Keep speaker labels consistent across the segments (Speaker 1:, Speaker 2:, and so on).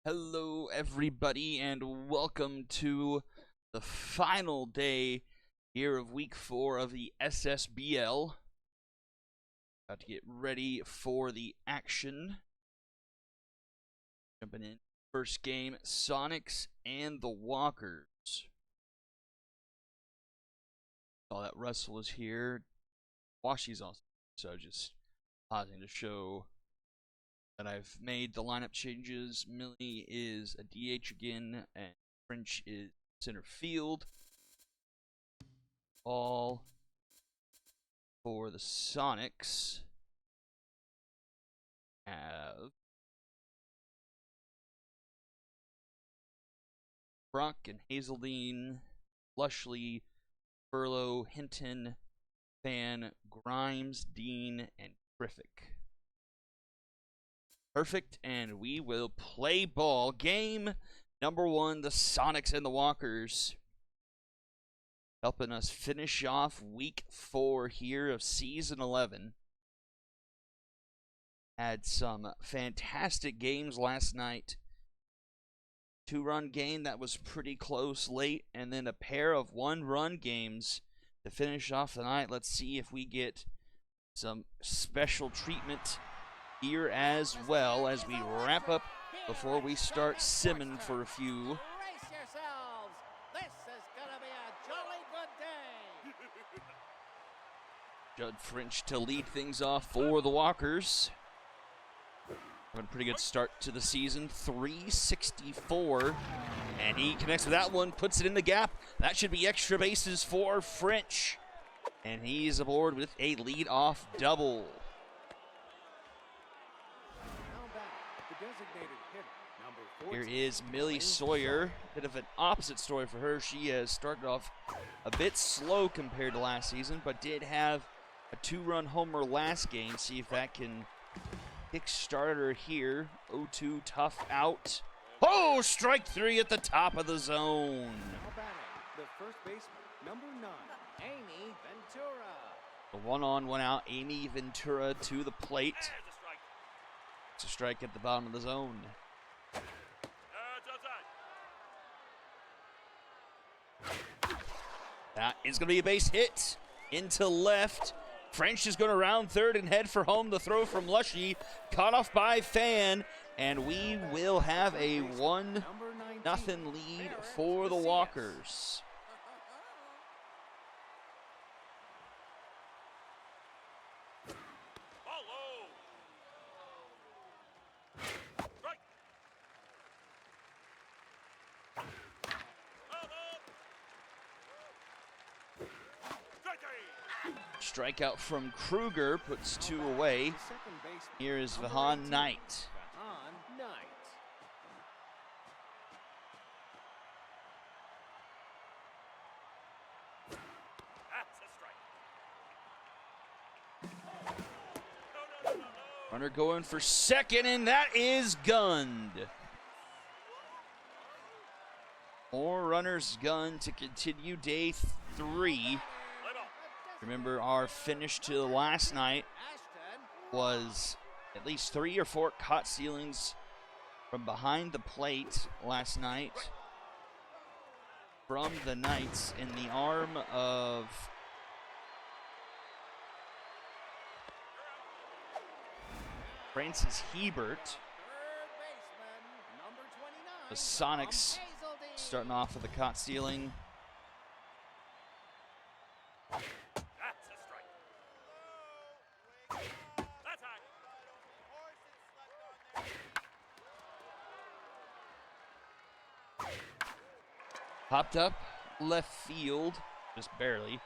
Speaker 1: Hello, everybody, and welcome to the final day here of week 4 of the SSBL. About to get ready for the action. Jumping in. First game, Sonics and the Walkers. Saw that Russell is here. Washi's also, so just pausing to show that I've made the lineup changes. Millie is a DH again, and French is center field. All for the Sonics have Brock and Hazeldine, Lushley, Furlow, Hinton, Fan, Grimes, Dean, and Griffick. Perfect, and we will play ball. Game number 1, the Sonics and the Walkers. Helping us finish off week 4 here of season 11. Had some fantastic games last night. 2-run game that was pretty close late, and then a pair of 1-run games to finish off the night. Let's see if we get some special treatment here as well as we wrap up before we start simming for a few.
Speaker 2: Brace yourselves. This is gonna be a jolly good day.
Speaker 1: Judd French to lead things off for the Walkers. Having a pretty good start to the season, 364, and he connects with that one, puts it in the gap. That should be extra bases for French, and he's aboard with a lead-off double. Here is Millie Sawyer. Bit of an opposite story for her. She has started off a bit slow compared to last season, but did have a 2-run homer last game. See if that can kick-start her here. 0-2, tough out. Oh, strike 3 at the top of the zone.
Speaker 3: Now batting, the first baseman, number 9,
Speaker 2: Amy Ventura.
Speaker 1: A 1-on, 1-out. Amy Ventura to the plate. It's a strike at the bottom of the zone. That is going to be a base hit into left. French is going to round third and head for home. The throw from Lushy, caught off by Fan, and we will have a 1-0 lead for the Walkers. Strikeout from Kruger puts 2 away. Here is Vahan Knight. Runner going for second, and that is gunned. More runners gunned to continue day 3. Remember, our finish to last night was at least 3 or 4 caught ceilings from behind the plate last night from the Knights in the arm of Francis Hebert. The Sonics starting off with a caught ceiling. Popped up left field, just barely.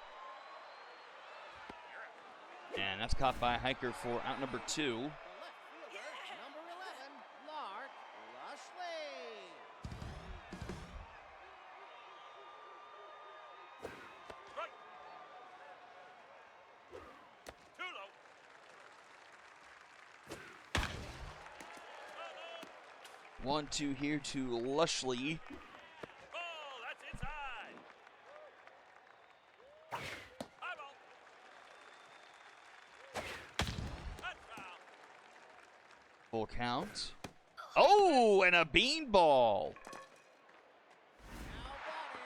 Speaker 1: And that's caught by Hiker for out number 2.
Speaker 2: Number 11, Lark Lushley.
Speaker 1: Too low. 1-2 here to Lushley. Full count. Oh, and a beanball.
Speaker 2: Now batting,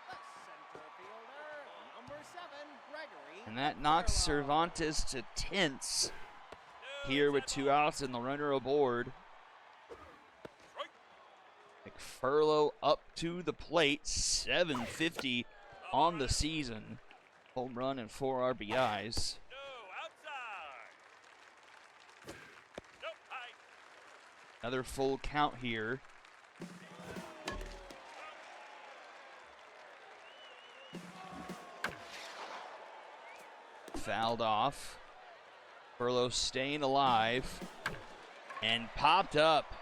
Speaker 2: the center fielder, number 7, Gregory.
Speaker 1: And that knocks
Speaker 2: Furlow.
Speaker 1: Cervantes to tense here with 2 outs and the runner aboard. McFurlow up to the plate, 750 on the season. Home run and 4 RBIs. Another full count here. Fouled off. Furlow staying alive. And popped up.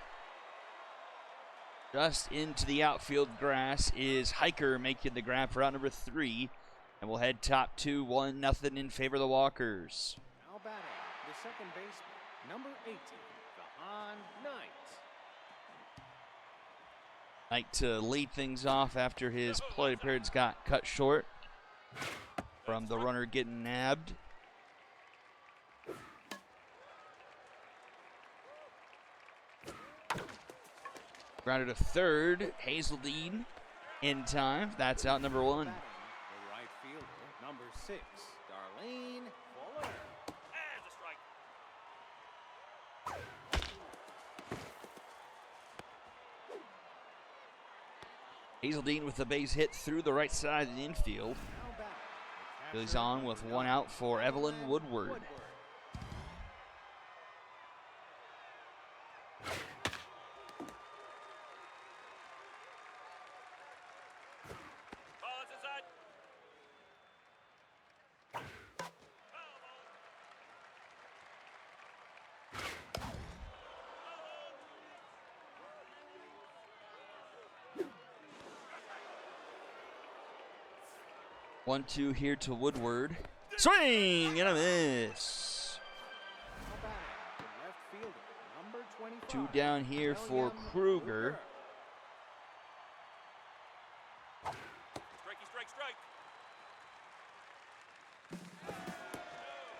Speaker 1: Just into the outfield grass is Hiker making the grab for out number 3. And we'll head top 2, 1-0 in favor of the Walkers.
Speaker 3: Now batting, the second baseman, number 18, Gahan Knight.
Speaker 1: Knight to lead things off after his play appearance got cut short from the runner getting nabbed. Grounded to third. Hazeldine in time. That's out number 1.
Speaker 3: Batting, the right fielder, number 6, Darlene Fuller.
Speaker 4: And a strike.
Speaker 1: Hazeldine with the base hit through the right side of the infield.
Speaker 3: Now batting, the
Speaker 1: Goes
Speaker 3: catcher,
Speaker 1: on with
Speaker 3: number
Speaker 1: 1
Speaker 3: 9,
Speaker 1: out for Evelyn Woodward.
Speaker 4: Ball is inside.
Speaker 1: One, 2 here to Woodward. Swing and a miss.
Speaker 3: Now batting, the left fielder, number 25.
Speaker 1: 2 down here for
Speaker 3: William
Speaker 1: Kruger.
Speaker 4: Strikey, strike,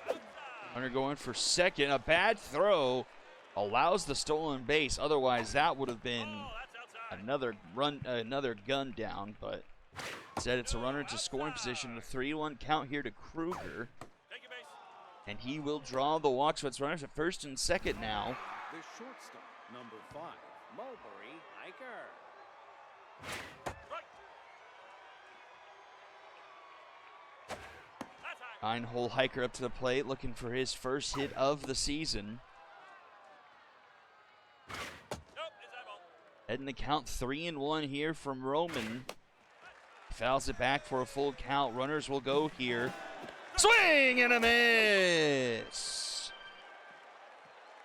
Speaker 4: strike.
Speaker 1: Runner going for second. A bad throw allows the stolen base. Otherwise, that would have been
Speaker 4: Ball, that's outside.
Speaker 1: another gun down. But instead, it's a runner to scoring position. A 3-1 count here to Kruger.
Speaker 4: Take your base.
Speaker 1: And he will draw the walk. So it's runners at first and second now.
Speaker 3: The shortstop, number 5, Mulberry Hiker.
Speaker 4: Strike. That's high.
Speaker 1: 9-hole Hiker up to the plate, looking for his first hit of the season.
Speaker 4: Nope, is that ball?
Speaker 1: Heading to count 3-1 here from Roman. Fouls it back for a full count. Runners will go here. Swing and a miss.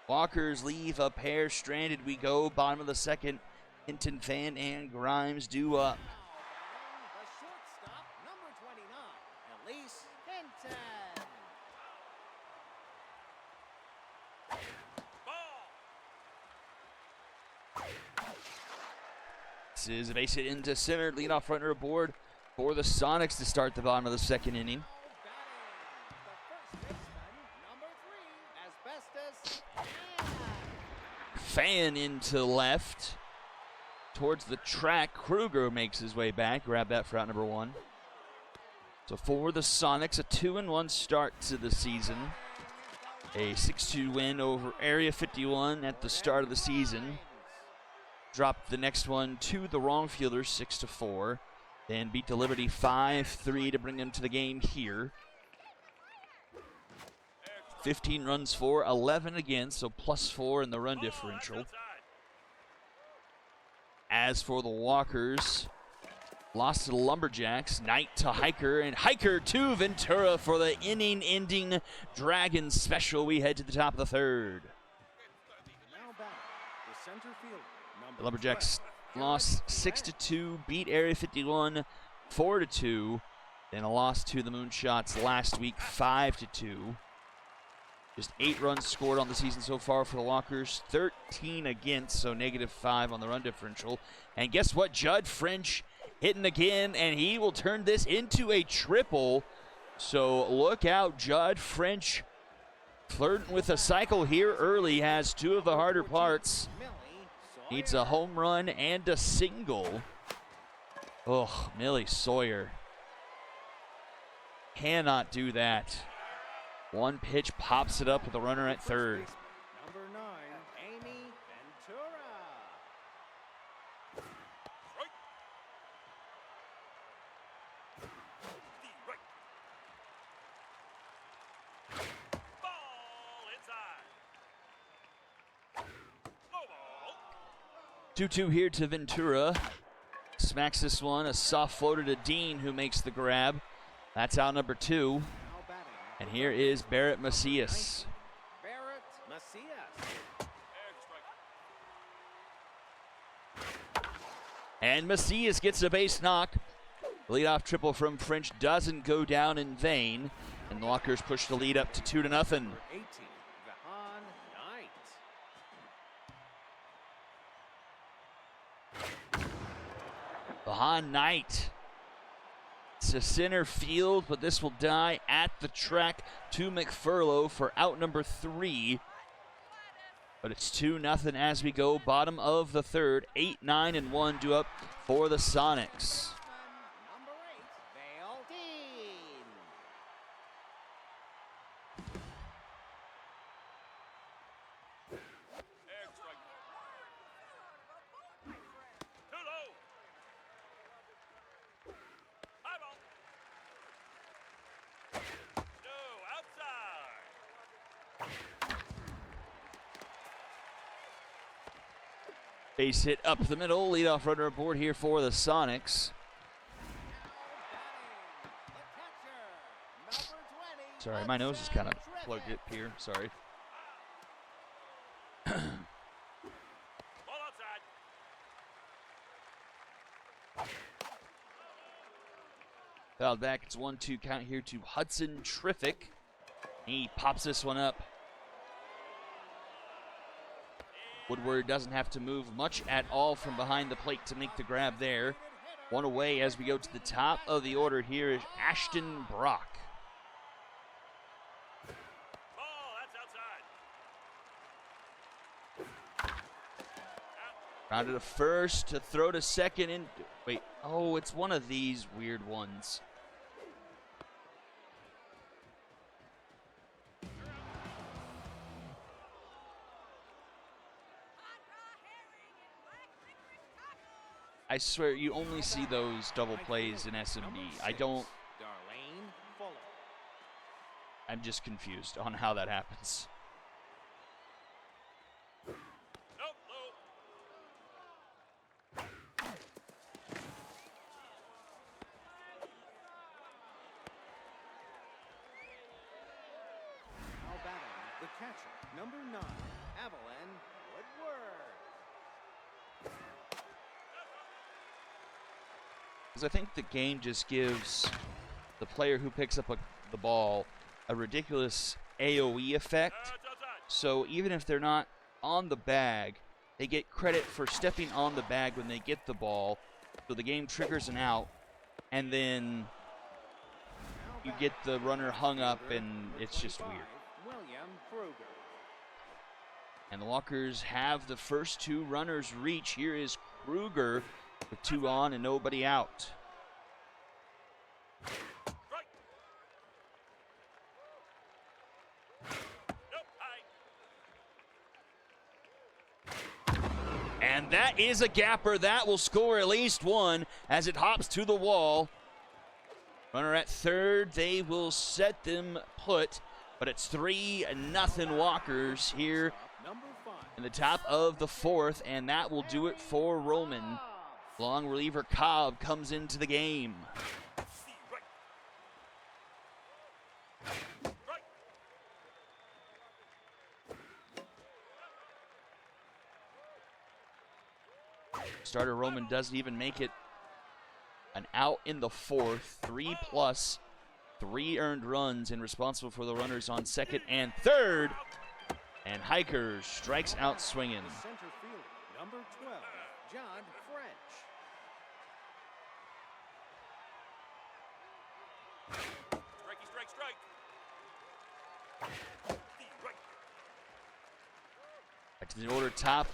Speaker 1: Walkers leave a pair stranded. We go bottom of the second. Hinton, Fan, and Grimes due up.
Speaker 2: Now batting, the shortstop, number 29, Elise Hinton.
Speaker 4: Ball.
Speaker 1: This is a base hit into center. Leadoff runner aboard for the Sonics to start the bottom of the second inning.
Speaker 2: Now batting, the first baseman, number 3, Asbestos
Speaker 1: Fan into left. Towards the track. Kruger makes his way back. Grab that for out number 1. So for the Sonics, a 2-1 start to the season. A 6-2 win over Area 51 at the start of the season. Dropped the next one to the wrong fielder, 6-4. Then beat the Liberty 5-3 to bring them to the game here. 15 runs for, 11 against, so +4 in the run differential.
Speaker 4: Outside.
Speaker 1: As for the Walkers, lost to the Lumberjacks. Knight to Hiker, and Hiker to Ventura for the inning-ending Dragon special. We head to the top of the third.
Speaker 3: Now batting, the center fielder, number
Speaker 1: The Lumberjacks
Speaker 3: 12,
Speaker 1: lost 6-2, beat Area 51 4-2. Then a loss to the Moonshots last week, 5-2. Just 8 runs scored on the season so far for the Walkers, 13 against, so -5 on the run differential. And guess what? Judd French hitting again, and he will turn this into a triple. So look out, Judd French flirting with a cycle here early, has 2 of the harder parts.
Speaker 2: Millie
Speaker 1: Needs a home run and a single. Oh, Millie Sawyer cannot do that. One pitch pops it up with a runner at third.
Speaker 3: Number 9, Amy Ventura.
Speaker 4: Strike. The right. Ball inside. No ball.
Speaker 1: 2-2 here to Ventura. Smacks this one. A soft floater to Dean, who makes the grab. That's out number 2.
Speaker 3: Now batting.
Speaker 1: And here is Barrett Macias.
Speaker 3: Barrett Macias.
Speaker 4: There's a strike.
Speaker 1: And Macias gets a base knock. Leadoff triple from French doesn't go down in vain. And the Walkers push the lead up to 2-0.
Speaker 3: 18, Vahan Knight.
Speaker 1: Vahan Knight. It's a center field, but this will die at the track to McFurlow for out number 3. But it's 2-0 as we go bottom of the third. 8, 9, and 1 due up for the Sonics.
Speaker 2: Number 8, Vale Dean.
Speaker 4: There's a strike. Too low. High ball. No, outside.
Speaker 1: Base hit up the middle. Leadoff runner aboard here for the Sonics.
Speaker 2: The catcher, number 20.
Speaker 1: Sorry, my nose is kind of
Speaker 2: Hudson
Speaker 1: plugged up here. Sorry.
Speaker 4: Ball outside.
Speaker 1: Fouled back. It's 1-2 count here to Hudson Triffic. He pops this one up. Woodward doesn't have to move much at all from behind the plate to make the grab there. One away as we go to the top of the order here is Ashton Brock.
Speaker 4: Ball, that's outside.
Speaker 1: Rounded to first to throw to second and wait. Oh, it's one of these weird ones. I swear you only see those double plays in SMB. I don't.
Speaker 3: Darlene Fuller.
Speaker 1: I'm just confused on how that happens.
Speaker 4: Nope, low.
Speaker 3: Now batting, the catcher, number 9, Evelyn Woodward.
Speaker 1: Because I think the game just gives the player who picks up the ball a ridiculous AoE effect.
Speaker 4: That's outside.
Speaker 1: So even if they're not on the bag, they get credit for stepping on the bag when they get the ball. So the game triggers an out, and then you get the runner hung up, and it's just weird.
Speaker 3: William Kruger.
Speaker 1: And the Walkers have the first 2 runners reach. Here is Kruger with 2 on and nobody out.
Speaker 4: Strike. Nope, high.
Speaker 1: And that is a gapper. That will score at least 1 as it hops to the wall. Runner at third. They will set them put, but it's 3-0 Walkers here
Speaker 3: Number 5.
Speaker 1: in the top of the 4th, and that will do it for Roman. Long reliever Cobb comes into the game.
Speaker 4: See right. Right.
Speaker 1: Starter Roman doesn't even make it an out in the 4th. 3+ 3 earned runs and responsible for the runners on second and third. And Hiker strikes out swinging.
Speaker 3: The center fielder, number 12, John French.
Speaker 4: Strikey, strike, strike. The right.
Speaker 1: Back to the order top,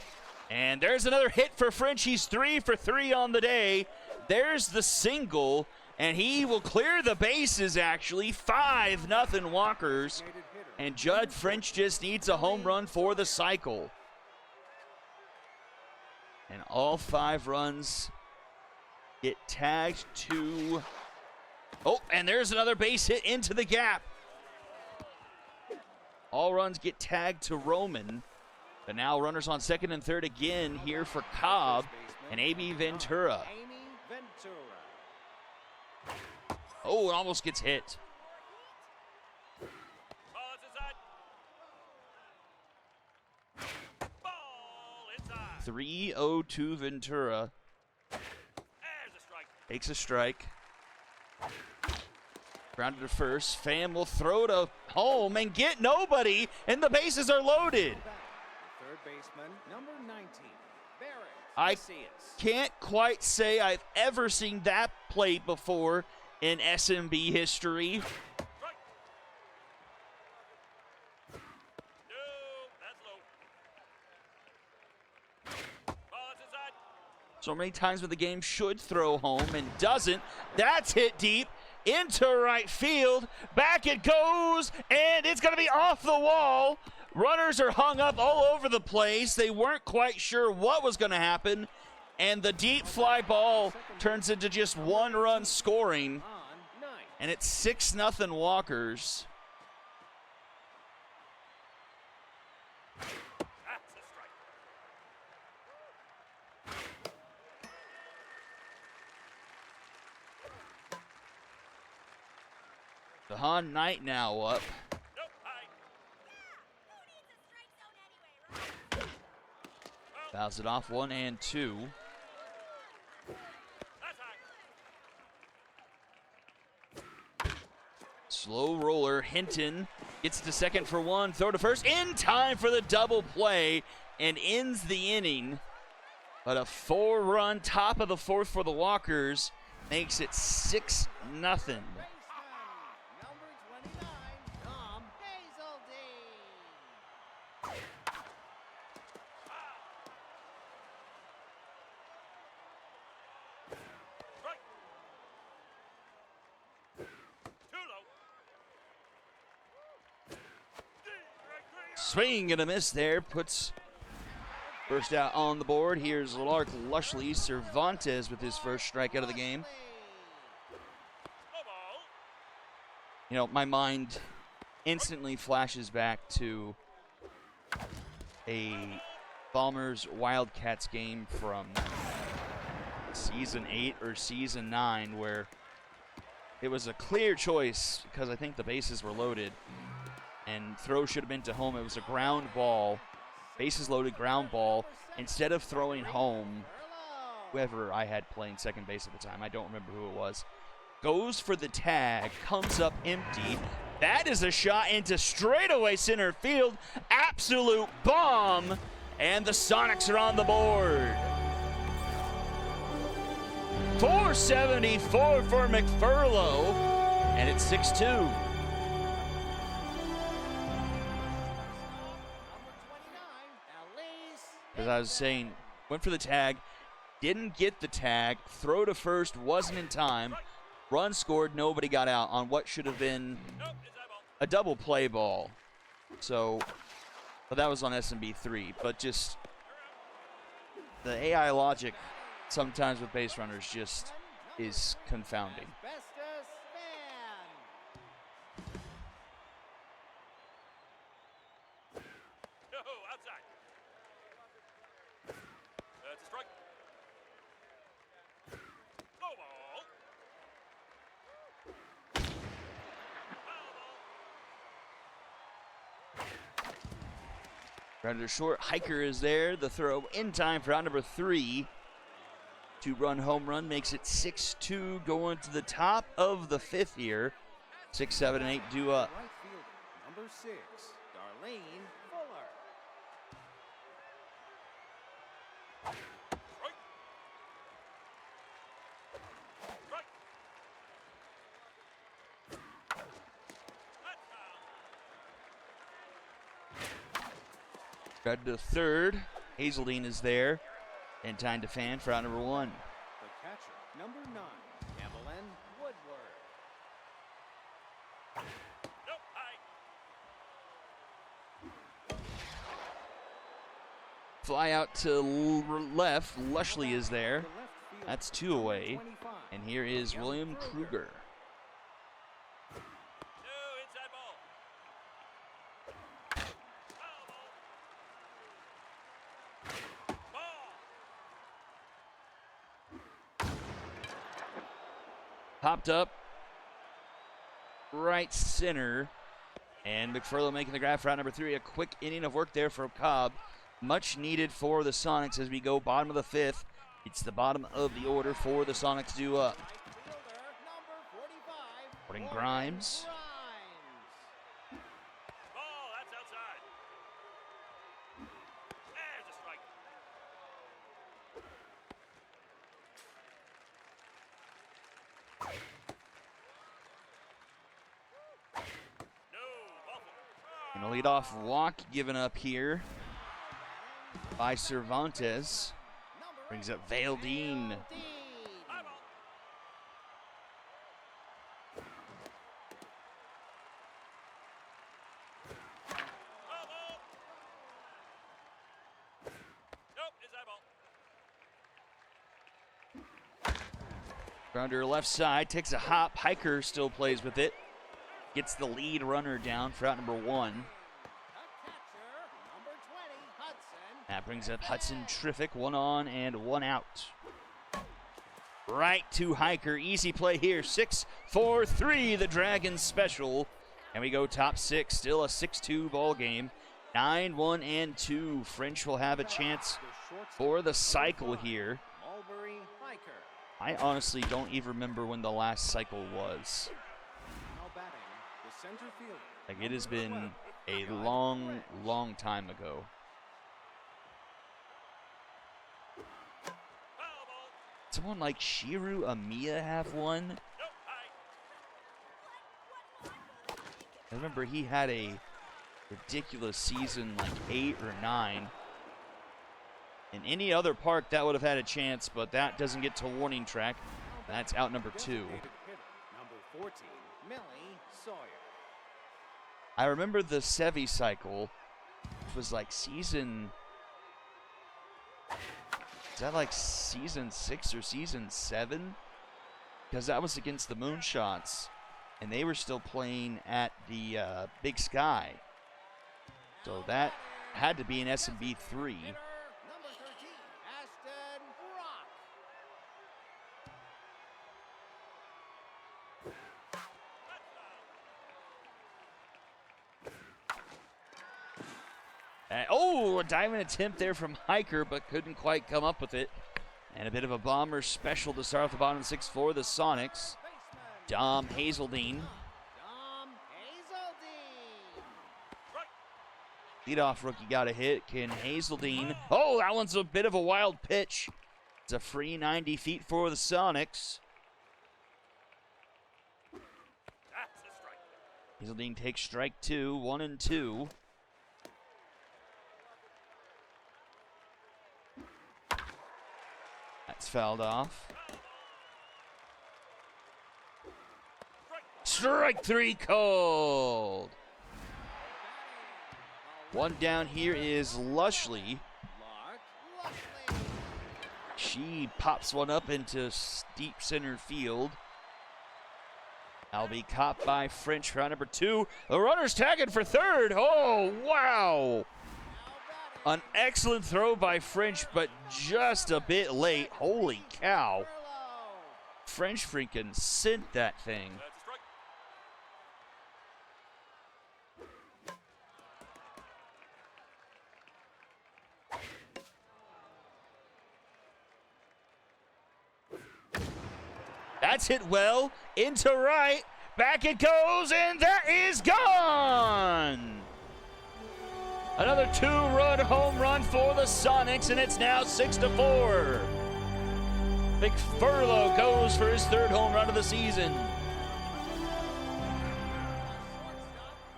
Speaker 1: And there's another hit for French. He's 3 for 3 on the day. There's the single, and he will clear the bases, actually. 5-0 Walkers. And Judd French just needs a home run for the cycle. And all 5 runs get tagged to... Oh, and there's another base hit into the gap. All runs get tagged to Roman. But now runners on second and third again here for Cobb and A.B. Ventura. Oh, it almost gets hit.
Speaker 4: Ball is inside. Ball inside.
Speaker 1: 3-0 Ventura.
Speaker 4: There's a strike.
Speaker 1: Takes a strike. Grounded to first. Pham will throw to home and get nobody, and the bases are loaded.
Speaker 3: Third baseman, number 19, Barrett.
Speaker 1: I can't quite say I've ever seen that play before in SMB history.
Speaker 4: Strike. No, that's low. Ball is inside.
Speaker 1: So many times where the game should throw home and doesn't. That's hit deep into right field. Back it goes, and it's going to be off the wall. Runners are hung up all over the place. They weren't quite sure what was going to happen, and the deep fly ball turns into just 1 run scoring, and it's 6-0 Walkers.
Speaker 4: That's a strike.
Speaker 1: The Han Knight now up.
Speaker 4: Nope, high.
Speaker 1: Fouls it off 1 and 2.
Speaker 4: That's high.
Speaker 1: Slow roller. Hinton gets to second for 1. Throw to first in time for the double play and ends the inning. But a 4-run top of the 4th for the Walkers makes it 6-0.
Speaker 2: Baseman, number 29, Tom Hazeldine.
Speaker 4: Strike. Too low.
Speaker 1: Swing and a miss there. Puts first out on the board. Here's Lark Lushley. Cervantes with his first strikeout of the game.
Speaker 4: No ball.
Speaker 1: You know, my mind instantly flashes back to a Bombers Wildcats game from season 8 or season 9 where it was a clear choice because I think the bases were loaded and throw should have been to home. It was a ground ball, bases loaded ground ball. Instead of throwing home, whoever I had playing second base at the time, I don't remember who it was, goes for the tag, comes up empty. That is a shot into straightaway center field. Absolute bomb. And the Sonics are on the board. 474 for McFurlow. And it's 6-2.
Speaker 2: Number 29, Elise.
Speaker 1: As I was saying, went for the tag, didn't get the tag, throw to first, wasn't in time. Run scored, nobody got out on what should have been
Speaker 4: Nope, inside ball.
Speaker 1: a double play ball. So, but that was on SMB 3. But just the AI logic sometimes with base runners just is confounding.
Speaker 2: Asbestos fan.
Speaker 4: No, outside. That's a strike. No ball. Foul ball.
Speaker 1: Grounded to short. Hiker is there. The throw in time for out number 3. 2-run home run makes it 6-2 going to the top of the 5th here. 6, 7, and 8 due up.
Speaker 3: Right fielder, number 6, Darlene Fuller.
Speaker 4: Strike. Strike. That's foul.
Speaker 1: Grounded to third. Hazeldine is there. In time to fan for out number 1.
Speaker 3: The catcher, number 9, Evelyn Woodward.
Speaker 4: Nope, high.
Speaker 1: Fly out to left. Lushley is there.
Speaker 3: The left fielder,
Speaker 1: That's 2
Speaker 3: number
Speaker 1: away.
Speaker 3: 25,
Speaker 1: And here is William Kruger.
Speaker 4: No, inside ball. Foul ball. Ball.
Speaker 1: Popped up. Right center. And McFurlow making the grab for out number 3. A quick inning of work there for Cobb. Much needed for the Sonics as we go bottom of the 5th. It's the bottom of the order for the Sonics due up.
Speaker 2: Right fielder, number 45.
Speaker 1: Putting
Speaker 2: Morgan
Speaker 1: Grimes.
Speaker 4: Ball, that's outside. There's a strike. No, awful.
Speaker 1: And a leadoff walk given up here by Cervantes.
Speaker 2: Number
Speaker 1: Brings
Speaker 2: 8,
Speaker 1: up Valdine.
Speaker 2: Valdine.
Speaker 4: High ball. Foul ball. Nope, inside ball.
Speaker 1: Grounder left side, takes a hop. Hiker still plays with it. Gets the lead runner down for out number 1.
Speaker 2: The catcher, number 20, Hudson.
Speaker 1: That brings up Hudson Triffic. 1 on and 1 out. Right to Hiker. Easy play here. 6-4-3, the Dragons special. And we go top 6. Still a 6-2 ball game. 9-1 and 2. French will have a chance
Speaker 3: The shortstop,
Speaker 1: for the
Speaker 3: number
Speaker 1: cycle
Speaker 3: 5,
Speaker 1: here.
Speaker 3: Mulberry Hiker.
Speaker 1: I honestly don't even remember when the last cycle was.
Speaker 3: Now batting, the center fielder.
Speaker 1: Like, it has
Speaker 3: number
Speaker 1: been
Speaker 3: 12,
Speaker 1: a
Speaker 3: Scott
Speaker 1: long,
Speaker 3: French.
Speaker 1: long time ago.
Speaker 4: Foul ball.
Speaker 1: Someone like Shiru Amiya have one?
Speaker 4: Nope, high.
Speaker 1: I remember he had a ridiculous season, like 8 or 9. In any other park, that would have had a chance, but that doesn't get to warning track. That's out number 2.
Speaker 3: Designated hitter, number 14, Millie Sawyer.
Speaker 1: I remember the Sevi cycle, which was like season... Is that like season 6 or season 7? Because that was against the Moonshots, and they were still playing at the Big Sky. So that had to be an SMB 3.
Speaker 2: Hitter, number 13, Ashton Rock.
Speaker 1: Oh, a diamond attempt there from Hiker, but couldn't quite come up with it. And a bit of a bomber special to start off the bottom of the 6th for the Sonics.
Speaker 2: Baseman,
Speaker 1: Dom Hazeldine.
Speaker 2: Dom Hazeldine.
Speaker 1: Leadoff rookie got a hit. Can Hazeldine... Oh, that one's a bit of a wild pitch. It's a free 90 feet for the Sonics.
Speaker 4: That's a strike.
Speaker 1: Hazeldine takes strike 2, 1-2. That's fouled off. Strike 3 called. One down here is Lushley.
Speaker 2: Lark Lushley.
Speaker 1: She pops one up into deep center field. That'll be caught by French for round number 2. The runner's tagging for 3rd. Oh, wow.
Speaker 2: Now
Speaker 1: An excellent throw by French, but just a bit late. Holy cow.
Speaker 2: batting,
Speaker 1: French freaking sent that thing.
Speaker 4: That's a strike.
Speaker 1: That's hit well into right. Back it goes, and that is gone. Another 2-run home run for the Sonics, and it's now 6-4. McFurlow goes for his 3rd home run of the season.
Speaker 2: Shortstop,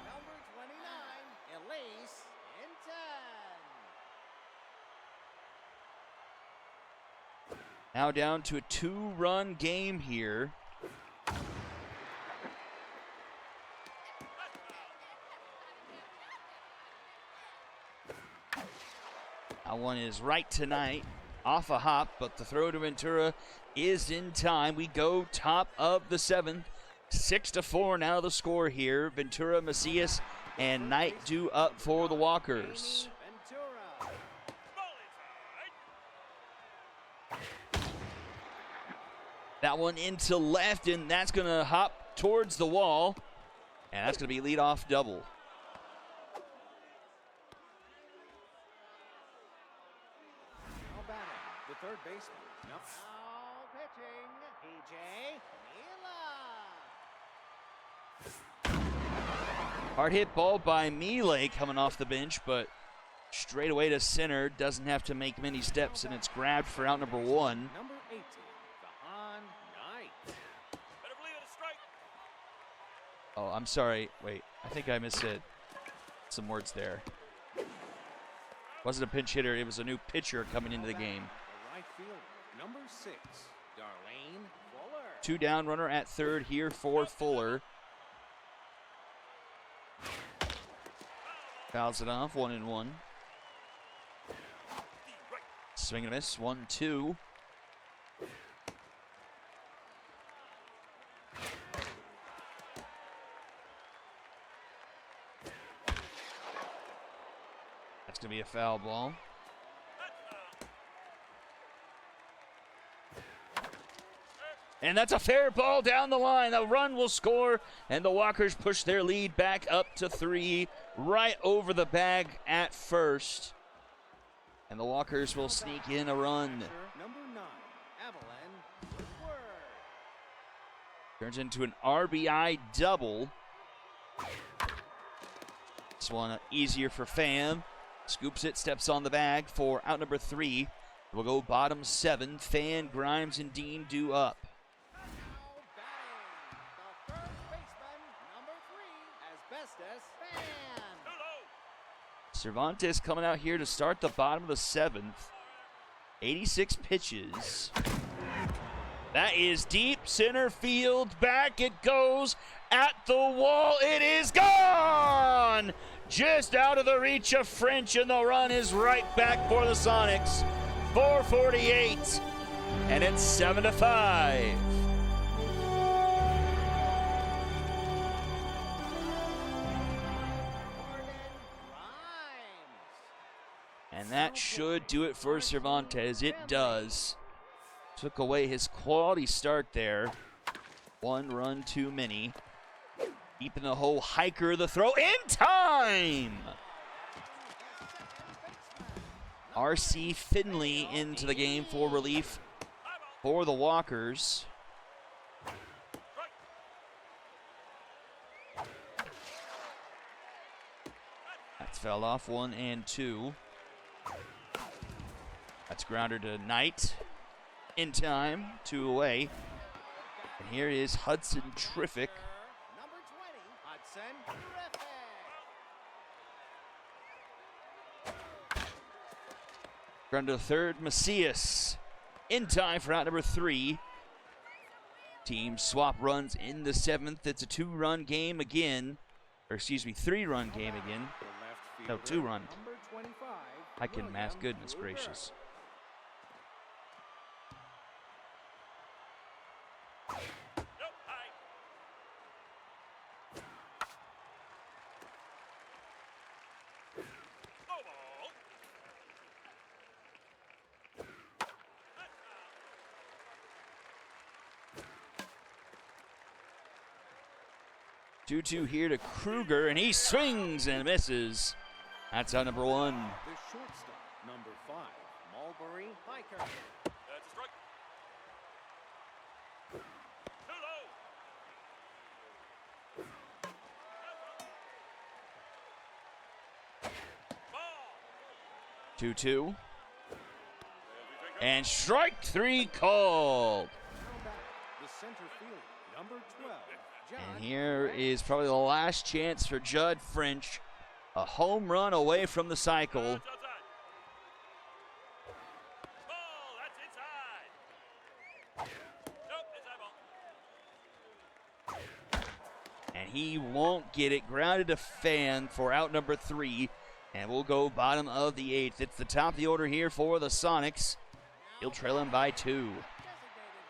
Speaker 2: number 29, Elise Hinton.
Speaker 1: Now down to a 2-run game here. That one is right tonight. Off a hop, but the throw to Ventura is in time. We go top of the 7th. 6-4 now the score here. Ventura, Macias, and Knight due up for the Walkers.
Speaker 3: Ventura.
Speaker 4: Ball inside.
Speaker 1: That one into left, and that's going to hop towards the wall. And that's going to be leadoff double.
Speaker 3: Now batting, the third baseman.
Speaker 2: Now pitching, PJ Mila.
Speaker 1: Hard hit ball by Mile coming off the bench, but straight away to center. Doesn't have to make many steps, and it's grabbed for out number 1.
Speaker 3: Number 18, Gahan Knight.
Speaker 4: Better believe it, a strike.
Speaker 1: Oh, I'm sorry. Wait, I think I missaid some words there. Wasn't a pinch hitter. It was a new pitcher coming into the game.
Speaker 3: The right fielder, number 6, Darlene Fuller.
Speaker 1: 2 down, runner at third here for Fuller. Fouls it off, 1-1. Swing and a miss, 1-2. That's going to be a foul ball. And that's a fair ball down the line. A run will score, and the Walkers push their lead back up to 3, right over the bag at first. And the Walkers will sneak in a run.
Speaker 3: Number 9, Evelyn Woodward.
Speaker 1: Turns into an RBI double. This one easier for Pham. Scoops it, steps on the bag for out number 3. We'll go bottom 7. Fan, Grimes, and Dean due up.
Speaker 2: Now batting, the third baseman, number 3, Asbestos Fan.
Speaker 1: Cervantes coming out here to start the bottom of the 7th. 86 pitches. That is deep center field. Back it goes at the wall. It is gone! Just out of the reach of French, and the run is right back for the Sonics. 4:48, and it's 7-5. And that should do it for Cervantes. It does. Took away his quality start there. 1 run too many. Deep in the hole, Hiker the throw in time. R.C. Finley into the game for relief for the Walkers. That's fell off, 1-2. That's grounder to Knight. In time, 2 away. And here is Hudson Triffic.
Speaker 2: Number 20, Hudson Griffith.
Speaker 1: Grounder to third, Macias. In time for out number 3. Teams swap runs in the 7th. It's a 2-run game again. Or excuse me, 3-run game again.
Speaker 3: The left fielder,
Speaker 1: No, 2-run.
Speaker 3: Number 25,
Speaker 1: I can math,
Speaker 3: William
Speaker 1: goodness
Speaker 3: Blueberry.
Speaker 1: gracious.
Speaker 4: Nope, high. Low ball.
Speaker 1: 2-2 here to Kruger, and he swings and misses. That's out number 1.
Speaker 3: The shortstop, number 5, Mulberry Hiker.
Speaker 4: That's a strike. Too low. Ball.
Speaker 1: 2-2. And strike 3 called.
Speaker 3: Now back, the center fielder, number 12, John.
Speaker 1: And here is probably the last chance for Judd French. A home run away from the cycle.
Speaker 4: That's outside. Ball, that's inside.
Speaker 1: And he won't get it. Grounded to Fan for out number 3. And we'll go bottom of the 8th. It's the top of the order here for the Sonics. He'll trail him by 2.
Speaker 2: Designated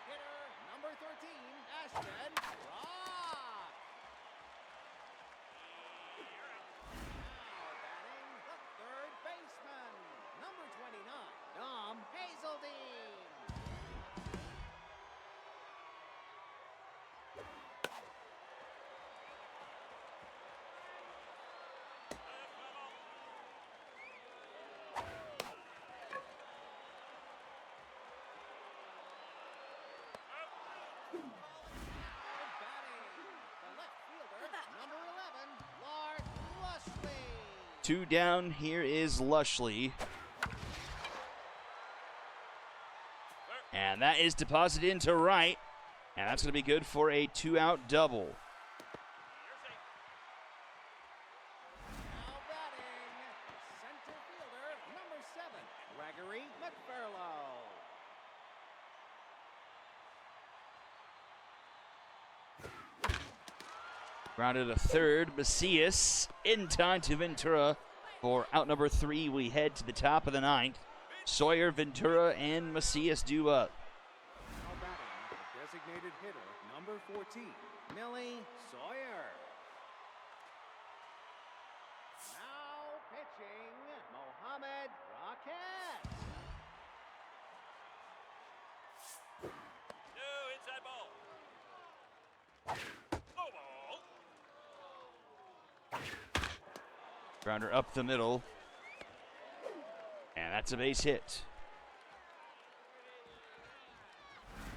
Speaker 2: hitter, number 13, Ashton Brock. Now batting the third baseman, number 29, Dom Hazeldine. Number 11, Lark Lushley.
Speaker 1: 2 down. Here is Lushley. And that is deposited into right. And that's going to be good for a 2-out double.
Speaker 2: Now batting, center fielder, number 7, Gregory McFarlow.
Speaker 1: Grounded to third. Macias in time to Ventura for out number 3. We head to the top of the 9th. Sawyer, Ventura, and Macias due up.
Speaker 3: Now batting the designated hitter, number 14,
Speaker 2: Millie Sawyer. Now pitching, Mohamed Rocket.
Speaker 4: No, inside ball. Low ball.
Speaker 1: Grounder up the middle. And that's a base hit.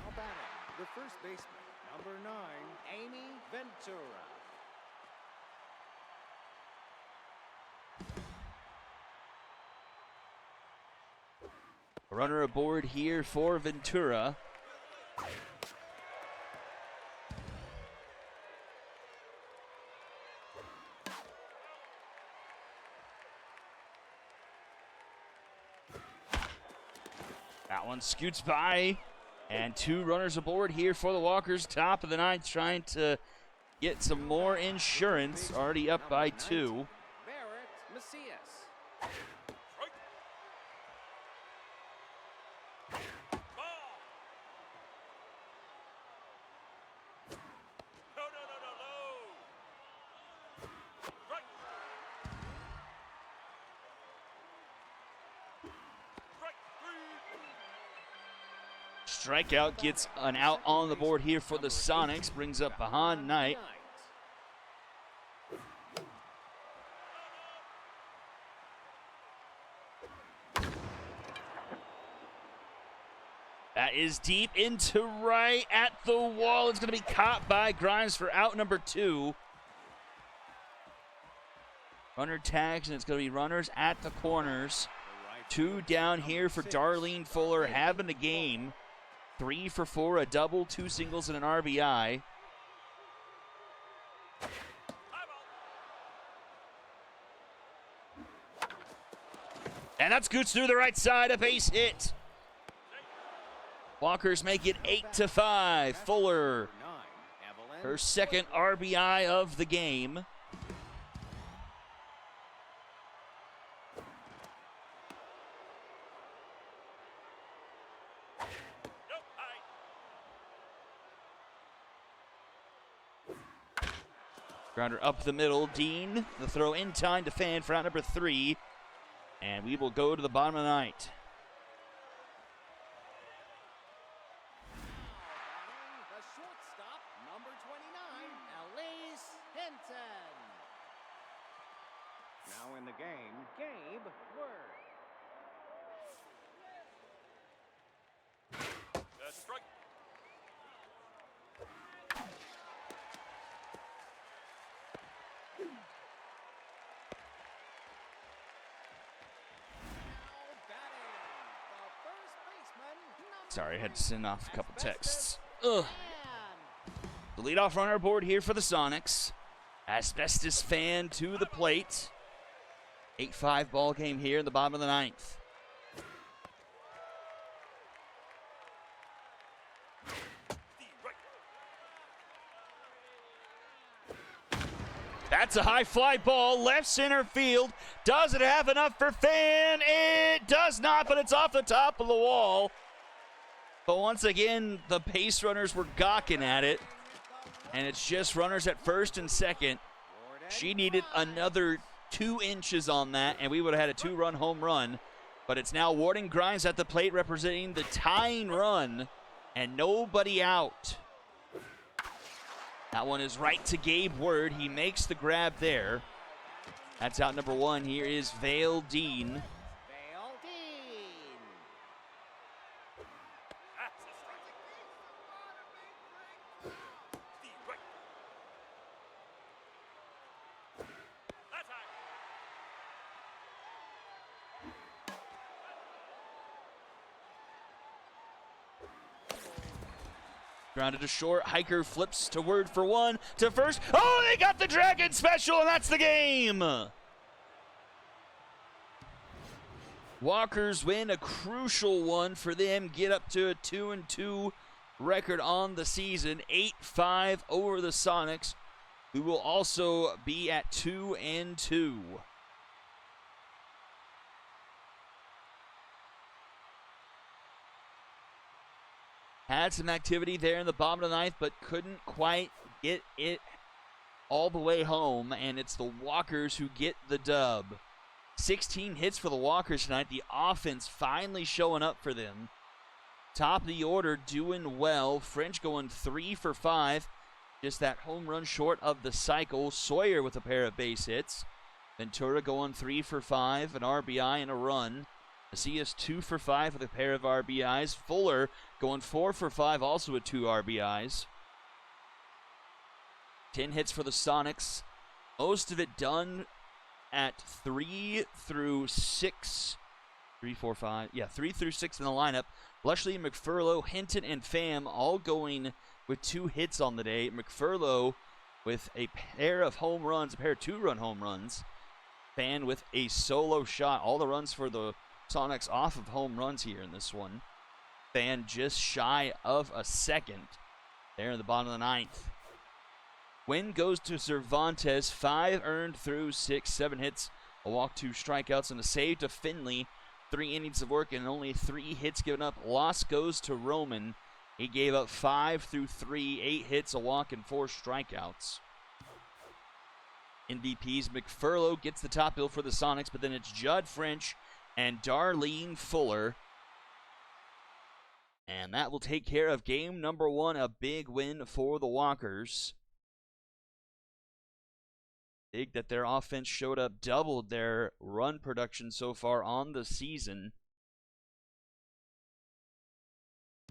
Speaker 3: now batting the first baseman, number 9,
Speaker 2: Amy Ventura.
Speaker 1: A runner aboard here for Ventura. That one scoots by. And 2 runners aboard here for the Walkers. Top of the 9th, trying to get some more insurance. Already up by 2.
Speaker 2: Barrett Macias.
Speaker 4: Strike. Ball. No, no, no, no, low. Strike. Strike 3.
Speaker 1: Strikeout gets an out on the board here for the Sonics. Brings up behind Knight. That is deep into right at the wall. It's going to be caught by Grimes for out number 2. Runner tags, and it's going to be runners at the corners. 2 down here for Darlene Fuller, having the game. 3 for 4, a double, 2 singles, and an RBI. And that scoots through the right side, a base hit. Walkers make it 8-5. Fuller,
Speaker 3: 9,
Speaker 1: her second RBI of the game.
Speaker 4: Nope, high.
Speaker 1: Grounder up the middle. Dean, the throw in time to Fan for out number 3. And we will go to the bottom of the 9th.
Speaker 2: The shortstop, number 29, Elise Hinton.
Speaker 3: Now in the game,
Speaker 2: Gabe Word.
Speaker 4: That's a strike.
Speaker 1: Sorry, I had to send off a couple texts. Ugh. The leadoff runner aboard here for the Sonics. Asbestos Fan to the plate. 8-5 ball game here in the bottom of the 9th. That's a high fly ball, left center field. Does it have enough for Fan? It does not, but it's off the top of the wall. But once again, the base runners were gawking at it. And it's just runners at first and second. She needed another 2 inches on that, and we would have had a 2-run home run. But it's now Warden Grimes at the plate representing the tying run, and nobody out. That one is right to Gabe Word. He makes the grab there. That's out number 1. Here is Vale Dean.
Speaker 2: Vale Dean.
Speaker 4: That's a strike. The right. That's high.
Speaker 1: Grounded to short. Hiker flips to Word for 1. To first. Oh, they got the Dragon special, and that's the game. Walkers win a crucial one for them. Get up to a 2-2 record on the season. 8-5 over the Sonics, who will also be at 2-2. Had some activity there in the bottom of the ninth, but couldn't quite get it all the way home, and it's the Walkers who get the dub. 16 hits for the Walkers tonight. The offense finally showing up for them. Top of the order, doing well. French going 3 for 5. Just that home run short of the cycle. Sawyer with a pair of base hits. Ventura going 3 for 5, an RBI and a run. Macias 2 for 5 with a pair of RBIs. Fuller going 4 for 5, also with 2 RBIs. 10 hits for the Sonics. Most of it done at 3 through 6. 3, 4, 5. Yeah, 3 through 6 in the lineup. Blushley, McFurlow, Hinton, and Pham all going with 2 hits on the day. McFurlow with a pair of home runs, a pair of 2-run home runs. Fan with a solo shot. All the runs for the Sonics off of home runs here in this one. Fan just shy of a second there in the bottom of the ninth. Win goes to Cervantes. 5 earned through 6, 7 hits, a walk, 2 strikeouts, and a save to Finley. 3 innings of work and only 3 hits given up. Loss goes to Roman. He gave up 5 through 3, 8 hits, a walk, and 4 strikeouts. MVPs, McFurlow gets the top bill for the Sonics, but then it's Judd French and Darlene Fuller. And that will take care of game number 1, a big win for the Walkers. Big that their offense showed up, doubled their run production so far on the season.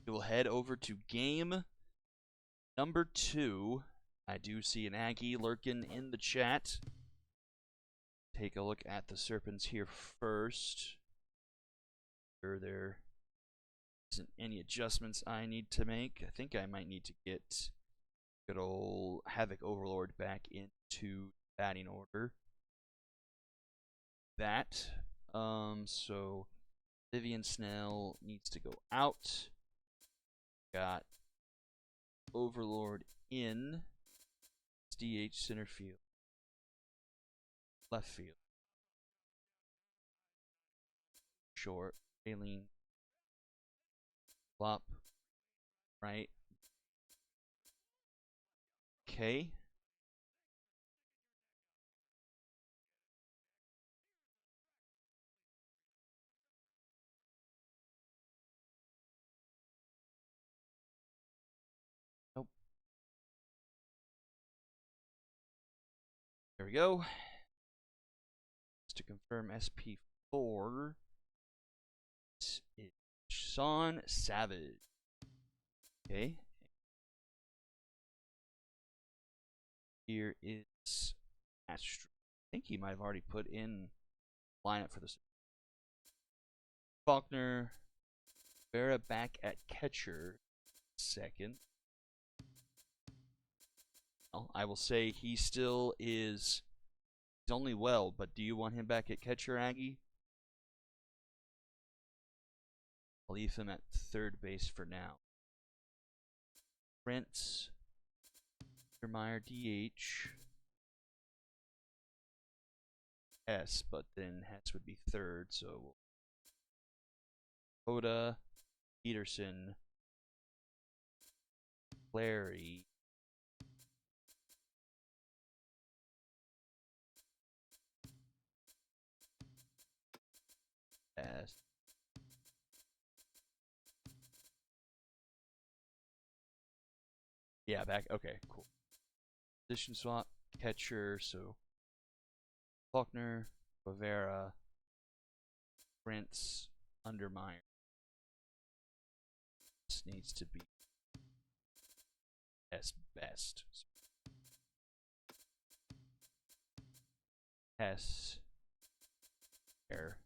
Speaker 1: We will head over to game number 2. I do see an Aggie lurking in the chat. Take a look at the Serpents here first. Sure, there isn't any adjustments I need to make. I think I might need to get good old Havoc Overlord back into batting order. That. So Vivian Snell needs to go out. Got Overlord in. DH center field. Left field. Short. Aileen. Flop. Right. Okay. Nope. There we go. Just to confirm SP4. This is Sean Savage. Okay. Here is Astro. I think he might have already put in lineup for this. Faulkner. Vera back at catcher. Second. Well, I will say he still is. He's only well, but do you want him back at catcher, Aggie? I'll leave him at third base for now. Prince. Meyer DH. Hess, but then Hess would be third, so Hoda, Peterson, Larry, Hess. Yeah, back. Okay, cool. Position swap, catcher, so Faulkner, Rivera, Prince, Undermeyer. This needs to be best. Hess, Air,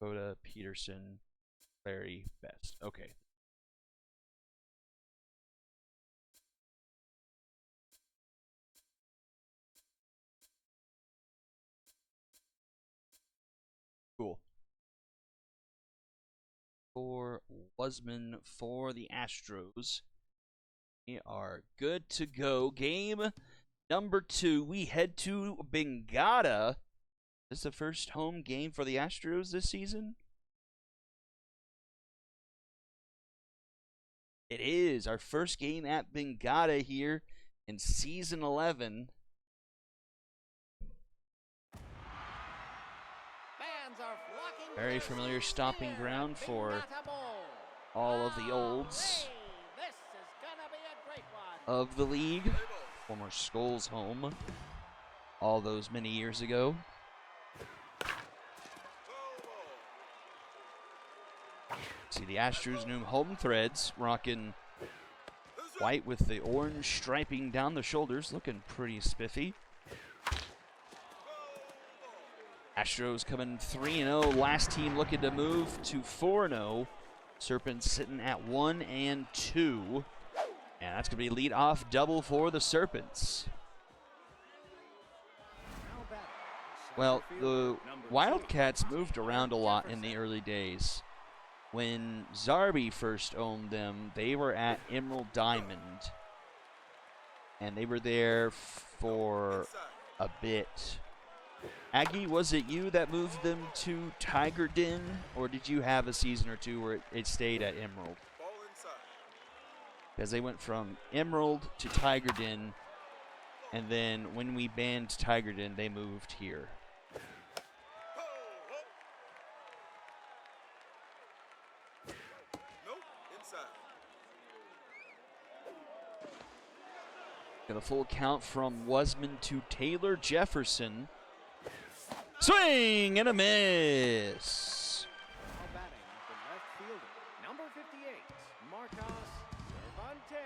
Speaker 1: Coda, Peterson, Larry, best. Okay. Cool. For Wasman for the Astros. We are good to go. Game number 2. We head to Bengada. Is this the first home game for the Astros this season? It is our first game at Bengada here in season 11. Very familiar stomping ground for all of the olds of the league. Former Skulls home all those many years ago. See the Astros' new home threads, rocking white with the orange striping down the shoulders, looking pretty spiffy. Astros coming 3-0. Last team looking to move to 4-0. Serpents sitting at 1-2. And that's going to be lead-off double for the Serpents. Well, the Wildcats moved around a lot in the early days. When Zarby first owned them, they were at Emerald Diamond. And they were there for a bit. Aggie, was it you that moved them to Tiger Den, or did you have a season or two where it stayed at Emerald? Because they went from Emerald to Tiger Den, and then when we banned Tiger Den, they moved here. Got a full count from Wasman to Taylor Jefferson. Swing and a miss.
Speaker 3: Now batting the left fielder, number 58, Marcos Cervantes.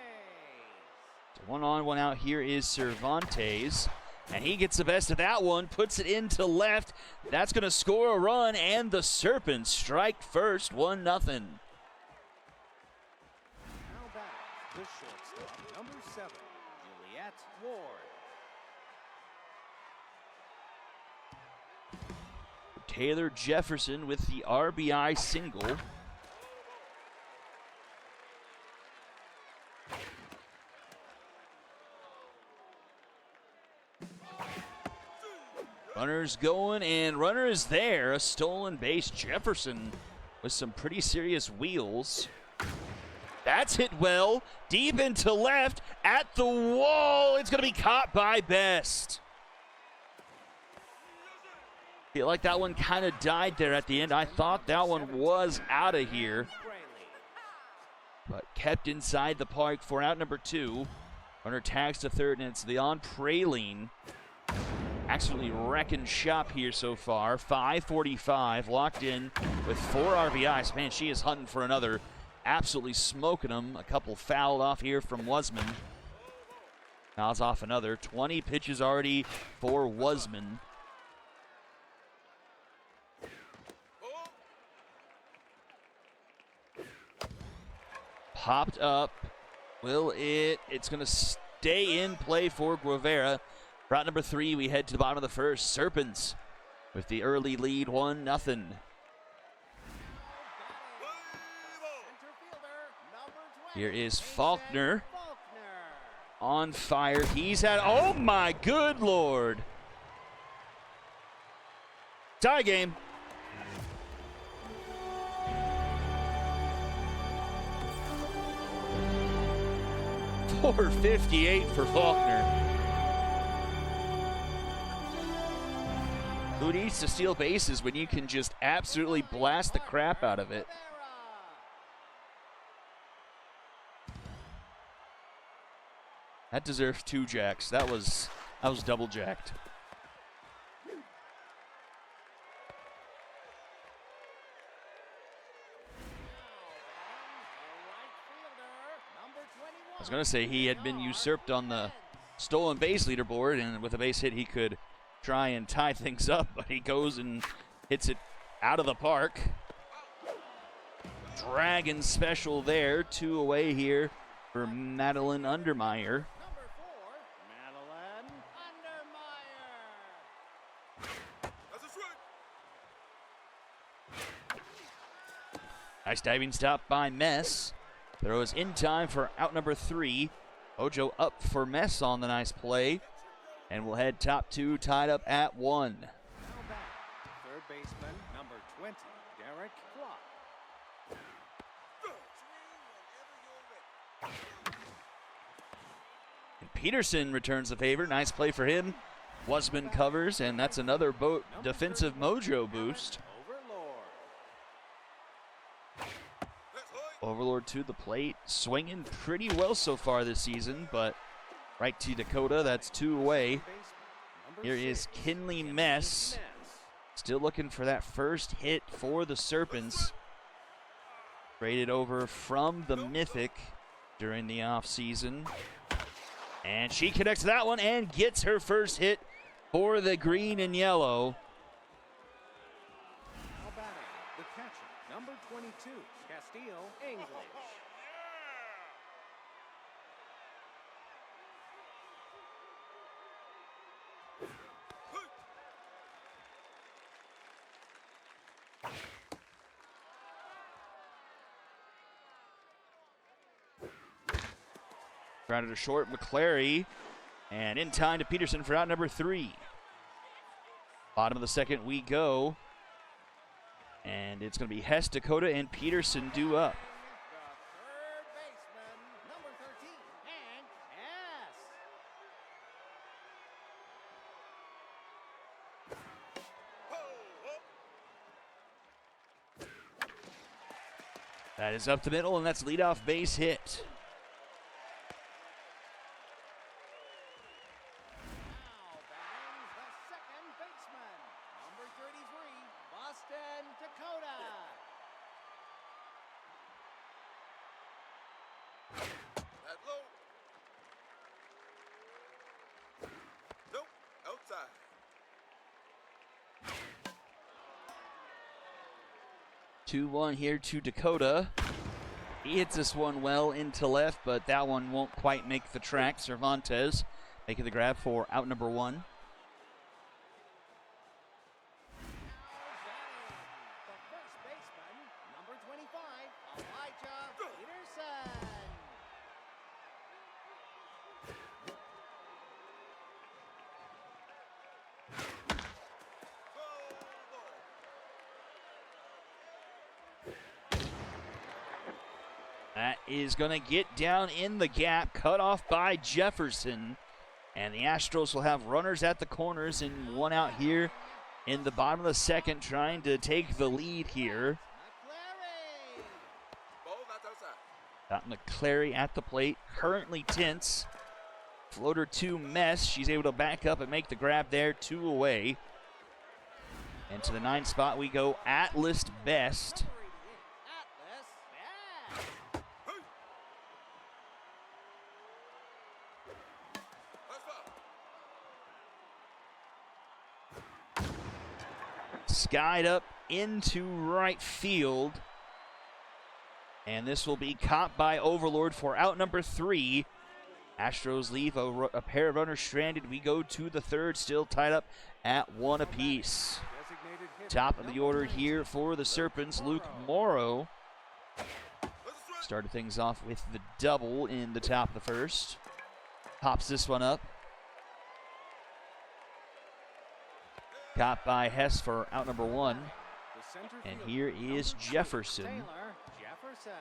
Speaker 1: So 1 on, 1 out. Here is Cervantes. And he gets the best of that one, puts it into left. That's going to score a run, and the Serpents strike first, 1-0.
Speaker 3: Now batting the shortstop, number 7, Juliet Ward.
Speaker 1: Taylor Jefferson with the RBI single. Runner's going, and runner is there. A stolen base. Jefferson with some pretty serious wheels. That's hit well. Deep into left. At the wall. It's going to be caught by Best. Feel like that one kind of died there at the end. I thought that one was out of here, but kept inside the park for out number 2. Runner tags to third, and it's Leon Praline. Absolutely wrecking shop here so far. 5:45 locked in with 4 RBIs. Man, she is hunting for another. Absolutely smoking them. A couple fouled off here from Wasman. Fouls off another. 20 pitches already for Wasman. Popped up. Will it? It's going to stay in play for Guevara. Route number 3, we head to the bottom of the first. Serpents with the early lead, 1-0. Here is Faulkner on fire. He's had, oh my good Lord. Tie game. 458 for Faulkner. Who needs to steal bases when you can just absolutely blast the crap out of it? That deserves 2 jacks. That was double jacked. I was going to say he had been usurped on the stolen base leaderboard, and with a base hit he could try and tie things up, but he goes and hits it out of the park. Dragon special there. 2 away here for Madeline Undermeyer.
Speaker 2: Number 4, Madeline Undermeyer.
Speaker 4: That's a strike.
Speaker 1: Nice diving stop by Mess. Throw is in time for out number 3. Ojo up for Mess on the nice play. And we'll head top 2 tied up at 1.
Speaker 3: Now back, third baseman, number 20, Derek Clark.
Speaker 1: And Peterson returns the favor. Nice play for him. Wasman covers, and that's another defensive mojo boost. Overlord to the plate, swinging pretty well so far this season, but right to Dakota, that's 2 away. Here is Kinley Mess, still looking for that first hit for the Serpents. Traded over from the Mythic during the offseason. And she connects that one and gets her first hit for the green and yellow.
Speaker 3: Now batting, the catcher, number 22, Castile English.
Speaker 1: Grounded to short, McClary, and in time to Peterson for out number 3. Bottom of the second we go, and it's going to be Hess, Dakota, and Peterson due up.
Speaker 2: The third baseman, number 13, Hank Hess.
Speaker 1: That is up the middle, and that's leadoff base hit.
Speaker 2: Now batting the second baseman, number 33, Boston Dakota.
Speaker 4: That low. Nope. Outside.
Speaker 1: 2-1 here to Dakota. He hits this one well into left, but that one won't quite make the track. Cervantes making the grab for out number 1.
Speaker 2: Now batting the first baseman, number 25, Elijah Peterson.
Speaker 1: That is going to get down in the gap, cut off by Jefferson. And the Astros will have runners at the corners and 1 out here in the bottom of the second, trying to take the lead here.
Speaker 2: McClary.
Speaker 4: Ball that's outside.
Speaker 1: Got McClary at the plate, currently tense. Floater to Mess. She's able to back up and make the grab there, 2 away. And to the 9 spot we go, Atlas Best.
Speaker 2: Number 88, Atlas Best.
Speaker 4: That's foul.
Speaker 1: Skied up into right field. And this will be caught by Overlord for out number 3. Astros leave a pair of runners stranded. We go to the third, still tied up at 1 apiece.
Speaker 3: Designated hitter,
Speaker 1: Top of the
Speaker 3: number
Speaker 1: order
Speaker 3: 19,
Speaker 1: here for the Serpents, Luke Morrow. Started things off with the double in the top of the first. Pops this one up. Caught by Hess for out number 1.
Speaker 3: The center
Speaker 1: And
Speaker 3: fielder,
Speaker 1: here is
Speaker 3: number 2,
Speaker 1: Jefferson.
Speaker 3: Taylor Jefferson.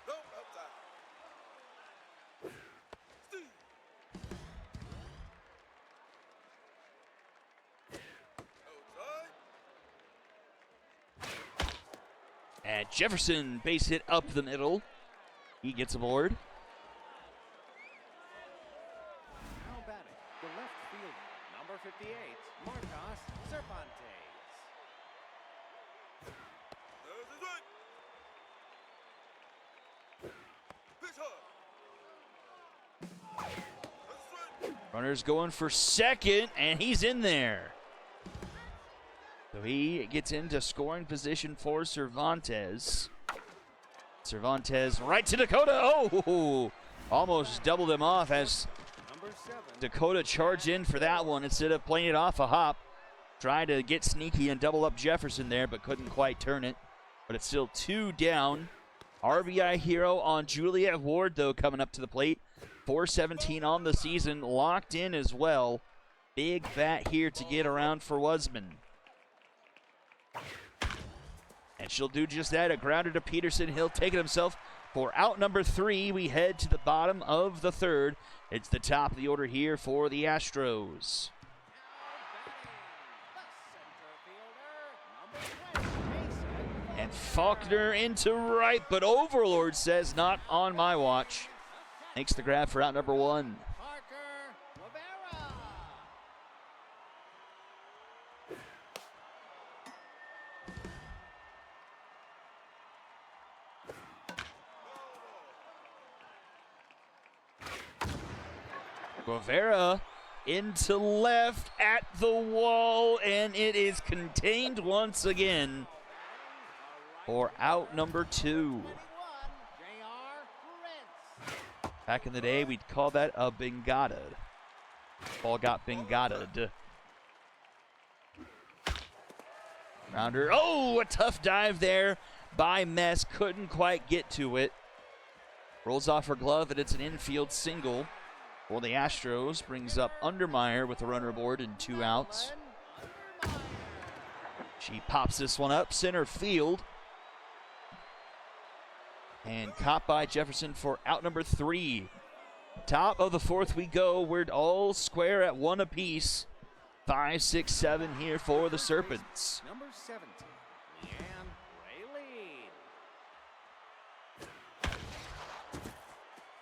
Speaker 4: No, outside. Steve. Outside.
Speaker 1: And Jefferson base hit up the middle. He gets aboard.
Speaker 3: Now batting, the left fielder, number 58, Marcos Cervantes.
Speaker 4: There's his right. Pitch hard. That's right.
Speaker 1: Runner's going for second, and he's in there. So he gets into scoring position for Cervantes. Cervantes right to Dakota. Oh, almost doubled him off as
Speaker 3: Number 7,
Speaker 1: Dakota charged in for that one instead of playing it off a hop. Tried to get sneaky and double up Jefferson there, but couldn't quite turn it. But it's still 2 down. RBI hero on Juliet Ward, though, coming up to the plate. 417 on the season, locked in as well. Big bat here to get around for Wasman. And she'll do just that. A grounder to Peterson. He'll take it himself for out number 3. We head to the bottom of the 3rd. It's the top of the order here for the Astros. And Faulkner into right, but Overlord says not on my watch. Makes the grab for out number 1.
Speaker 2: Parker Rivera.
Speaker 1: Rivera into left at the wall, and it is contained once again for out number 2.
Speaker 2: J.R. Prince.
Speaker 1: Back in the day, we'd call that a bingada. Ball got bingada'd. Rounder. Oh, a tough dive there by Mess. Couldn't quite get to it. Rolls off her glove, and it's an infield single for the Astros. Brings up Undermeyer with a runner aboard and 2 outs. She pops this one up center field. And caught by Jefferson for out number 3. Top of the 4th we go. We're all square at 1 apiece. 5, 6, 7 here for the Serpents.
Speaker 3: Number 17, Leanne Raylene.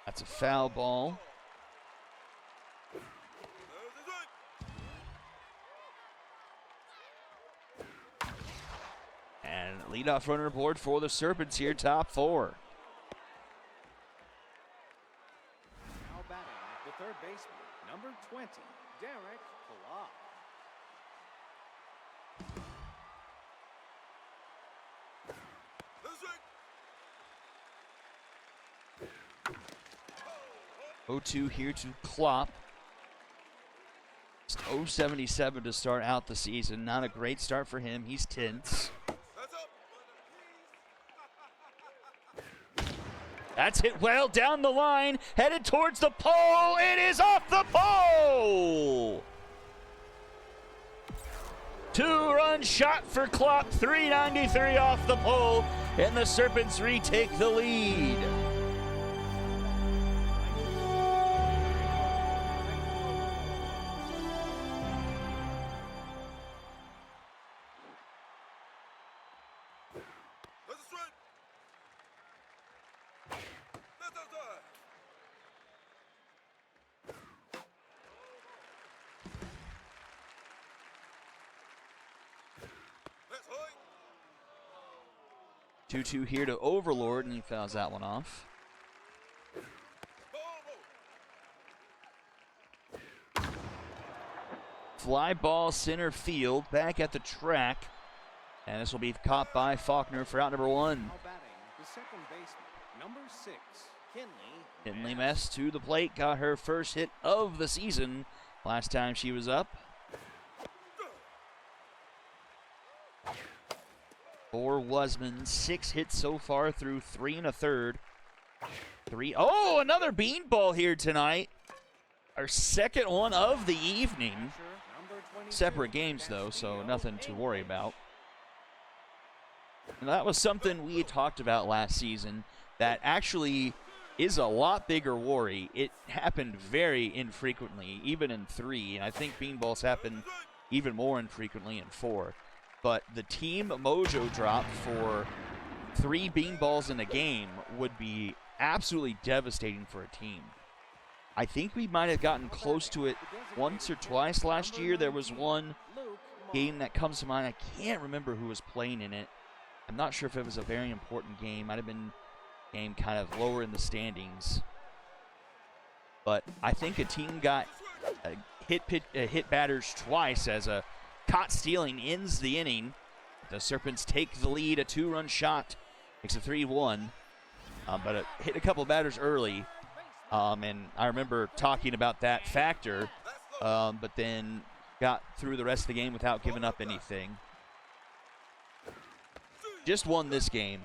Speaker 1: That's a foul ball.
Speaker 4: There's his right.
Speaker 1: And leadoff runner aboard for the Serpents here, top 4.
Speaker 3: Now batting, the third baseman, number 20, Derek Clark.
Speaker 4: There's right.
Speaker 1: 0-2 here to Klopp. Just 0-77 to start out the season. Not a great start for him. He's tense.
Speaker 4: That's up.
Speaker 1: That's hit well down the line. Headed towards the pole. It is off the pole. 2-run shot for Klopp. 393 off the pole. And the Serpents retake the lead.
Speaker 4: That's his right. That's outside. That's right.
Speaker 1: 2-2 here to Overlord, and he fouls that one off.
Speaker 4: Ball.
Speaker 1: Fly ball center field, back at the track. And this will be caught by Faulkner for out number 1.
Speaker 3: Now batting, the second baseman, number 6, Kinley.
Speaker 1: Kinley Mess to the plate, got her first hit of the season last time she was up. For Wasman, 6 hits so far through 3 1/3. 3. Oh, another beanball here tonight. Our second one of the evening. Separate games, though, so nothing to worry about. And that was something we had talked about last season that actually is a lot bigger worry. It happened very infrequently, even in 3, and I think beanballs happen even more infrequently in 4. But the team mojo drop for 3 beanballs in a game would be absolutely devastating for a team. I think we might have gotten close to it once or twice last year. There was one game that comes to mind. I can't remember who was playing in it. I'm not sure if it was a very important game. Might have been a game kind of lower in the standings. But I think a team got hit batters twice as a caught stealing ends the inning. The Serpents take the lead, a 2-run shot, makes it 3-1. But it hit a couple batters early. And I remember talking about that factor, but then got through the rest of the game without giving up anything. Just won this game,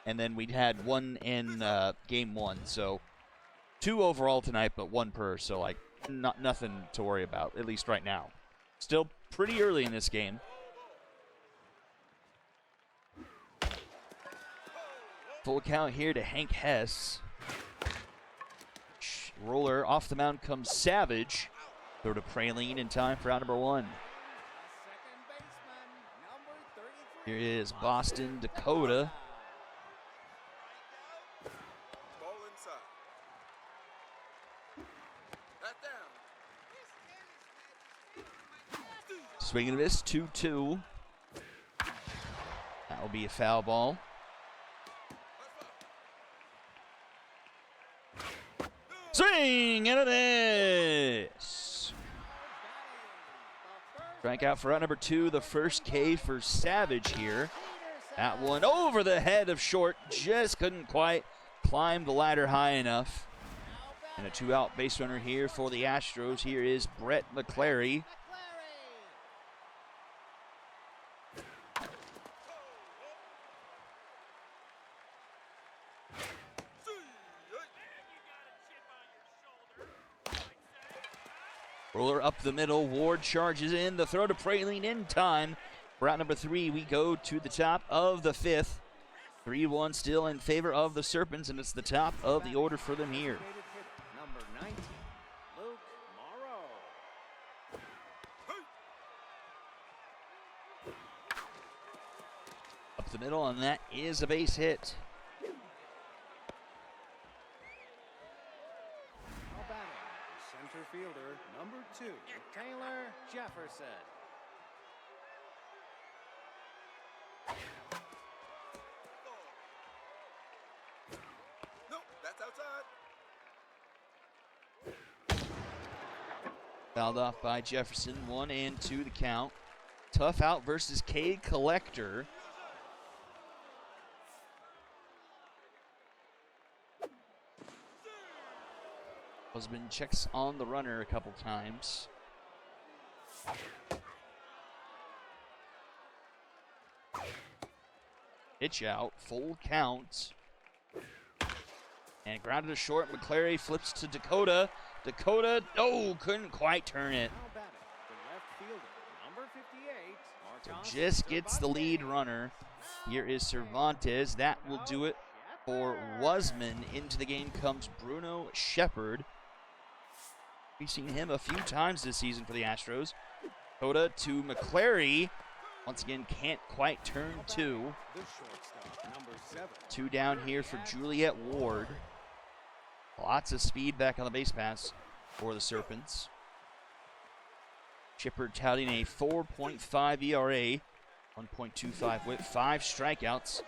Speaker 1: and then we had one in game 1. So 2 overall tonight, but 1 per. So like nothing to worry about, at least right now. Still pretty early in this game. Full count here to Hank Hess. Roller off the mound comes Savage. Throw to Praline in time for out number 1. Here is Boston, Dakota.
Speaker 4: Ball inside. That down.
Speaker 1: Swing and a miss, 2-2. That will be a foul ball. Swing and a miss. Strikeout for out number 2, the first K for Savage here. That one over the head of short, just couldn't quite climb the ladder high enough. And a 2-out base runner here for the Astros. Here is Brett McClary. Roller up the middle. Ward charges in. The throw to Praline in time. For out number 3, we go to the top of the 5th. 3-1 still in favor of the Serpents, and it's the top of the order for them here.
Speaker 3: Number 19, Luke Morrow.
Speaker 1: Up the middle, and that is a base hit.
Speaker 3: Now batting, the center fielder, number 2, Taylor Jefferson.
Speaker 4: Nope, that's outside.
Speaker 1: Fouled off by Jefferson. 1-2 the count. Tough out versus K Collector. Husband checks on the runner a couple times. Pitch out, full count. And grounded to short. McClary flips to Dakota. Dakota, oh, couldn't quite turn it.
Speaker 3: Now batting, the left fielder, number 58,
Speaker 1: So
Speaker 3: Marcos
Speaker 1: just gets the lead runner. Here is Cervantes. That will do it for Wasman. Into the game comes Bruno Shepard. We've seen him a few times this season for the Astros. Dakota to McClary. Once again, can't quite turn 2.
Speaker 3: The shortstop, number 7.
Speaker 1: 2 down here for Juliet Ward. Lots of speed back on the base pass for the Serpents. Chipper touting a 4.5 ERA, 1.25 whip, 5 strikeouts.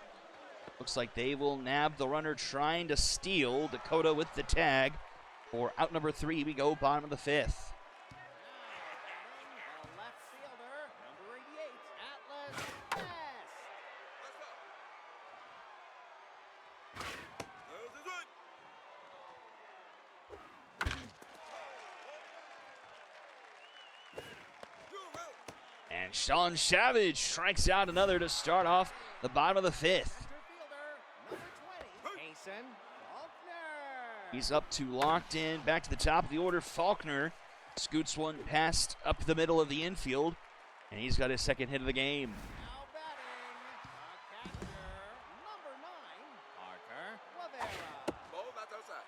Speaker 1: Looks like they will nab the runner trying to steal. Dakota with the tag. For out number 3, we go bottom of the 5th.
Speaker 2: The left fielder, number 88, Atlas Hess.
Speaker 4: There's the swing. You're out.
Speaker 1: And Sean Savage strikes out another to start off the bottom of the 5th.
Speaker 2: Center fielder, number 20, Jason Faulkner.
Speaker 1: He's up to locked in. Back to the top of the order. Faulkner scoots one past up the middle of the infield. And he's got his second hit of the game.
Speaker 2: Now batting, the catcher, number 9, Parker Rivera.
Speaker 4: Ball not outside.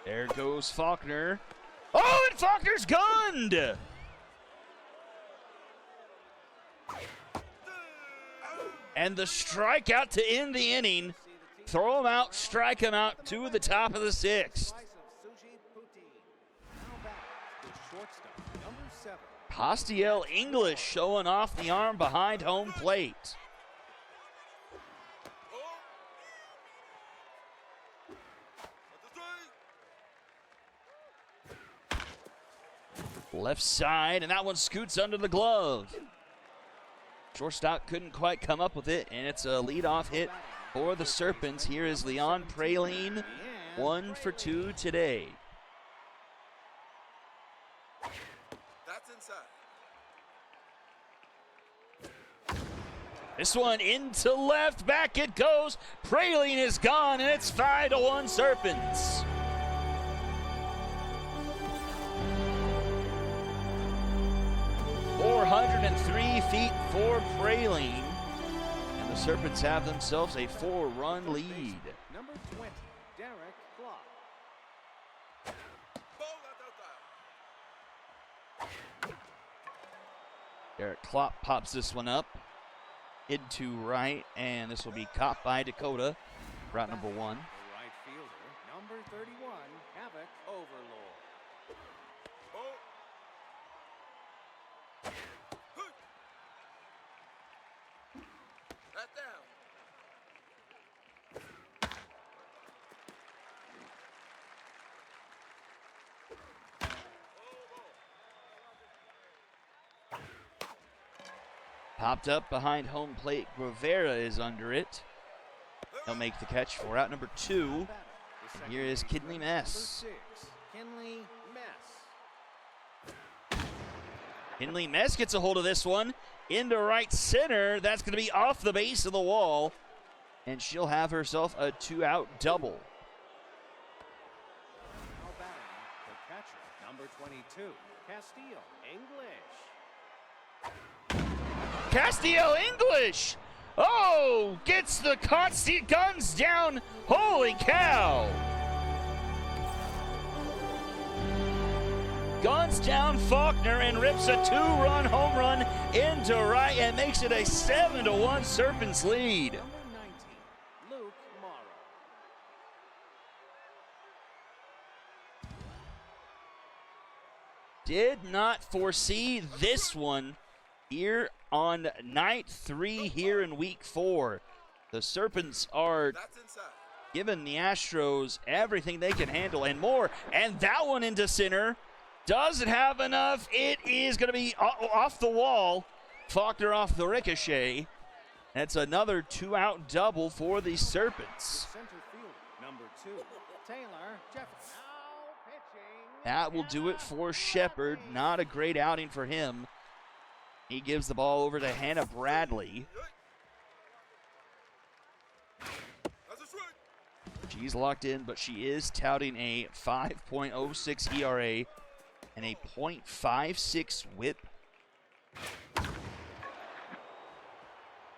Speaker 1: There goes Faulkner. Oh, and Faulkner's gunned! And the strikeout to end the inning. Throw him out, strike him out to the top of the 6th. Castiel English showing off the arm behind home plate. Left side, and that one scoots under the glove. Shortstop couldn't quite come up with it, and it's a leadoff hit for the Serpents. Here is Leon Praline, 1 for 2 today.
Speaker 4: That's inside.
Speaker 1: This one into left, back it goes. Praline is gone, and it's 5-1 Serpents. .403 feet for Praline, and the Serpents have themselves a 4-run lead.
Speaker 3: Number 20, Derek Klopp.
Speaker 4: Ball not outside.
Speaker 1: Derek Klopp pops this one up into right, and this will be caught by Dakota, route number 1.
Speaker 3: The right fielder, number 31, Havoc Overlord.
Speaker 4: Ball. That down.
Speaker 1: Popped up behind home plate. Rivera is under it. He'll make the catch for out number 2. And here is Kinley Mess.
Speaker 3: Number 6, Kinley Mess.
Speaker 1: Kinley Mess gets a hold of this one into right center. That's going to be off the base of the wall, and she'll have herself a 2-out double.
Speaker 3: Now batting, the catcher, number 22, Castile English.
Speaker 1: Castiel English! Oh, gets the guns down. Holy cow! Guns down Faulkner and rips a 2-run home run into right and makes it a 7-1 Serpents lead.
Speaker 3: Number 19, Luke Morrow.
Speaker 1: Did not foresee this one here on night 3 here in week 4. The Serpents are
Speaker 4: That's inside.
Speaker 1: giving the Astros everything they can handle and more. And that one into center. Does it have enough? It is going to be off the wall. Faulkner off the ricochet. That's another 2-out double for the Serpents.
Speaker 3: Center fielder, number 2, Taylor Jefferson.
Speaker 2: Now pitching.
Speaker 1: That will do it for Shepard. Not a great outing for him. He gives the ball over to Hannah Bradley.
Speaker 4: That's a strike.
Speaker 1: She's locked in, but she is touting a 5.06 ERA and a .56 whip.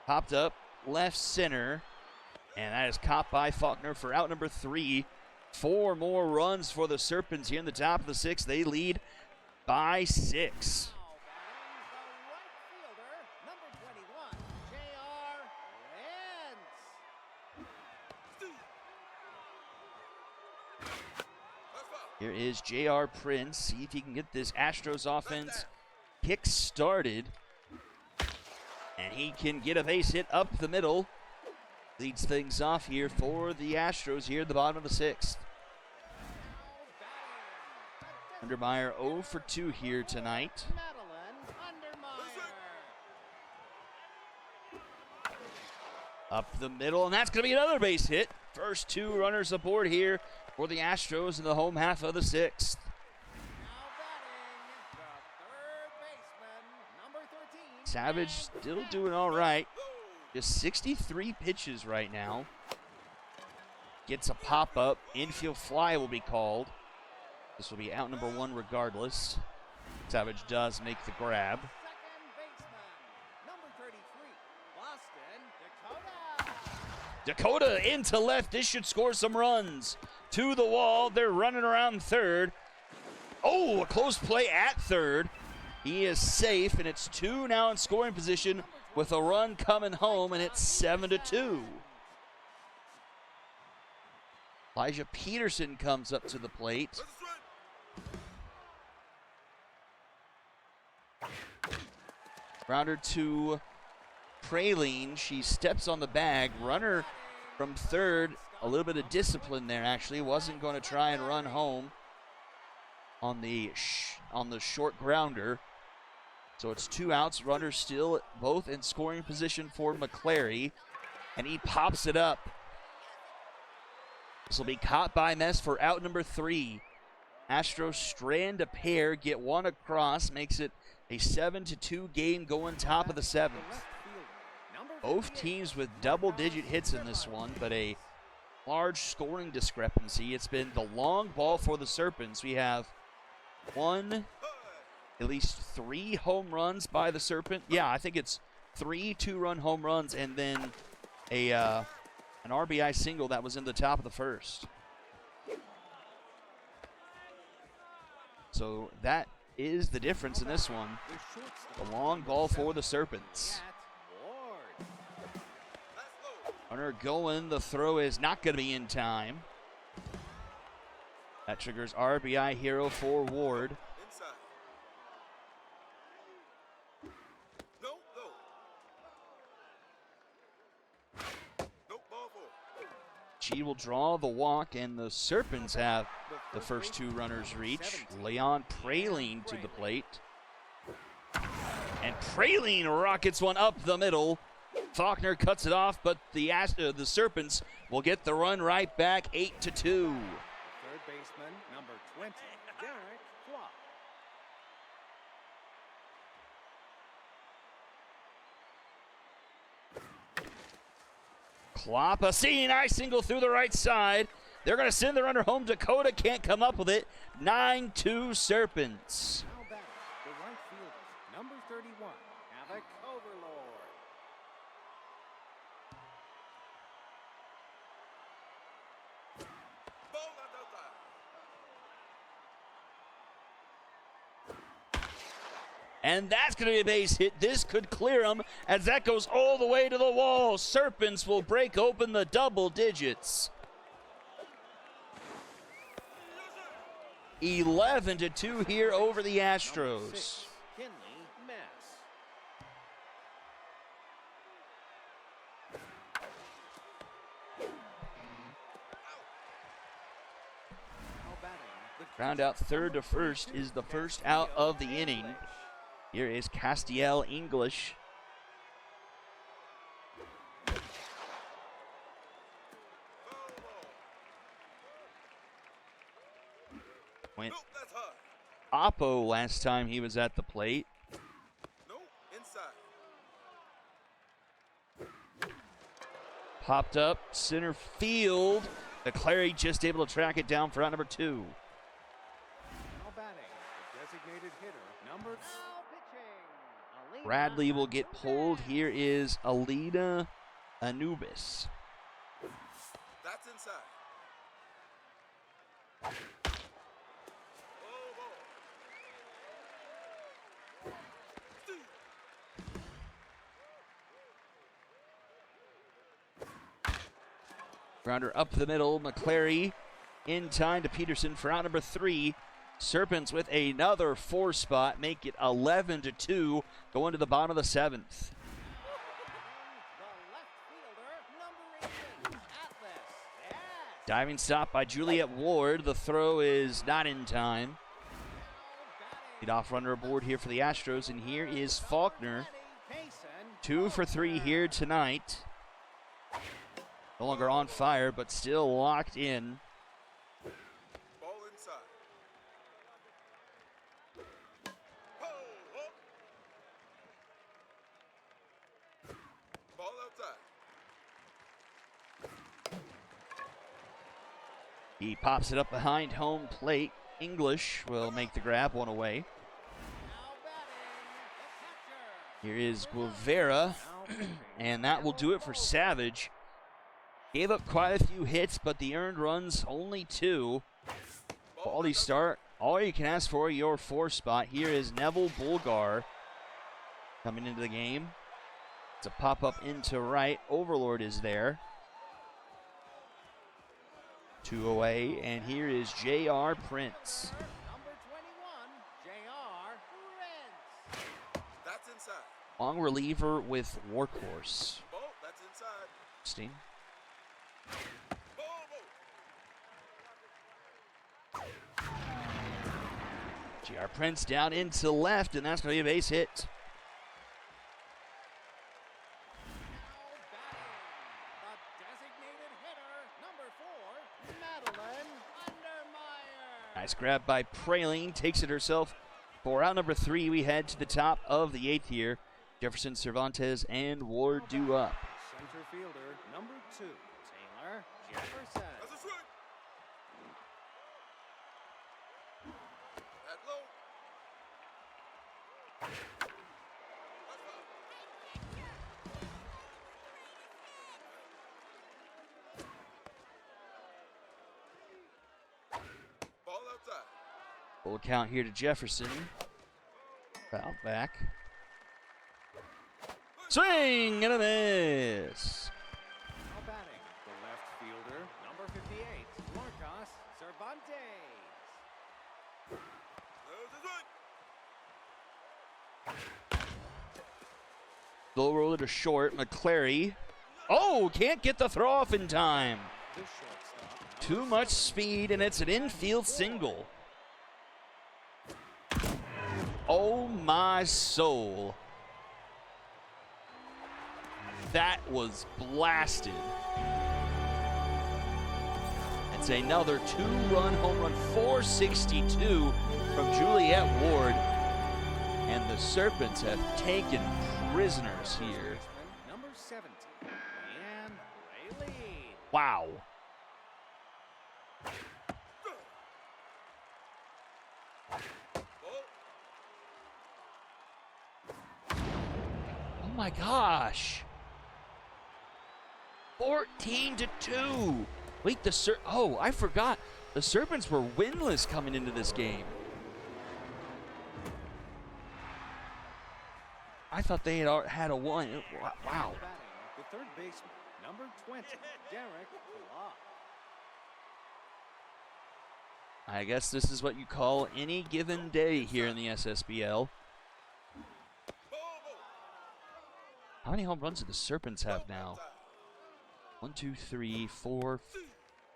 Speaker 1: Popped up left center, and that is caught by Faulkner for out number 3. 4 more runs for the Serpents here in the top of the 6th. They lead by 6. Here is J.R. Prince. See if he can get this Astros offense kick-started. And he can get a base hit up the middle. Leads things off here for the Astros here at the bottom of the 6th. Undermeyer 0 for 2 here tonight. Up the middle, and that's going to be another base hit. First 2 runners aboard here for the Astros in the home half of the 6th.
Speaker 2: Now batting, the third baseman, number 13.
Speaker 1: Savage still doing all right. Just 63 pitches right now. Gets a pop-up. Infield fly will be called. This will be out number 1 regardless. Savage does make the grab.
Speaker 2: Second baseman, number 33, Boston, Dakota.
Speaker 1: Dakota into left. This should score some runs. To the wall. They're running around third. Oh, a close play at third. He is safe, and it's 2 now in scoring position with a run coming home, and it's 7-2. Elijah Peterson comes up to the plate. Grounder to Praline. She steps on the bag. Runner from third. A little bit of discipline there, actually. Wasn't going to try and run home on the short grounder. So it's 2 outs. Runner still both in scoring position for McClary. And he pops it up. This will be caught by Mess for out number 3. Astros strand a pair, get 1 across, makes it a 7-2 game going top of the 7th. Both teams with double-digit hits in this one, but a large scoring discrepancy. It's been the long ball for the Serpents. We have at least 3 home runs by the Serpent. Yeah, I think it's 3 2-run home runs and then an RBI single that was in the top of the first. So that is the difference in this one. The long ball for the Serpents. Runner going. The throw is not going to be in time. That triggers RBI hero for Ward. She will draw the walk, and the Serpents have the first 2 runners reach. Leon Praline to the plate. And Praline rockets one up the middle. Faulkner cuts it off, but the Serpents will get the run right back, 8-2.
Speaker 3: Third baseman, number 20, Derek Klopp.
Speaker 1: Klopp, a seeing eye single through the right side. They're going to send the runner home. Dakota can't come up with it. 9-2 Serpents.
Speaker 3: Now batting, the right fielder, number 31, Havoc Overlord.
Speaker 1: And that's going to be a base hit. This could clear them as that goes all the way to the wall. Serpents will break open the double digits. 11-2 here over the Astros.
Speaker 3: Kinley Mess. Now batting, the
Speaker 1: Ground out third to first is the first out of the inning. Here is Castiel English. Went Oppo last time he was at the plate. Popped up center field. McClary just able to track it down for out number 2.
Speaker 3: now batting, the designated hitter, number 2.
Speaker 1: Bradley will get pulled. Here is Alina Anubis.
Speaker 4: That's inside.
Speaker 1: Grounder up the middle. McClary in time to Peterson for out number 3. Serpents with another 4 spot, make it 11-2, going to the bottom of the 7th.
Speaker 2: The left fielder, number 18, Atlas.
Speaker 1: Diving stop by Juliet Ward. The throw is not in time. Lead off runner aboard here for the Astros, and here is Faulkner. 2 for 3 here tonight. No longer on fire, but still locked in.
Speaker 4: Ball inside. Oh, oh. Ball outside.
Speaker 1: He pops it up behind home plate. English will make the grab, one away.
Speaker 2: Now batting, the catcher.
Speaker 1: Here is Guevara, and that will do it for Savage. Gave up quite a few hits, but the earned runs only 2. Quality start. All you can ask for, your 4th spot. Here is Neville Bulgar coming into the game. It's a pop-up into right. Overlord is there. 2 away, and here is J.R. Prince.
Speaker 2: Number 21, J.R. Prince.
Speaker 4: That's inside.
Speaker 1: Long reliever with Workhorse.
Speaker 4: Ball, that's inside.
Speaker 1: Interesting.
Speaker 4: Ball, ball.
Speaker 1: J.R. Prince down into left, and that's going to be a base hit.
Speaker 2: Now batting, the designated hitter, number 4, Madeline Undermeyer.
Speaker 1: Nice grab by Praline, takes it herself. For out number 3, we head to the top of the 8th here. Jefferson, Cervantes, and Ward due up.
Speaker 3: Center fielder, number 2, Taylor Jefferson.
Speaker 4: That's a swing. At low. That's foul. Ball outside.
Speaker 1: Full count here to Jefferson. Foul back. Swing and a miss.
Speaker 3: Now batting, the left fielder, number 58, Marcos Cervantes.
Speaker 4: There's a swing.
Speaker 1: Low roller to short. McClary. Oh, can't get the throw off in time.
Speaker 3: The shortstop.
Speaker 1: Too much speed, and it's an infield single. Oh my soul. That was blasted. It's another 2-run home run, 462 from Juliet Ward. And the Serpents have taken prisoners here.
Speaker 3: Number 70, and they lead.
Speaker 1: Wow.
Speaker 4: Ball.
Speaker 1: Oh my gosh. 14-2. Wait, oh, I forgot. The Serpents were winless coming into this game. I thought they had a 1. Wow.
Speaker 3: Batting, the third baseman, number 20, Derek Clark.
Speaker 1: I guess this is what you call any given day here in the SSBL. How many home runs do the Serpents have now? 1, 2, 3, 4,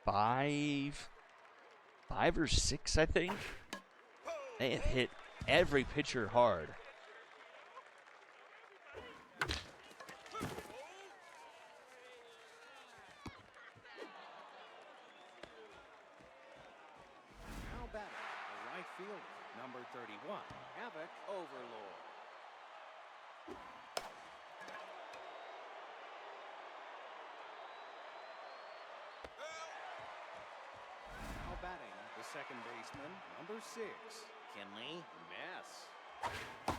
Speaker 1: 5. 5 or 6, I think. They have hit every pitcher hard.
Speaker 3: Now batting, the right fielder, number 31, Havoc Overlord. Now batting, the second baseman, number 6, Kinley Mess.
Speaker 4: Ball.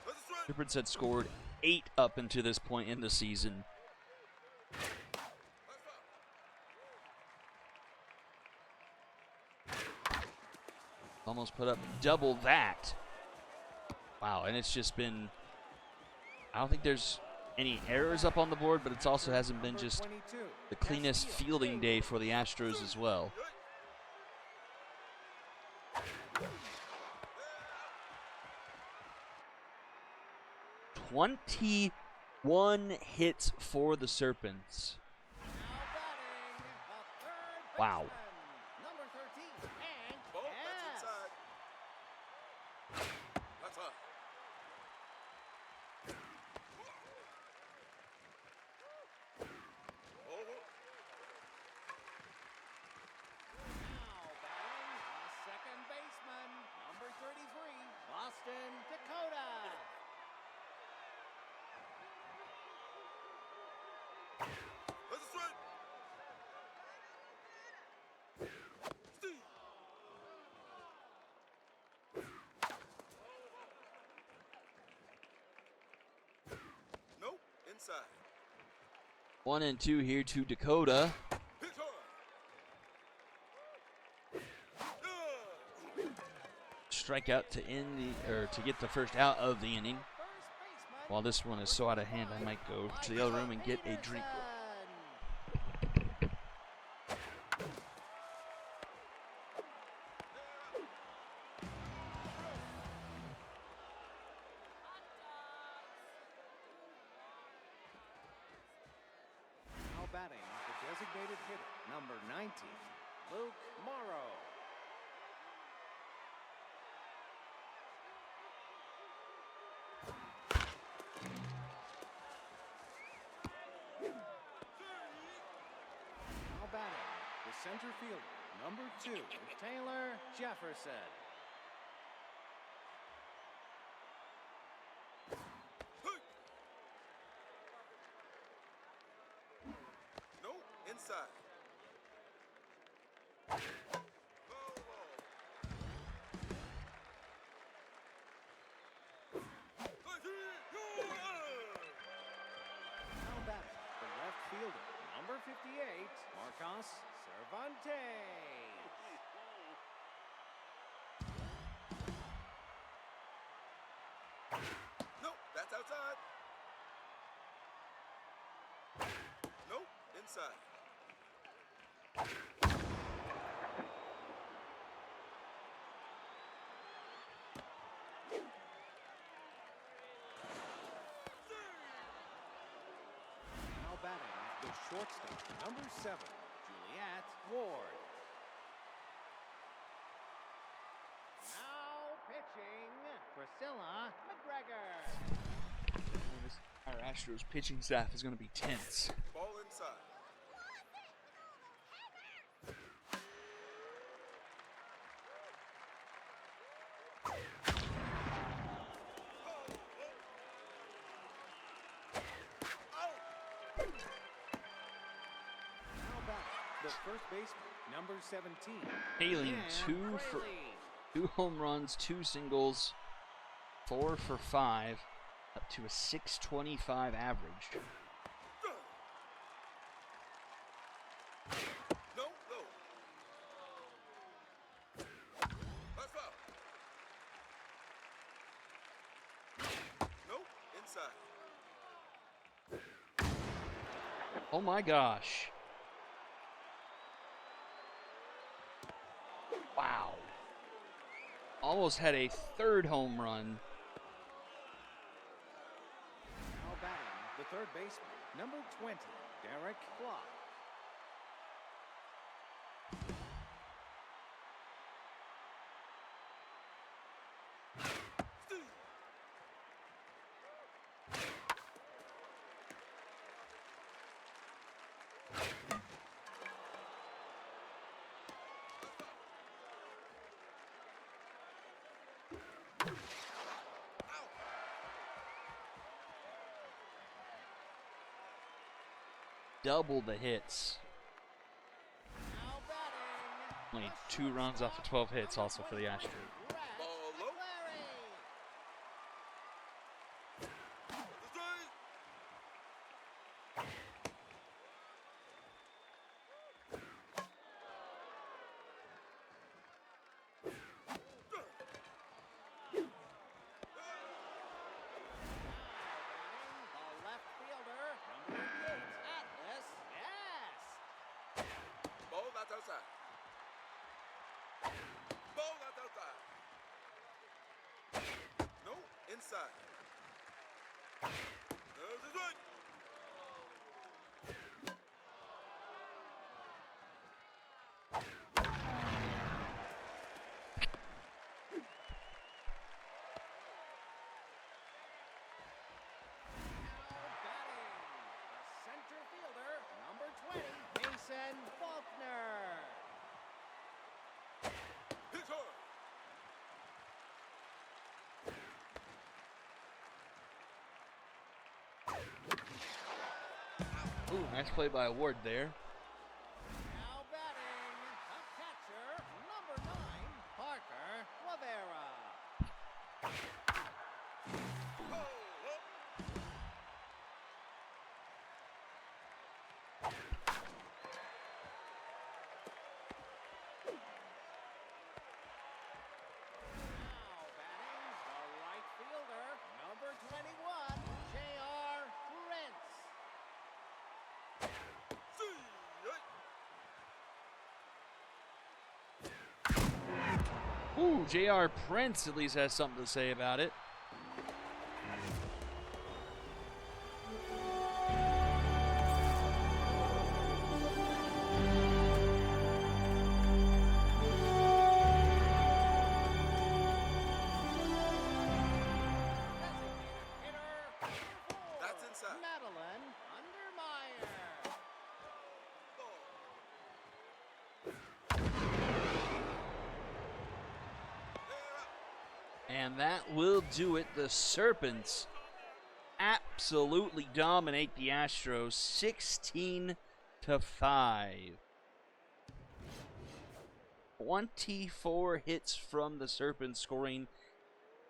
Speaker 4: That's a swing.
Speaker 1: Serpents had scored 8 up until this point in the season. Almost put up double that. Wow, and it's just been, I don't think there's any errors up on the board, but it also hasn't been just
Speaker 3: 22,
Speaker 1: the cleanest fielding day for the Astros as well. 21 hits for the Serpents.
Speaker 2: Now batting, the third
Speaker 1: Wow.
Speaker 2: baseman, number 13, Hank
Speaker 4: Ball, that's
Speaker 2: Hess.
Speaker 4: inside. That's high. That's a strike. Steve. Nope. Inside.
Speaker 1: 1-2 here to Dakota.
Speaker 4: Hit hard.
Speaker 1: Strikeout to to get the first out of the inning. While this one is so out of hand, I might go to the other room and get a drink.
Speaker 3: Now batting, the designated hitter, number 19, Luke Morrow. Now batting, the center fielder, number 2, Taylor Jefferson.
Speaker 4: Nope. Inside. Foul ball.
Speaker 3: Now batting, the left fielder, number 58, Marcos Cervantes.
Speaker 4: Nope. That's outside. Nope. Inside.
Speaker 3: Now batting, the shortstop, number 7, Juliet Ward. Now pitching, Priscilla McGregor.
Speaker 1: Our Astros pitching staff is going to be tense.
Speaker 4: Ball inside.
Speaker 3: Now batting, the first baseman, number 17,
Speaker 1: Hailing
Speaker 3: Ian Fraley.
Speaker 1: 2 home runs, 2 singles, 4 for 5, up to a 625 average.
Speaker 4: No, no. That's foul. Nope. Inside.
Speaker 1: Oh my gosh. Wow. Almost had a 3rd home run.
Speaker 3: Now batting, the third baseman, number 20, Derek Block.
Speaker 1: Double the hits.
Speaker 2: Now batting.
Speaker 1: Only 2 runs off of 12 hits also for the Astros.
Speaker 4: Ball low. The strike.
Speaker 2: The left fielder, number 88, Atlas. Yes.
Speaker 4: Ball that's outside. Ball that's outside. No, inside. There's a strike.
Speaker 2: Now batting. The center fielder, number 20, Mason Faulkner.
Speaker 4: Hit hard.
Speaker 1: Ooh, nice play by Ward there.
Speaker 2: Now batting, the catcher, number 9, Parker Rivera. Now batting, the right fielder, number 21, J.R. Prince.
Speaker 1: Ooh, J.R. Prince at least has something to say about it.
Speaker 2: Designated hitter,
Speaker 4: That's
Speaker 2: 4,
Speaker 4: inside.
Speaker 2: Madeline Undermeyer.
Speaker 1: And that will do it. The Serpents absolutely dominate the Astros 16-5. 24 hits from the Serpents, scoring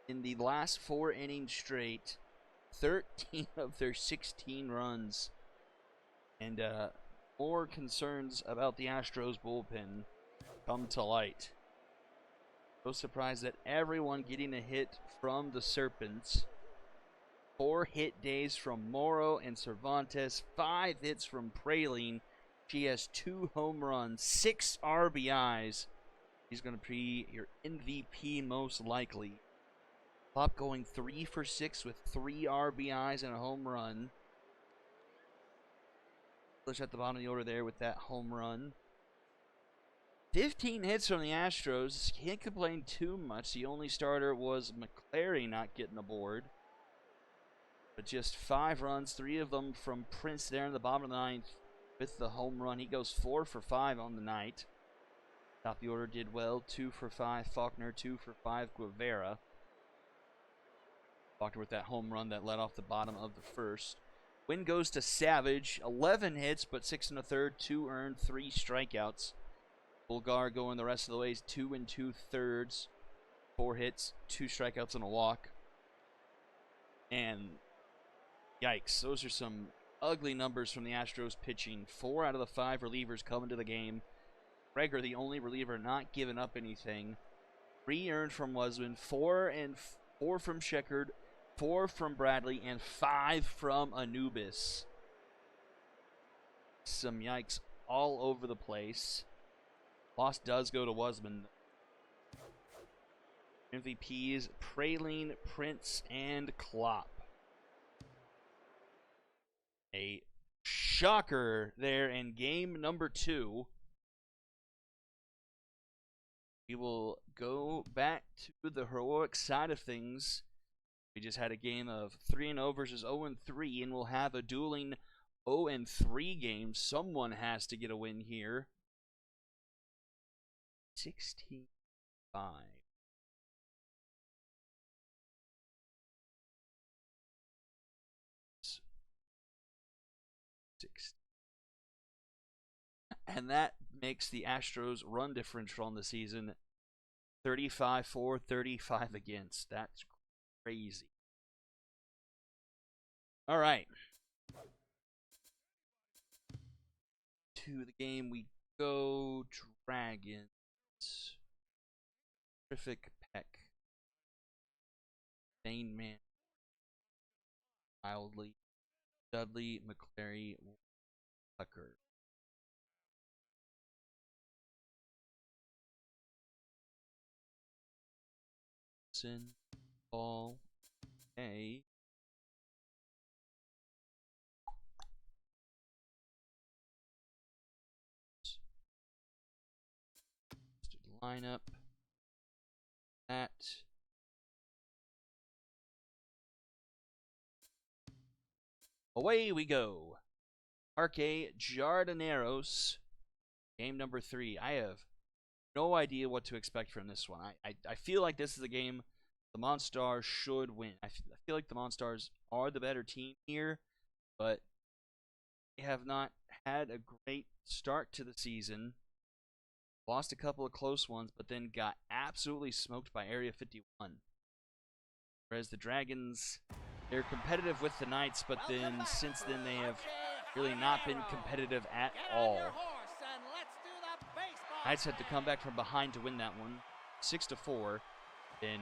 Speaker 1: in the last 4 innings straight. 13 of their 16 runs. And more concerns about the Astros bullpen come to light. No surprise that everyone getting a hit from the Serpents. 4 hit days from Morrow and Cervantes. 5 hits from Praline. She has 2 home runs, 6 RBIs. He's going to be your MVP most likely. Pop going 3 for 6 with 3 RBIs and a home run. Push at the bottom of the order there with that home run. 15 hits from the Astros. Can't complain too much. The only starter was McClary not getting aboard. But just 5 runs, 3 of them from Prince there in the bottom of the 9th with the home run. He goes 4 for 5 on the night. Top of the order did well. 2 for 5 Faulkner, 2 for 5 Guevara. Faulkner with that home run that led off the bottom of the first. Win goes to Savage. 11 hits, but 6 1/3, 2 earned, 3 strikeouts. Bulgar going the rest of the way, 2 2/3, 4 hits, 2 strikeouts, and a walk. And yikes, those are some ugly numbers from the Astros pitching. 4 out of the 5 relievers coming to the game. Gregor, the only reliever not giving up anything. 3 earned from Wasman, 4 from Sheckard, 4 from Bradley, and 5 from Anubis. Some yikes all over the place. Loss does go to Wasman. MVPs, Praline, Prince, and Klopp. A shocker there in game number 2. We will go back to the heroic side of things. We just had a game of 3-0 versus 0-3, and we'll have a dueling 0-3 game. Someone has to get a win here. 16-5. And that makes the Astros run differential on the season 35 for, 35 against. That's crazy. All right. To the game we go. Dragons. Terrific Peck. Dane Man. Wildly. Dudley, McClary, Tucker. Ball. A. Lineup. That. Away we go. Parque Jardineros. Game number 3. I have no idea what to expect from this one. I feel like this is a game the Monstars should win. I feel like the Monstars are the better team here, but They have not had a great start to the season. Lost a couple of close ones, but then got absolutely smoked by Area 51. Whereas the Dragons, they're competitive with the Knights, but then since then they have really not been competitive at all. Knights had to come back from behind to win that one, 6-4, then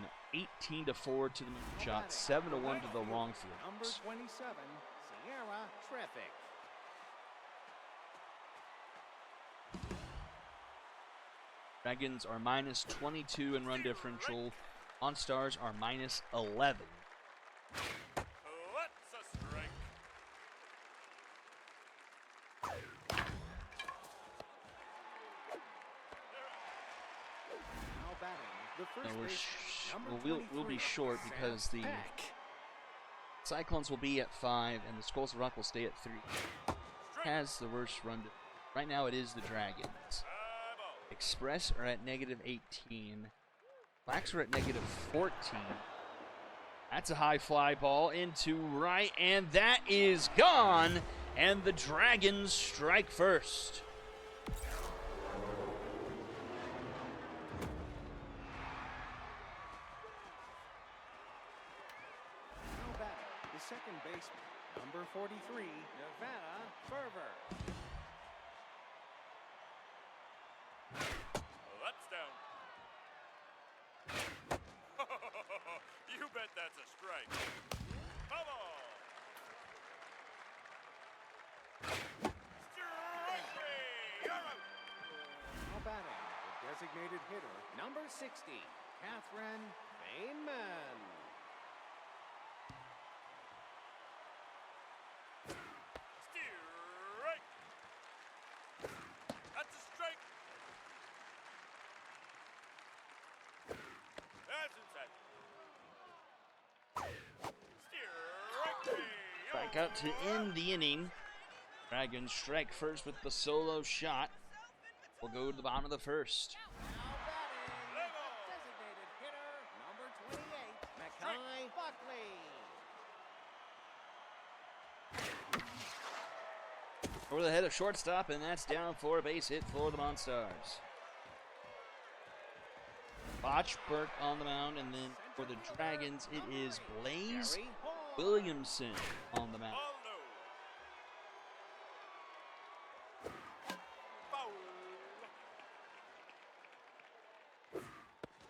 Speaker 1: 18-4 to the shot, 7-1 to the wrong field.
Speaker 3: Number 27, Sierra Traffic.
Speaker 1: Dragons are minus 22 in run differential. Monstars are minus 11.
Speaker 4: What's a strike?
Speaker 3: Now batting, the first
Speaker 1: No,
Speaker 3: baseman,
Speaker 1: we'll be short because the
Speaker 3: Pack.
Speaker 1: Cyclones will be at 5 and the Skulls of Rock will stay at 3. Has the worst run. Right now it is the Dragons. Express are at negative 18. Blacks are at negative 14. That's a high fly ball into right, and that is gone. And the Dragons strike first.
Speaker 3: Now batting, the second baseman, number 43, Nevada Fervor.
Speaker 4: That's down. You bet that's a strike. Come on. Strike me. You're out.
Speaker 3: Now batting, the designated hitter, number 60, Catherine Bainman.
Speaker 4: Strike. That's a strike. That's inside. Strike me.
Speaker 1: Back out to end the inning. Dragons strike first with the solo shot. We'll go to the bottom of the first.
Speaker 3: Now batting, the designated hitter, number 28, Mackay Buckley.
Speaker 1: Over the head of shortstop, and that's down for a base hit for the Monstars. Botchberg on the mound, and then for the Dragons, it is Blaze
Speaker 3: Gary Hall.
Speaker 1: Williamson on the mound.
Speaker 4: Ball no. Foul.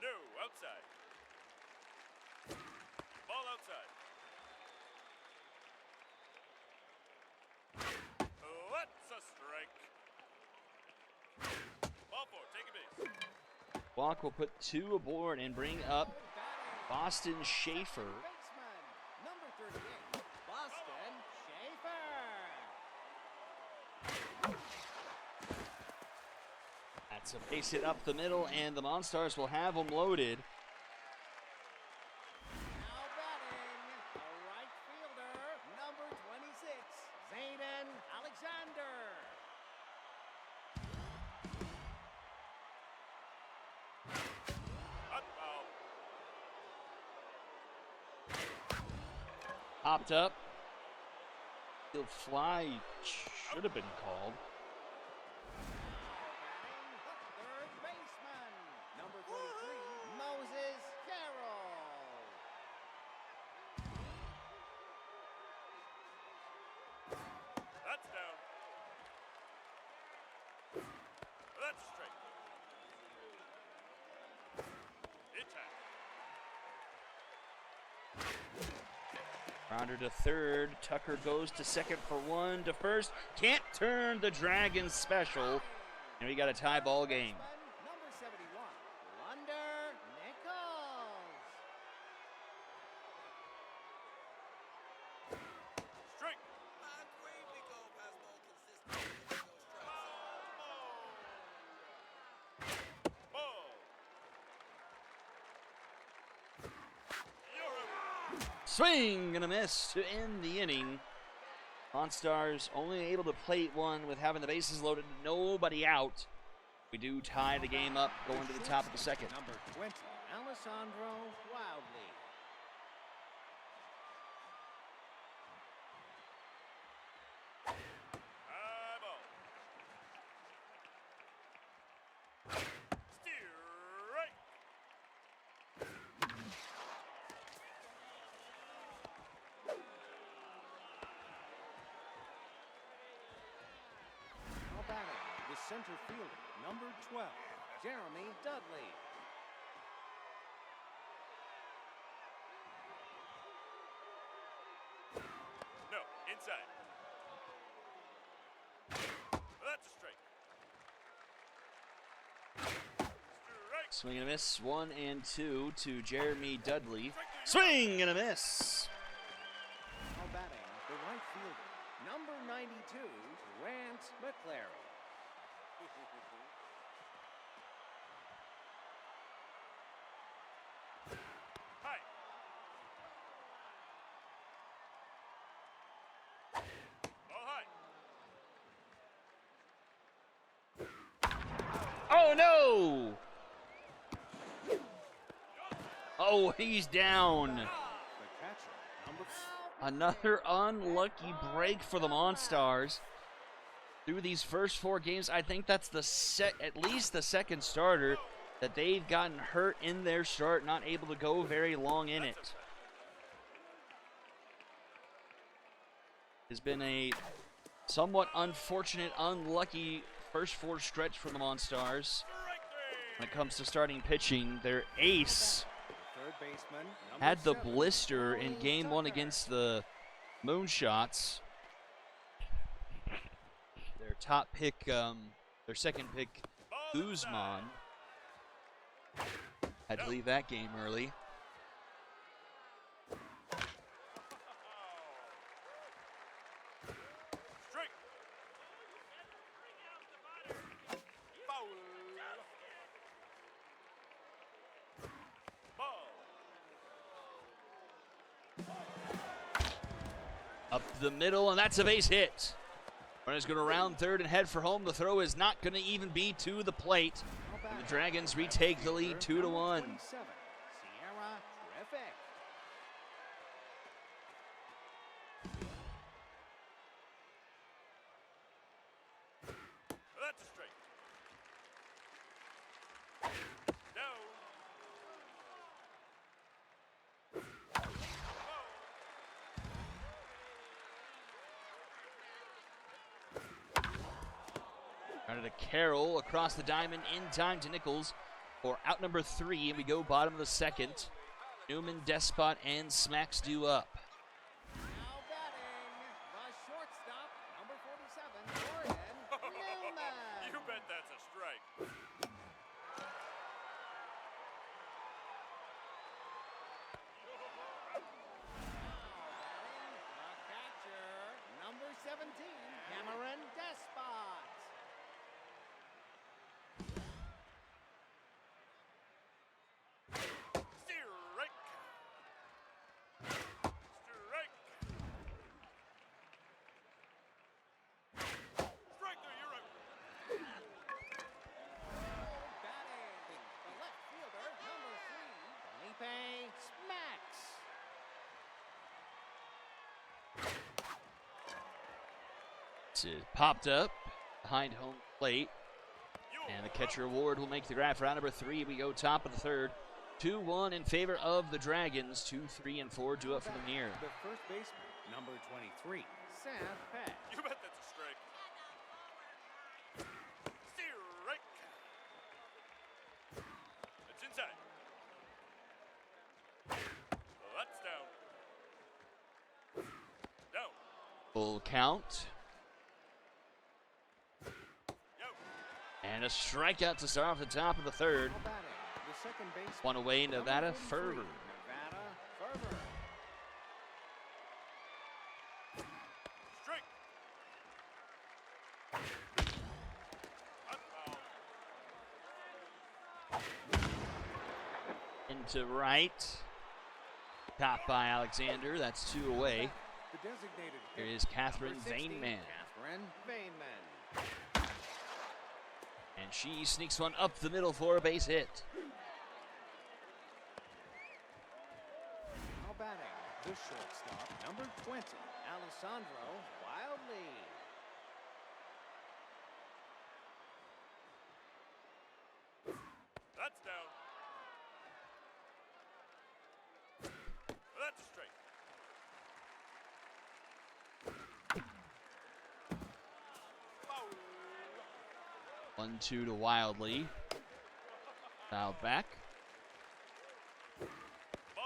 Speaker 4: No, outside. Ball outside. What's a strike? Ball four, take a base.
Speaker 1: Walk will put 2 aboard and bring up Boston Schaefer.
Speaker 3: Baseman, number 38, Boston Schaefer.
Speaker 1: That's a base hit up the middle, and the Monstars will have them loaded.
Speaker 3: Now batting, the right fielder, number 26, Zayden Alexander.
Speaker 4: Hot foul.
Speaker 1: Popped up. The fly should have been called.
Speaker 3: Batting, the third baseman, number 43, Moses Carroll.
Speaker 4: That's down. That's a strike. It's out.
Speaker 1: Rounder to third. Tucker goes to second for 1 to first. Can't turn the Dragons special. And we got a tie ball game.
Speaker 3: Baseman, number 71, Lunder Nichols.
Speaker 4: Strike. Ball. You're out.
Speaker 1: Swing and a miss to end the inning. Monstars only able to plate 1 with having the bases loaded, nobody out. We do tie the game up going to the top of the second.
Speaker 3: Number 20, Alessandro Wildly. the center fielder, number 12, Jeremy Dudley.
Speaker 4: No, inside. That's a strike. Strike.
Speaker 1: Swing and a miss. 1 and 2 to Jeremy Dudley. Swing and a miss.
Speaker 3: Now batting, the right fielder, number 92, Grant McClary.
Speaker 4: Hi. All high.
Speaker 1: Oh, no! Oh, he's down.
Speaker 3: The catcher, number
Speaker 1: Another unlucky break for the Monstars. Through these first 4 games, I think that's at least the second starter that they've gotten hurt in their start, not able to go very long in it. It's been a somewhat unfortunate, unlucky first 4 stretch for the Monstars. When it comes to starting pitching, their ace
Speaker 3: third baseman, number
Speaker 1: had the
Speaker 3: 7,
Speaker 1: blister in
Speaker 3: Cole
Speaker 1: game 1
Speaker 3: Tucker.
Speaker 1: against the Moonshots. Their top pick, their second pick, Guzman, had to leave that game early.
Speaker 4: Strike. Foul. Ball.
Speaker 1: Up the middle, and that's a base hit. Runner's going to round third and head for home. The throw is not going to even be to the plate.
Speaker 3: Now
Speaker 1: And the
Speaker 3: batting,
Speaker 1: Dragons
Speaker 3: the
Speaker 1: retake
Speaker 3: right
Speaker 1: the lead
Speaker 3: fielder,
Speaker 1: 2-1.
Speaker 3: number 27, Sierra Terrific.
Speaker 4: That's a strike. Down.
Speaker 1: Runner to Carroll across the diamond in time to Nichols for out number 3, and we go bottom of the second. Newman, Despot, and Smacks due up.
Speaker 2: Now batting, the shortstop, number 47, Jordan Newman.
Speaker 4: You bet that's a strike.
Speaker 2: The catcher, number 17, Cameron Despot.
Speaker 4: Strike. Strike. Strike there, you're out.
Speaker 2: Batting, the left fielder, number 3, Felipe Smacks.
Speaker 1: It's popped up behind home plate. And the catcher Ward will make the grab for out number 3. We go top of the third. 2-1 in favor of the Dragons. 2, 3, and 4 due up for them here.
Speaker 3: The first baseman, number 23, Seth Peck.
Speaker 4: You bet that's a strike. Strike. It's inside. That's down. Down.
Speaker 1: Full count.
Speaker 4: Yo.
Speaker 1: And a strikeout to start off the top of the third.
Speaker 3: Now batting, the second baseman,
Speaker 1: One away,
Speaker 3: number
Speaker 1: Nevada
Speaker 3: 43,
Speaker 1: Ferber.
Speaker 3: Nevada Ferber.
Speaker 4: Strike. That's foul.
Speaker 1: Into right. Topped by Alexander. That's 2 away.
Speaker 3: The designated
Speaker 1: Here
Speaker 3: hitter,
Speaker 1: is Catherine
Speaker 3: number 60,
Speaker 1: Vainman.
Speaker 3: Catherine Vainman.
Speaker 1: And she sneaks one up the middle for a base hit.
Speaker 3: Now batting, the shortstop, number 20, Alessandro Wildly.
Speaker 4: That's down. That's a strike. Foul.
Speaker 1: 1-2 to Wildly. Fouled back.
Speaker 4: Ball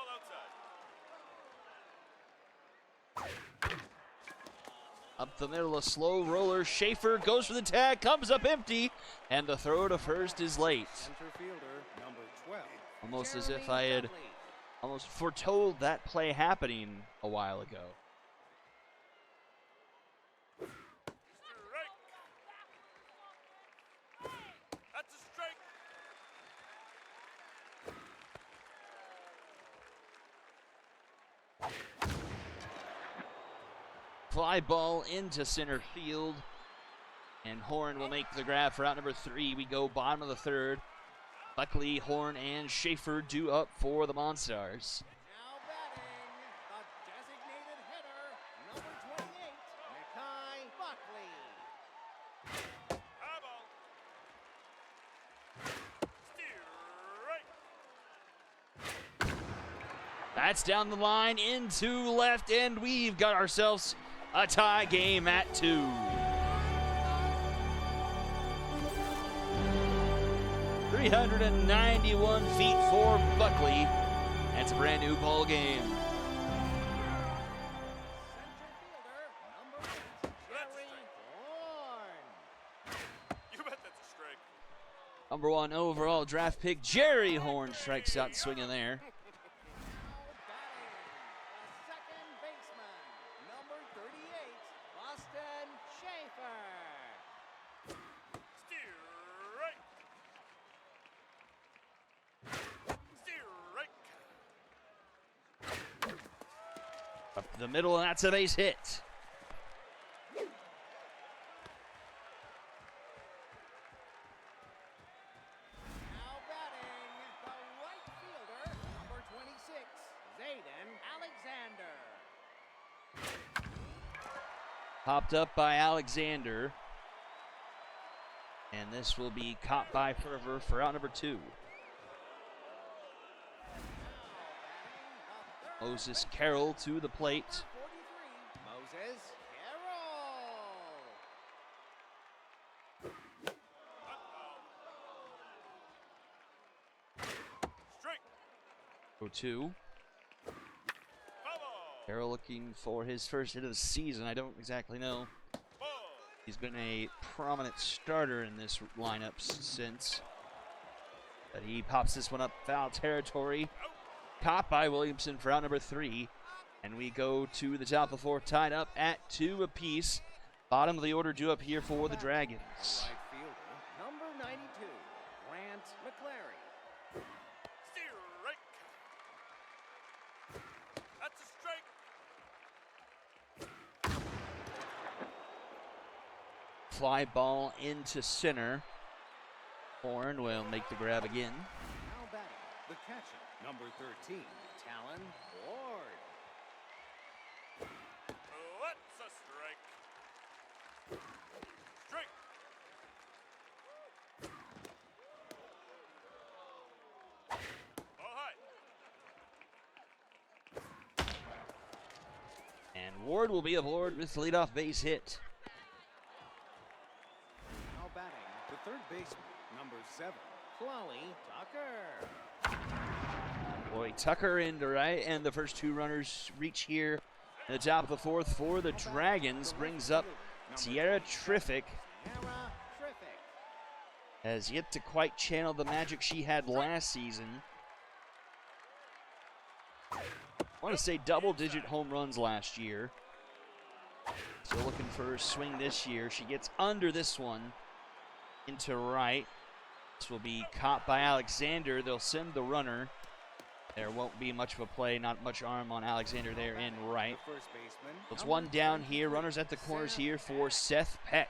Speaker 4: outside.
Speaker 1: Up the middle, a slow roller. Schaefer goes for the tag, comes up empty, and the throw to first is late.
Speaker 3: Center fielder, number 12.
Speaker 1: Almost as if
Speaker 3: Jeremy
Speaker 1: I had
Speaker 3: Dudley.
Speaker 1: almost foretold that play happening a while ago.
Speaker 4: Strike. That's a strike.
Speaker 1: Fly ball into center field. And Horn will make the grab for out number 3. We go bottom of the third. Buckley, Horn, and Schaefer due up for the Monstars.
Speaker 2: Now batting, the designated hitter, number 28, Nikai Buckley.
Speaker 4: High ball. Strike.
Speaker 1: That's down the line into left, and we've got ourselves a tie game at 2. .391 feet for Buckley. That's a brand new ball game.
Speaker 2: Center fielder, number 8, Jerry Horn.
Speaker 4: You bet that's a strike.
Speaker 1: Number 1 overall draft pick Jerry Horn strikes out swinging there.
Speaker 2: Now batting, the second baseman, number 38, Boston Schaefer.
Speaker 4: Strike. Strike.
Speaker 1: Up the middle, and that's a base hit.
Speaker 2: Now batting, the right fielder, number 26, Zayden Alexander.
Speaker 1: Popped up by Alexander. And this will be caught by Fervor for out number 2. Moses Carroll to the plate.
Speaker 2: 43, Moses Carroll.
Speaker 4: Strike.
Speaker 1: 0-2.
Speaker 4: Foul ball.
Speaker 1: Carroll looking for his first hit of the season. I don't exactly know.
Speaker 4: Ball.
Speaker 1: He's been a prominent starter in this lineup since. But he pops this one up foul territory. Caught by Williamson for out number 3. And we go to the top of the 4th, tied up at 2 apiece. Bottom of the order due up here for the Dragons.
Speaker 2: Right fielder, number 92, Grant McClary.
Speaker 4: Strike. That's a strike.
Speaker 1: Fly ball into center. Horn will make the grab again.
Speaker 3: Now batting, the catcher, number 13, Talon Ward.
Speaker 4: That's a strike. Strike. Ball high.
Speaker 1: And Ward will be aboard with the leadoff base hit.
Speaker 3: Now batting, the third baseman, number 7, Chloe Tucker.
Speaker 1: Boy, Tucker into right, and the first 2 runners reach here at the top of the 4th for the Dragons. Brings up Sierra Triffic.
Speaker 2: Tara Triffic.
Speaker 1: Has yet to quite channel the magic she had last season. I want to say double-digit home runs last year. So looking for her swing this year. She gets under this one into right. This will be caught by Alexander. They'll send the runner. There won't be much of a play, not much arm on Alexander there in right.
Speaker 3: The first baseman,
Speaker 1: It's
Speaker 3: number
Speaker 1: one down
Speaker 3: 23,
Speaker 1: here. Runners at the corners
Speaker 3: Seth
Speaker 1: here for
Speaker 3: Peck.
Speaker 1: Seth Peck.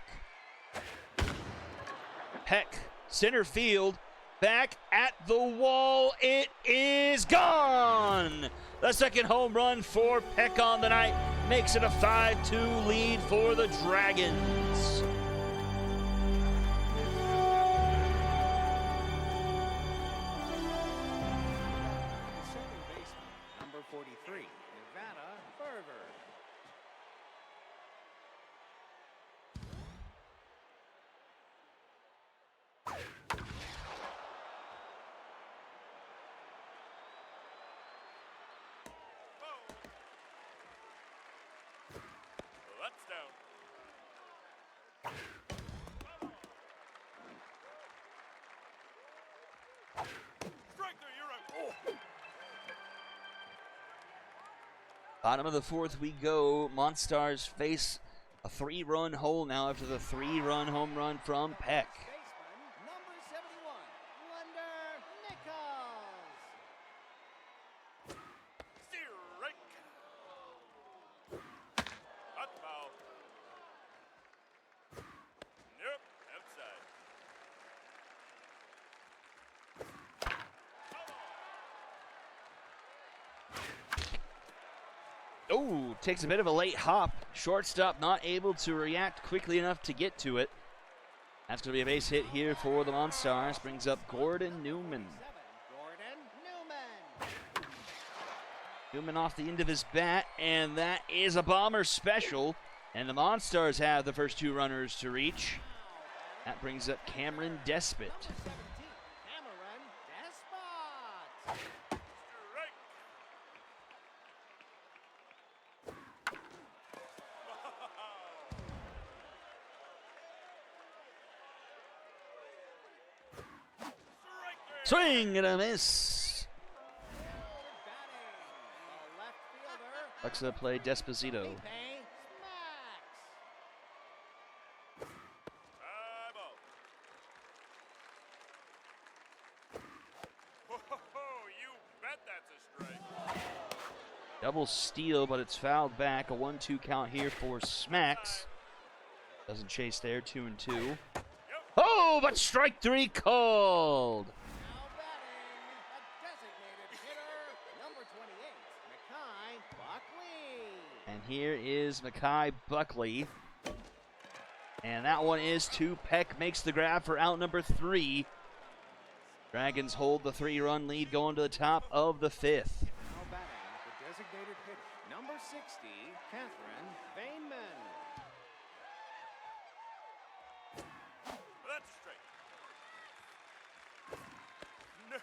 Speaker 1: Peck, center field, back at the wall. It is gone. The second home run for Peck on the night makes it a 5-2 lead for the Dragons.
Speaker 3: The second baseman, number 43, Nevada Fervor.
Speaker 4: down. Strike three, you're out. Oh.
Speaker 1: Bottom of the fourth we go. Monstars face a 3-run hole now after the 3-run home run from Peck.
Speaker 2: Baseman, number 71, Wonder Nichols.
Speaker 4: Strike. Hot foul. Nope, outside.
Speaker 1: Oh, takes a bit of a late hop. Shortstop not able to react quickly enough to get to it. That's going to be a base hit here for the Monstars. Brings up Gordon Newman.
Speaker 2: Gordon Newman.
Speaker 1: Newman off the end of his bat, and that is a bomber special. And the Monstars have the first 2 runners to reach. That brings up Cameron Despot.
Speaker 2: Number 17, Cameron Despot.
Speaker 4: Strike. Strike three.
Speaker 1: Swing and a miss.
Speaker 2: Batting, the left fielder,
Speaker 1: Alexa play Desposito.
Speaker 2: Felipe Smacks.
Speaker 4: Ball. Whoa, you bet that's a strike.
Speaker 1: Double steal, but it's fouled back. A 1-2 count here for Smacks. Doesn't chase there, 2-2. Oh, but strike 3 called.
Speaker 2: Now batting, a designated hitter, number 28, Mekhi Buckley.
Speaker 1: And here is Mekhi Buckley. And that one is 2. Peck makes the grab for out number 3. Dragons hold the 3-run lead going to the top of the 5th.
Speaker 3: Now batting, the designated hitter, number 60, Catherine Vainman.
Speaker 4: That's a strike. No,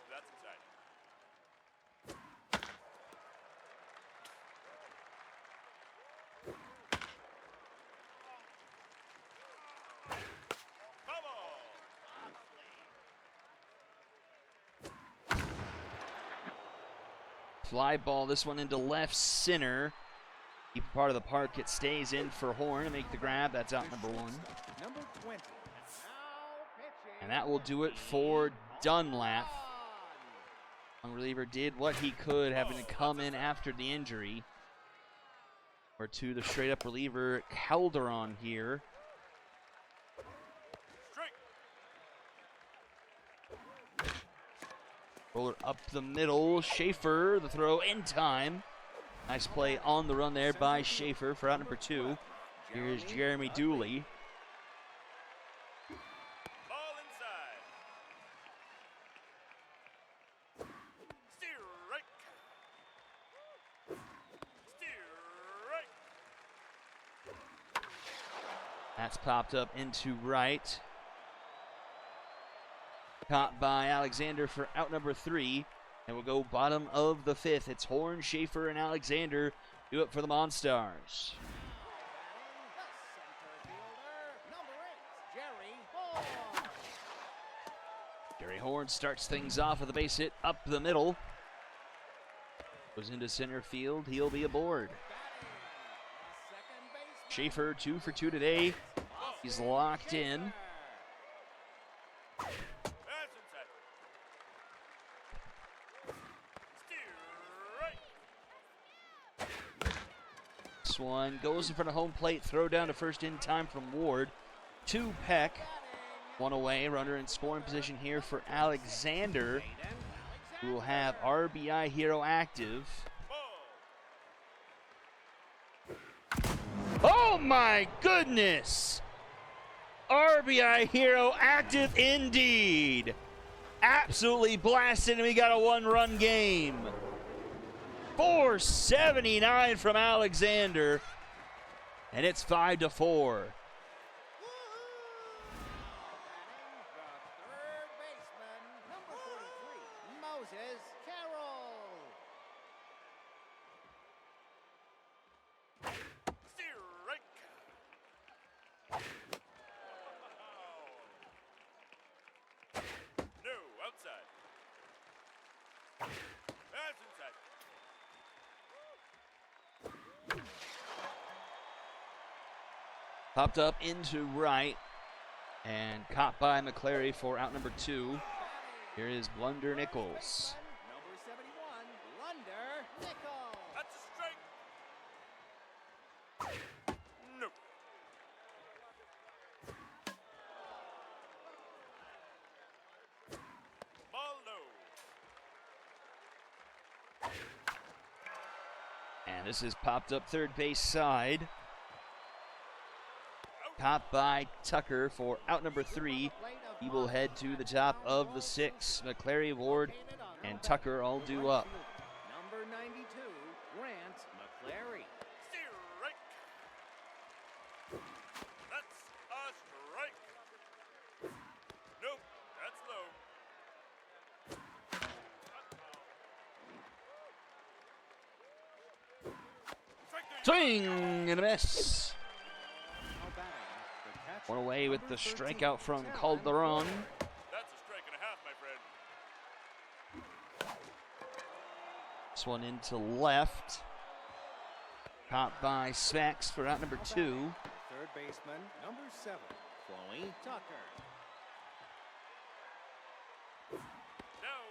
Speaker 4: that's inside. Come on.
Speaker 1: Fly ball, this one into left center. Keep part of the park, it stays in for Horn to make the grab. That's out number 1.
Speaker 3: Number 20,
Speaker 2: Now pitching.
Speaker 1: And that will do it for Dunlap. Young reliever did what he could, having to come in after the injury. Or to the straight up reliever, Calderon here.
Speaker 4: Strike.
Speaker 1: Roller up the middle. Schaefer, the throw in time. Nice play on the run there by Schaefer for out number 2. Here's Jeremy Dooley.
Speaker 4: Ball inside. Strike. Strike.
Speaker 1: That's popped up into right. Caught by Alexander for out number 3. And we'll go bottom of the 5th. It's Horn, Schaefer, and Alexander. Do it for the Monstars. Jerry Horn starts things off with a base hit up the middle. Goes into center field. He'll be aboard. Schaefer 2 for 2 today. He's locked in.
Speaker 4: That's inside. Strike.
Speaker 1: This one goes in front of home plate. Throw down to first in time from Ward. 2 Peck. 1 away. Runner in scoring position here for Alexander, who will have RBI Hero active. Oh my goodness! RBI Hero active indeed. Absolutely blasted, and we got a 1-run game. 479 from Alexander, and it's 5-4. Popped up into right and caught by McClary for out number 2. Here is Blunder Nichols.
Speaker 2: Number 71, Blunder Nichols.
Speaker 4: That's a strike. No. Ball low.
Speaker 1: And this is popped up third base side. Caught by Tucker for out number 3. He will head to the top of the 6. McClary, Ward, and Tucker all due up.
Speaker 2: Number 92, Grant McClary.
Speaker 4: Strike. That's a strike. Nope, that's low. Strike three.
Speaker 1: Swing and a miss.
Speaker 3: Now batting, the catcher,
Speaker 1: One away with the
Speaker 3: number 13,
Speaker 1: strikeout from
Speaker 3: Talon
Speaker 1: Calderon.
Speaker 4: That's a strike and a half, my friend.
Speaker 1: This one into left. Caught by Smacks for out number 2.
Speaker 3: Third baseman, number 7, Chloe Tucker.
Speaker 4: Down.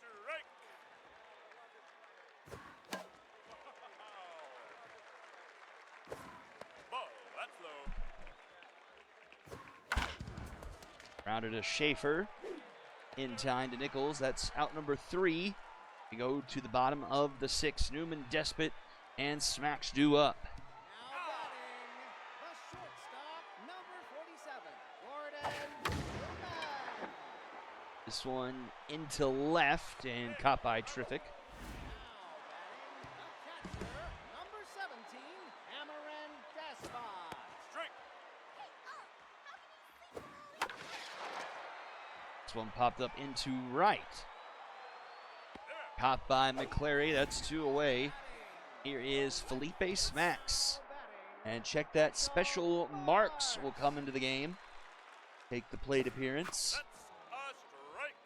Speaker 4: Strike. Ball, that's low.
Speaker 1: Rounded to Schaefer. In time to Nichols. That's out number 3. We go to the bottom of the 6. Newman, Despot, and Smacks due up.
Speaker 2: Now batting, the shortstop, number 47, Gordon Newman.
Speaker 1: This one into left and caught by Triffic.
Speaker 2: Now batting, the catcher, number 17, Amaran Despot.
Speaker 4: Strike.
Speaker 1: This one popped up into right. Caught by McClary. That's 2 away. Here is Felipe Smacks. And check that, Special Marks will come into the game. Take the plate appearance.
Speaker 4: That's a strike.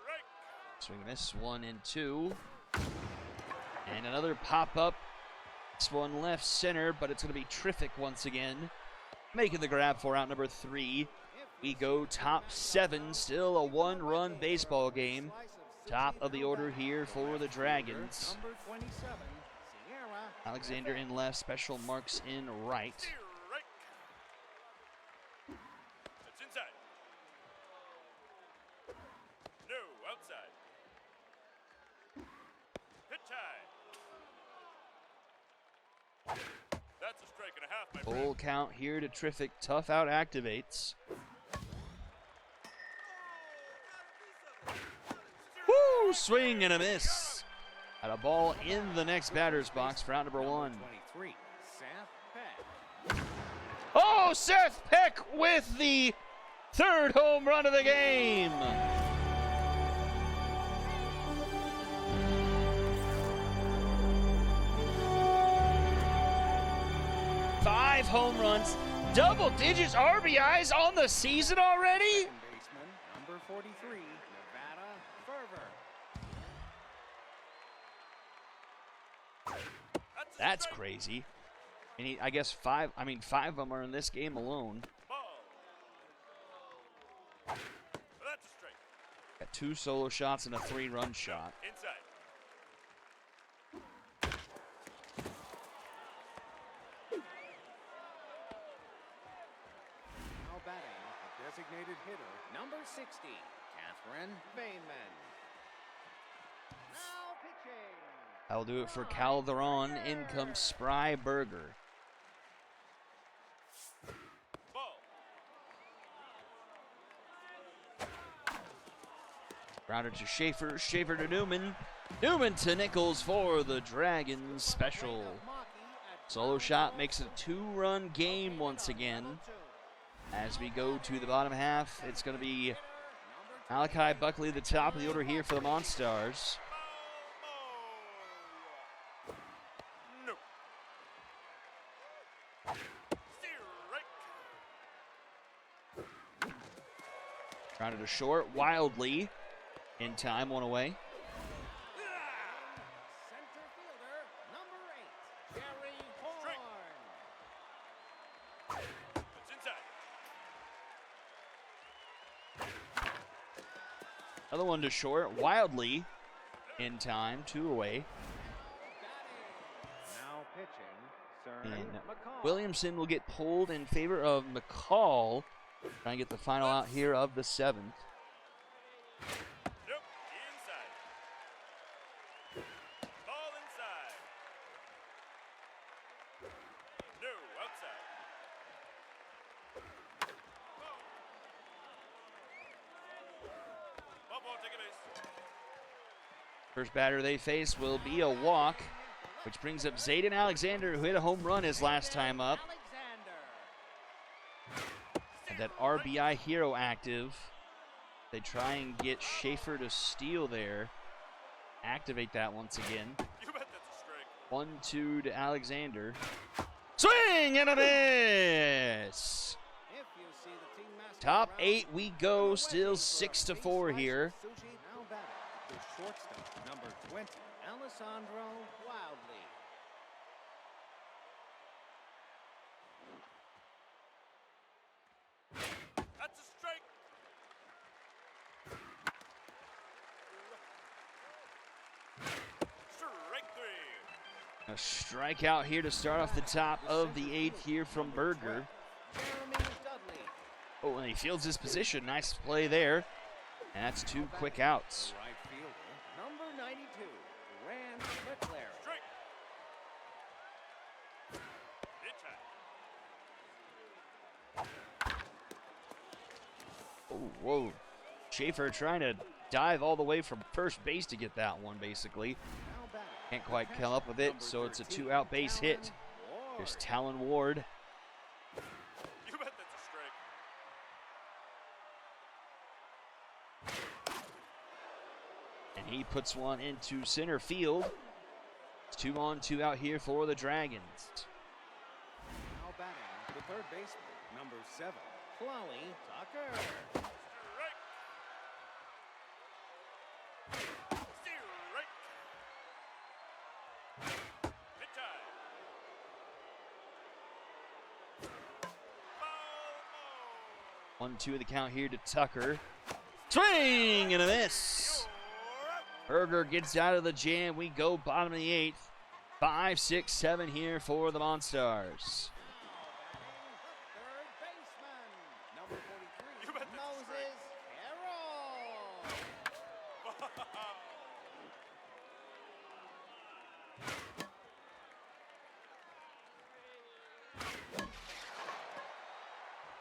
Speaker 4: Strike.
Speaker 1: Swing and miss, 1 and 2. And another pop up. This one left center, but it's going to be Triffic once again. Making the grab for out number 3. We go top 7, still a 1-run baseball game. Top of the order here for the Dragons.
Speaker 3: Number 27, Sierra.
Speaker 1: Alexander in left, Special Marks in right.
Speaker 4: Strike. That's inside. No, outside. Pitch high. That's a strike and a half, my friend.
Speaker 1: Full count here to Triffic. Tough out activates. Woo! Swing and a miss. Had a ball in the next batter's box for out number 1.
Speaker 3: 23, Seth Peck.
Speaker 1: Oh, Seth Peck with the 3rd home run of the game. Five home runs, double digits RBIs on the season already?
Speaker 3: Second baseman, number 43, Nevada Fervor.
Speaker 1: That's crazy. And I guess 5 of them are in this game alone.
Speaker 4: Ball. That's a strike.
Speaker 1: Got 2 solo shots and a 3-run shot.
Speaker 4: Inside.
Speaker 3: Now batting, a designated hitter,
Speaker 2: Number 60, Catherine Bayman. Now pitching.
Speaker 1: That'll do it for Calderon. In comes Spry Burger.
Speaker 4: Ball.
Speaker 1: Grounder to Schaefer. Schaefer to Newman. Newman to Nichols for the Dragons special. Solo shot makes it a 2-run game once again. As we go to the bottom half, it's going to be Malachi Buckley, the top of the order here for the Monstars.
Speaker 4: No. Strike.
Speaker 1: Grounded to short, wildly. In time, 1 away. Another one to short, wildly in time, 2 away.
Speaker 3: Now pitching,
Speaker 1: And
Speaker 3: McCall.
Speaker 1: Williamson will get pulled in favor of McCall. Trying to get the final out here of the 7th.
Speaker 4: Nope, inside. Ball inside. No, outside. Ball, take a base.
Speaker 1: First batter they face will be a walk, which brings up Zayden Alexander, who hit a home run his last time up. And that RBI hero active. They try and get Schaefer to steal there. Activate that once again.
Speaker 4: You bet that's a strike.
Speaker 1: 1-2 to Alexander. Swing and a miss!
Speaker 3: If you see the team mascot
Speaker 1: Top
Speaker 3: around,
Speaker 1: 8 we go, still 6-4 here.
Speaker 3: Now batting, the shortstop, number 20, Alessandro Wildly.
Speaker 4: That's a strike. Strike 3.
Speaker 1: A strikeout here to start off the top of the 8th here from Berger.
Speaker 3: Jeremy Dudley.
Speaker 1: Oh, and he fields his position. Nice play there. And that's 2 quick outs.
Speaker 3: Right fielder, number 92, Rand McLaren.
Speaker 4: Strike. Pitch high.
Speaker 1: Oh, whoa. Schaefer trying to dive all the way from first base to get that one, basically.
Speaker 3: Now batting,
Speaker 1: Can't quite come up with it, so it's a 2-out base hit. Here's Talon Ward.
Speaker 4: You bet that's a strike.
Speaker 1: And he puts one into center field. It's 2 on, 2 out here for the Dragons.
Speaker 3: Now batting, the third baseman, number 7, Chloe Tucker.
Speaker 4: Strike. Strike. Pitch high. Ball.
Speaker 1: 1-2 the count here to Tucker. Swing and a miss. Berger gets out of the jam. We go bottom of the 8th. 5, 6, 7 here for the Monstars.
Speaker 3: Third baseman, number 43,
Speaker 4: You bet that's a
Speaker 3: Moses
Speaker 4: strike.
Speaker 3: Carroll.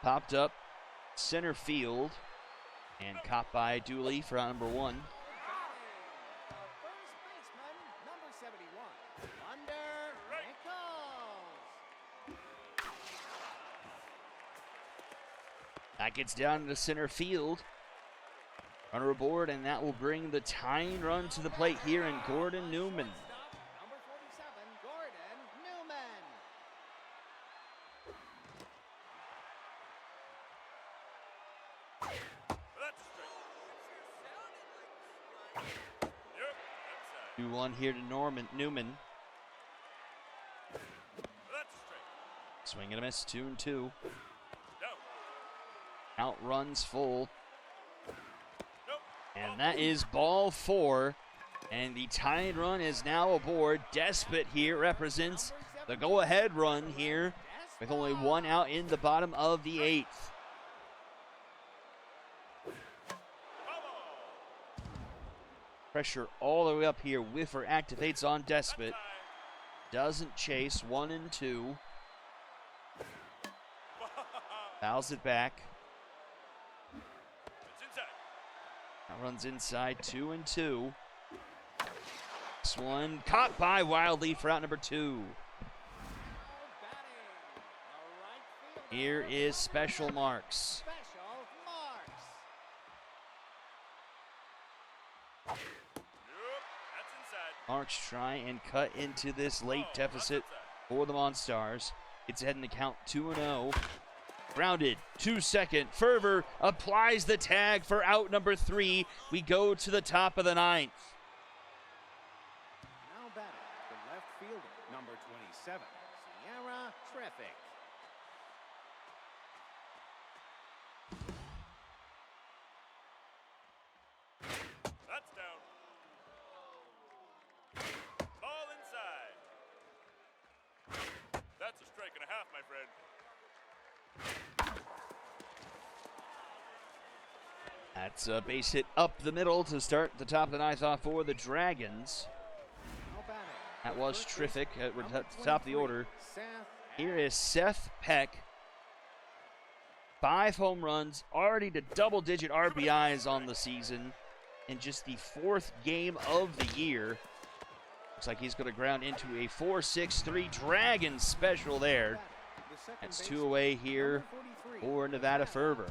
Speaker 1: Popped up center field and caught by Dooley for out number 1.
Speaker 3: Batting, the first baseman, number 71, Under Nichols.
Speaker 1: That gets down to center field. Runner aboard, and that will bring the tying run to the plate here in Gordon Newman.
Speaker 3: Number 47, Gordon Newman.
Speaker 4: That's a strike. Yep, outside.
Speaker 1: 2-1 here to Newman.
Speaker 4: That's a strike.
Speaker 1: Swing and a miss, 2-2.
Speaker 4: No.
Speaker 1: Out runs full.
Speaker 4: Nope.
Speaker 1: And that is ball 4. And the tying run is now aboard. Despot here represents the go-ahead run here with only 1 out in the bottom of the 8th. Pressure all the way up here. Whiffer activates on Despot. Doesn't chase. 1-2. Fouls it back.
Speaker 4: It's inside.
Speaker 1: That runs inside. 2-2. This one caught by Wildly for out number 2. Here is Special Marks.
Speaker 3: Special Marks.
Speaker 4: Yep, that's inside.
Speaker 1: Marks try and cut into this late deficit for the Monstars. It's ahead in the count 2-0. Grounded to second. Fervor applies the tag for out number 3. We go to the top of the 9th.
Speaker 3: Now batting, the left fielder, number 27, Sierra Treffick.
Speaker 4: half, my friend.
Speaker 1: That's a base hit up the middle to start the top of the ninth off for the Dragons.
Speaker 3: Now batting.
Speaker 1: That was
Speaker 3: First
Speaker 1: terrific.
Speaker 3: baseman,
Speaker 1: We're
Speaker 3: number
Speaker 1: at the top of the
Speaker 3: 23,
Speaker 1: order.
Speaker 3: Seth
Speaker 1: Here is Seth Peck. 5 home runs, already to double-digit RBIs on the season in just the 4th game of the year. Looks like he's going to ground into a 4-6-3 Dragon special there.
Speaker 3: The second
Speaker 1: That's 2
Speaker 3: baseman,
Speaker 1: away here
Speaker 3: number 43,
Speaker 1: for Nevada Fervor.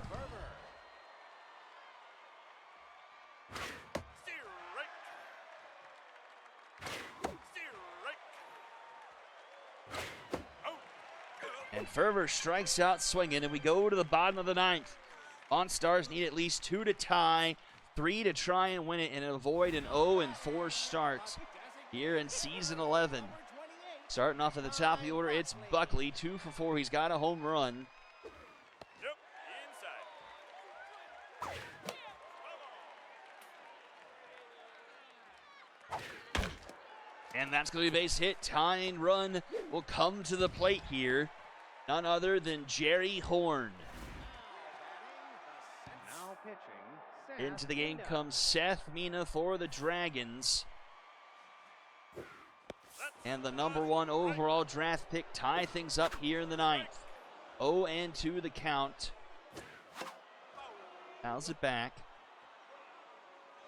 Speaker 4: Steer right. Steer right. Out.
Speaker 1: And Fervor strikes out swinging, and we go to the bottom of the ninth. Monstars need at least 2 to tie, 3 to try and win it and avoid an 0-4 start here in season 11. Starting off at the top of the order, it's Buckley, 2 for 4. He's got a home run.
Speaker 4: Yep. Inside.
Speaker 1: And that's going to be a base hit. Tying run will come to the plate here. None other than Jerry Horn.
Speaker 3: Now pitching, Seth
Speaker 1: Into the game
Speaker 3: Mina.
Speaker 1: comes Seth Mina for the Dragons. And the number 1 overall draft pick tie things up here in the ninth. 0-2 the count. Fouls it back.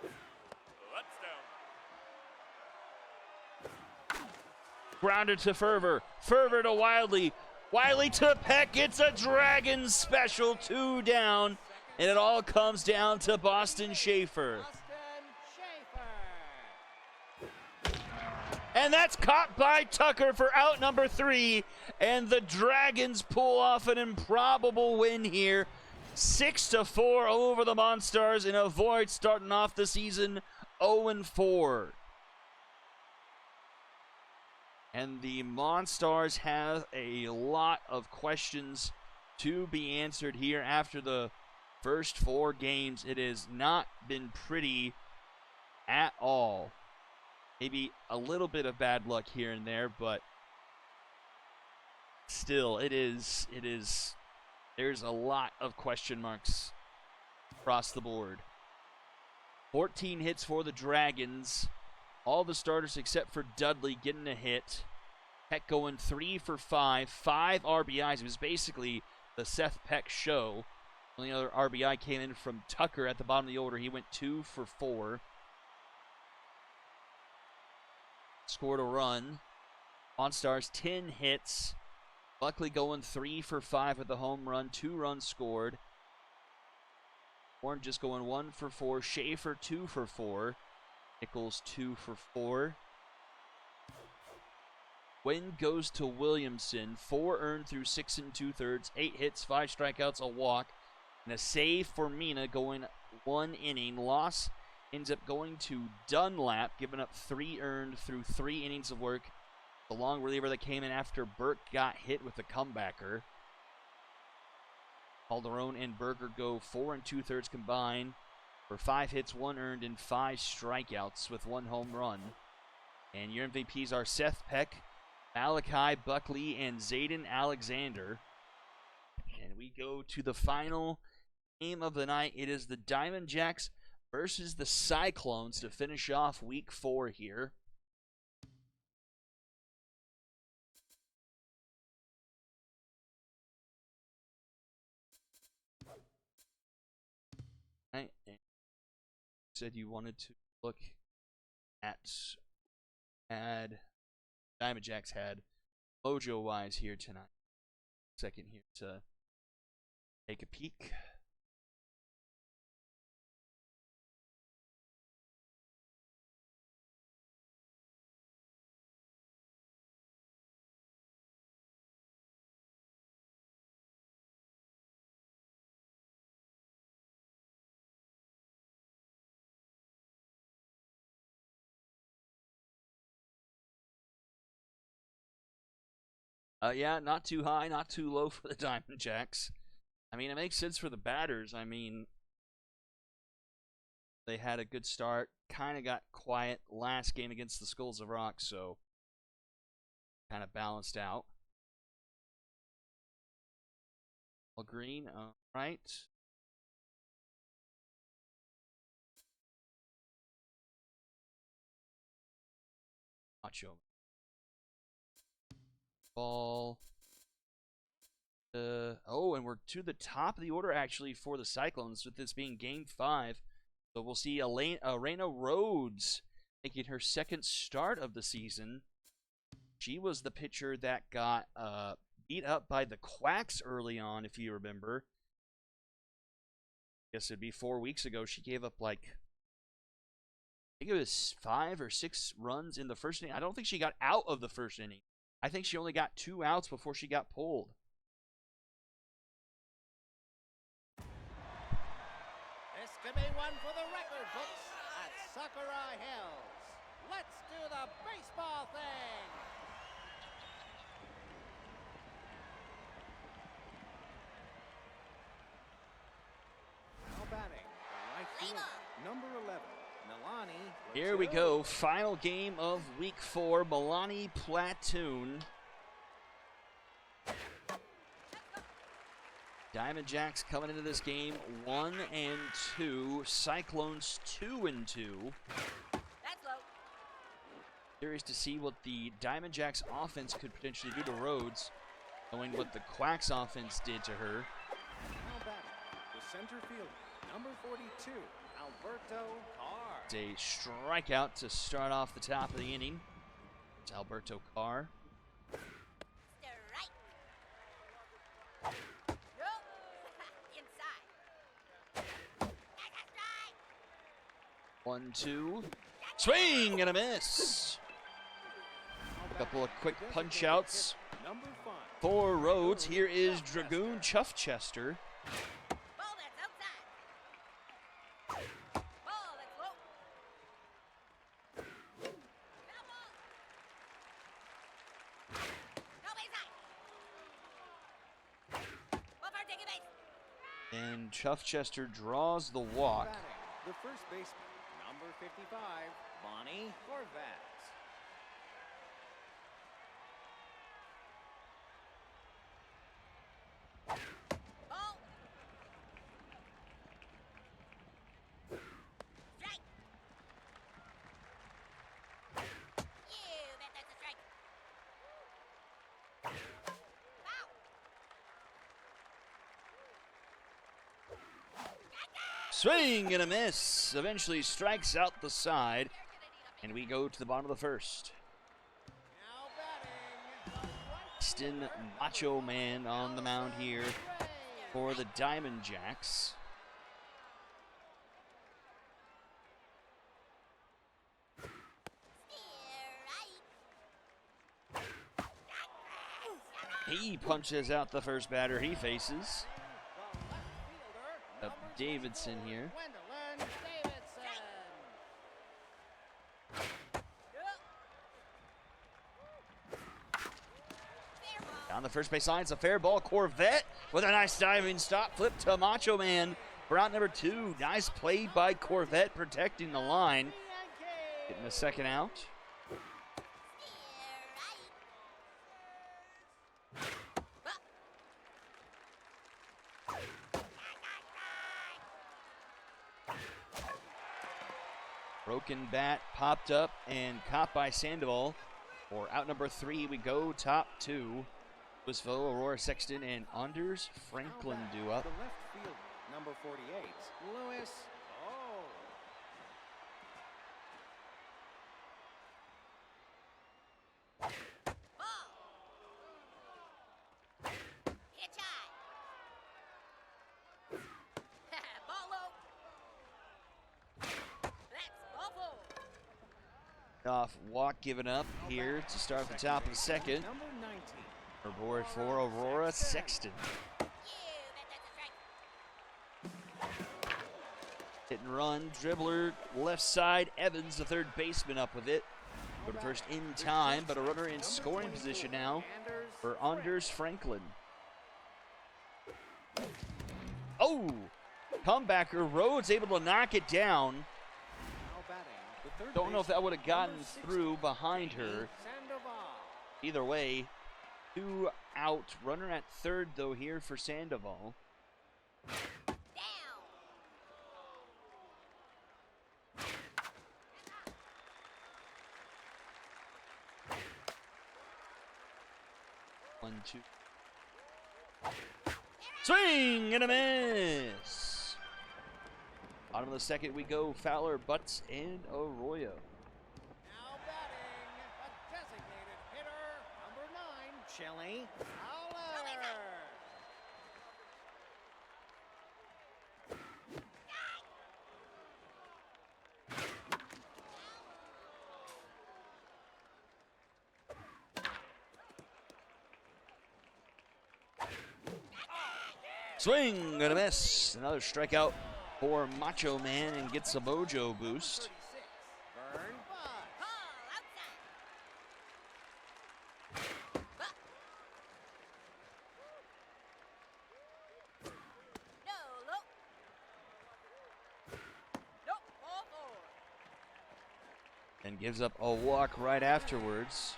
Speaker 4: That's down.
Speaker 1: Grounded to Fervor. Fervor to Wiley. Wiley to Peck. It's a Dragons special. 2 down. And it all comes down to Boston Schaefer.
Speaker 2: Austin Schaefer.
Speaker 1: And that's caught by Tucker for out number 3. And the Dragons pull off an improbable win here. 6-4 over the Monstars and avoid starting off the season 0-4. And the Monstars have a lot of questions to be answered here after the first 4 games. It has not been pretty at all. Maybe a little bit of bad luck here and there, but still, there's a lot of question marks across the board. 14 hits for the Dragons. All the starters except for Dudley getting a hit. Peck going 3 for 5, 5 RBIs. It was basically the Seth Peck show. Only other RBI came in from Tucker at the bottom of the order. He went 2 for 4. Scored a run. Monstars 10 hits. Buckley going 3 for 5 with the home run. 2 runs scored. Horn just going 1 for 4. Schaefer 2 for 4. Nichols 2 for 4. Win goes to Williamson. 4 earned through 6 2/3. 8 hits, 5 strikeouts, a walk, and a save for Mina going 1 inning. Loss ends up going to Dunlap, giving up 3 earned through 3 innings of work. The long reliever that came in after Burke got hit with the comebacker. Calderon and Berger go 4 2/3 combined for 5 hits, 1 earned, and 5 strikeouts with 1 home run. And your MVPs are Seth Peck, Malachi Buckley, and Zayden Alexander. And we go to the final game of the night. It is the Diamond Jacks versus the Cyclones to finish off week 4 here. Right. And you said you wanted to look at Diamond Jacks had mojo wise here tonight. Second here to take a peek. Yeah, not too high, not too low for the Diamond Jacks. I mean, it makes sense for the batters. I mean, they had a good start, kind of got quiet last game against the Skulls of Rock, so kind of balanced out. All green. All right. Macho. Ball. Oh, and we're to the top of the order actually for the Cyclones, with this being Game 5. So we'll see Elena Rhodes making her second start of the season. She was the pitcher that got beat up by the Quacks early on, if you remember. I guess it'd be 4 weeks ago. She gave up like, I think it was 5 or 6 runs in the first inning. I don't think she got out of the first inning. I think she only got 2 outs before she got pulled.
Speaker 2: This could be one for the record books at Sakurai Hills. Let's do the baseball thing.
Speaker 3: Now batting, the right fielder, number 11, Milani.
Speaker 1: Here we go. Final game of Week 4. Milani Platoon. Diamondbacks coming into this game 1-2. Cyclones 2-2. Curious to see what the Diamondbacks offense could potentially do to Rhodes, knowing what the Quacks offense did to her.
Speaker 3: Now batting, the center fielder, number 42, Alberto Carr.
Speaker 1: It's a strikeout to start off the top of the inning. It's Alberto Carr. One, two. Swing and a miss. A couple of quick punch outs
Speaker 3: Number 5.
Speaker 1: for Rhodes. Here is Dragoon Chuffchester. And Chuffchester draws the walk.
Speaker 3: Batting, the first baseman, number 55, Bonnie Corvette.
Speaker 1: Swing and a miss. Eventually strikes out the side. And we go to the bottom of the first.
Speaker 2: Now batting, the right
Speaker 1: Stin Macho Man on the mound here for the Diamondbacks. He punches out the first batter he faces. Davidson here.
Speaker 2: Gwendolyn Davidson.
Speaker 1: Down the first base line, it's a fair ball. Corvette with a nice diving stop. Flip to Macho Man for out number 2. Nice play by Corvette protecting the line. Getting the second out. Broken bat popped up and caught by Sandoval. For out number 3, we go top 2. Louisville, Aurora Sexton, and Anders Franklin do up.
Speaker 3: The left fielder, number 48, Louis. Oh.
Speaker 1: Off walk given up here to start the top of the second.
Speaker 3: Number 19.
Speaker 1: For board for Aurora Sexton. Hit and run, dribbler, left side. Evans, the third baseman, up with it. Go to first in time, but a runner in scoring position now for Anders Franklin. Oh! Comebacker. Rhodes able to knock it down.
Speaker 3: Now batting, the third
Speaker 1: Don't know if that would have
Speaker 3: baseman,
Speaker 1: gotten
Speaker 3: number 60,
Speaker 1: through behind her.
Speaker 3: Sandoval.
Speaker 1: Either way, 2 out. Runner at third, though, here for Sandoval.
Speaker 5: Down.
Speaker 1: 1-2. Swing and a miss. Bottom of the second we go. Fowler, Butts, and Arroyo.
Speaker 2: Now batting, a designated hitter, number 9,
Speaker 3: Shelley.
Speaker 2: Fowler.
Speaker 1: Swing and a miss. Another strikeout for Macho Man and gets a mojo boost.
Speaker 2: 36. Burn.
Speaker 5: Ball outside. No, low. Nope, ball four.
Speaker 1: And gives up a walk right afterwards.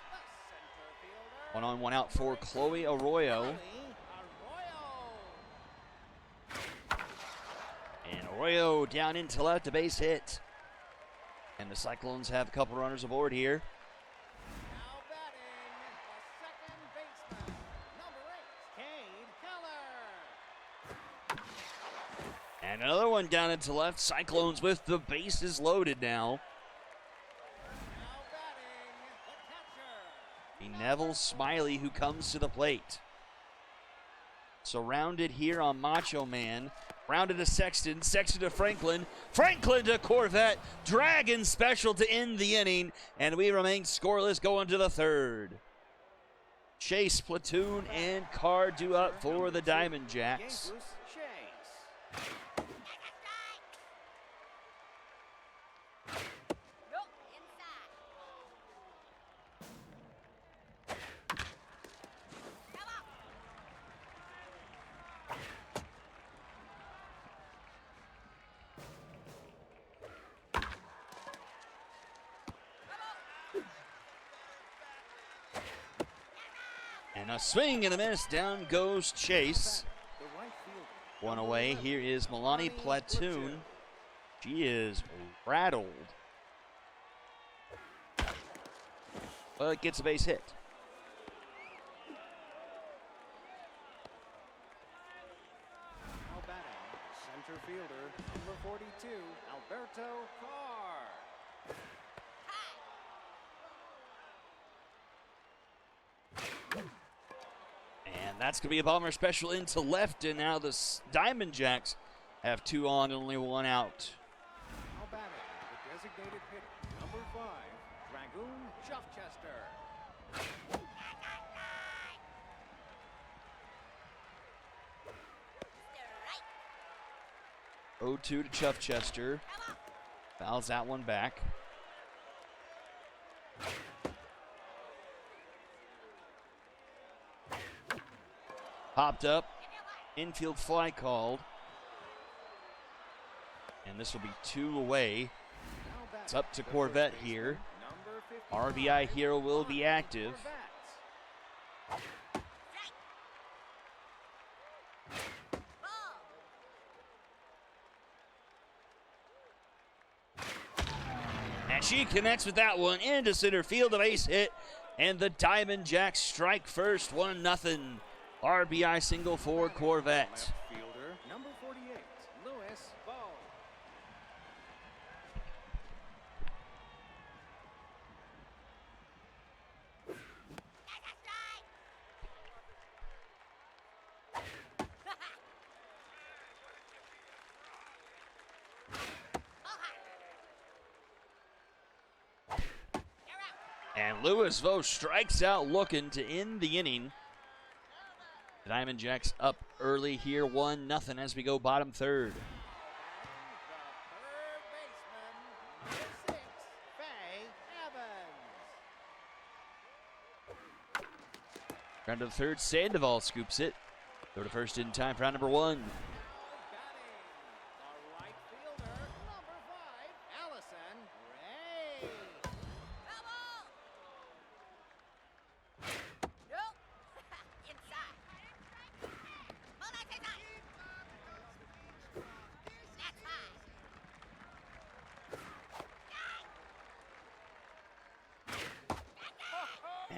Speaker 2: The center fielder.
Speaker 1: 1 on, 1 out for Chloe Arroyo.
Speaker 2: Arroyo.
Speaker 1: And Arroyo down into left, a base hit. And the Cyclones have a couple runners aboard here.
Speaker 2: Now batting, the second baseman, number 8, Cade Keller.
Speaker 1: And another one down into left. Cyclones with the bases loaded now.
Speaker 2: Now batting, the catcher.
Speaker 1: Neville Smiley, who comes to the plate. Surrounded here on Macho Man. Rounded to Sexton, Sexton to Franklin, Franklin to Corvette, Dragon special to end the inning, and we remain scoreless going to the third. Chase, Platoon, and Carr due up for the Diamond Jacks.
Speaker 3: Jesus Chase.
Speaker 5: Nope, inside. Come on.
Speaker 1: And a swing and a miss, down goes Chase.
Speaker 3: The right fielder.
Speaker 1: One away, here is Milani Platoon. She is rattled. But gets a base hit.
Speaker 3: Now batting, center fielder, number 42, Alberto Carr.
Speaker 1: And that's going to be a bomber special into left, and now the Diamond Jacks have 2 on and only 1 out.
Speaker 3: Now batting, the designated hitter, number 5, Dragoon Chuffchester.
Speaker 1: 0-2 to Chuffchester. Fouls that one back. Popped up. Infield fly called. And this will be 2 away.
Speaker 3: Now batting,
Speaker 1: It's up to
Speaker 3: the
Speaker 1: Corvette
Speaker 3: first
Speaker 1: here.
Speaker 3: baseman, number 55,
Speaker 1: RBI hero will be active.
Speaker 3: Corvette.
Speaker 1: And she connects with that one into center field, a base hit, and the Diamond Jacks strike first, 1-0. RBI single for Corvette.
Speaker 3: Left fielder, number 48, Lewis Bowe.
Speaker 1: And Lewis Vo strikes out looking to end the inning. The Diamond Jacks up early here, 1-0 as we go bottom third.
Speaker 2: The third baseman, number 6, Faye Evans.
Speaker 1: Round to the third, Sandoval scoops it. Throw to first in time for round number 1.
Speaker 2: Now batting, the right fielder, number 5, Allison Ray.
Speaker 5: Nope.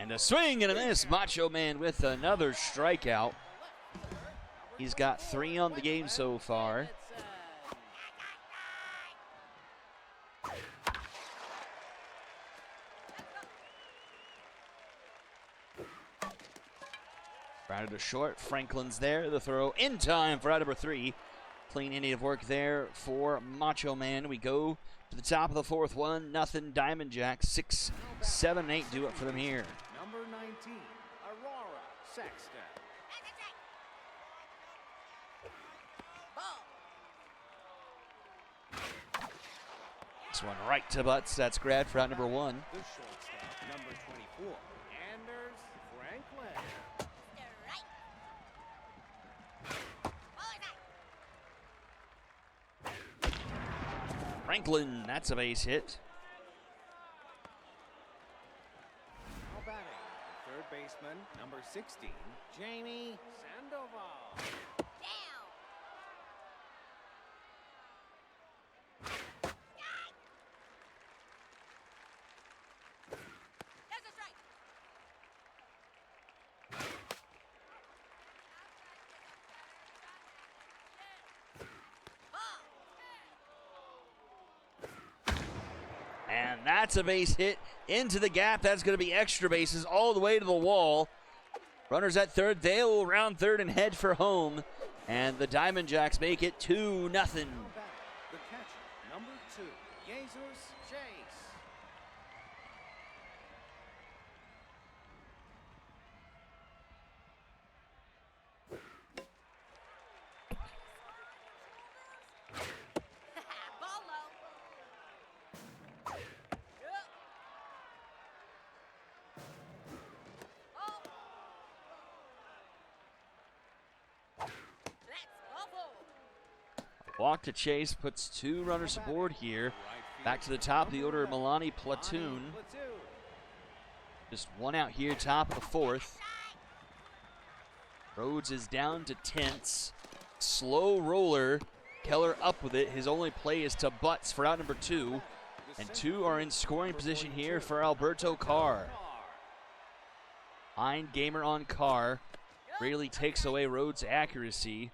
Speaker 1: And a swing and a miss. Macho Man with another strikeout. He's got 3 on the game so far. Grounded to short. Franklin's there. The throw in time for out number 3. Clean inning of work there for Macho Man. We go to the top of the 4th. 1-0 Diamond Jacks. 6, 7, 8 do it for them here.
Speaker 3: Number 19, Aurora Sexton.
Speaker 1: This one right to butts. That's grad for out number 1.
Speaker 3: The shortstop, number 24, Anders Franklin.
Speaker 1: Franklin, that's a base hit.
Speaker 3: Now batting, third baseman, number 16, Jamie Sandoval.
Speaker 1: And that's a base hit into the gap. That's going to be extra bases all the way to the wall. Runners at third. They'll round third and head for home. And the Diamond Jacks make it 2-0.
Speaker 3: Now batting, the catcher, number 2, Jesus Chase.
Speaker 5: Ball low. Yup. Oh. That's ball four.
Speaker 1: Walk to Chase puts 2 runners aboard here. Back to the top of the order, Milani Platoon. Just 1 out here, top of the 4th. Rhodes is down to tenths. Slow roller. Keller up with it. His only play is to butts for out number 2. And 2 are in scoring position here for Alberto Carr. Fine gamer on Carr. Really takes away Rhodes' accuracy.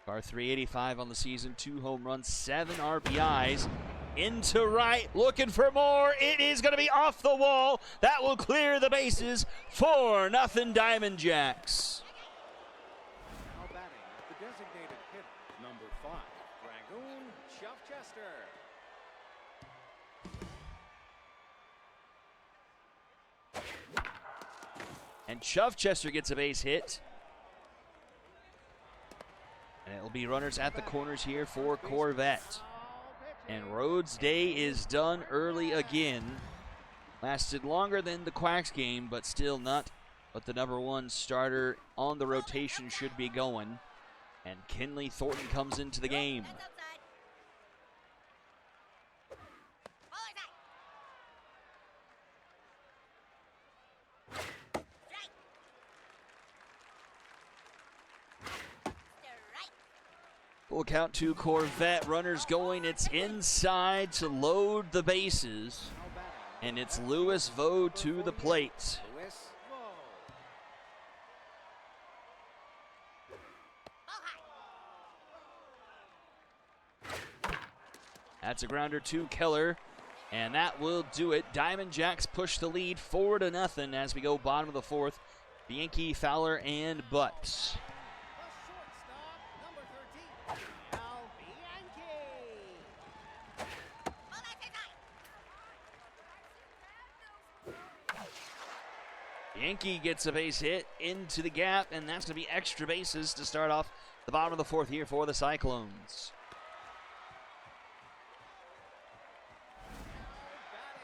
Speaker 1: Carr 385 on the season, 2 home runs, 7 RBIs. Into right, looking for more. It is going to be off the wall. That will clear the bases. 4-0 Diamond Jacks.
Speaker 3: Now batting, the designated hitter, number 5, Dragoon Chuffchester.
Speaker 1: And Chuffchester gets a base hit. And it'll be runners at the corners here for Corvette. And Rhodes' day is done early again. Lasted longer than the Quacks game, but still not. But the number 1 starter on the rotation should be going. And Kinley Thornton comes into the game.
Speaker 5: That's outside. Ball inside. Strike. Strike.
Speaker 1: Full count to Corvette. Runners going. It's inside to load the bases.
Speaker 3: Now batting,
Speaker 1: And it's Louis Vaux to the plate.
Speaker 3: Louis Vaux.
Speaker 5: Ball high.
Speaker 1: That's a grounder to Keller. And that will do it. Diamond Jacks push the lead 4-0 as we go bottom of the 4th. Bianchi, Fowler, and Butts.
Speaker 2: The shortstop, number 13, Al Bianchi.
Speaker 5: Ball back inside.
Speaker 1: Bianchi gets a base hit into the gap, and that's going to be extra bases to start off the bottom of the 4th here for the Cyclones.
Speaker 2: Batting,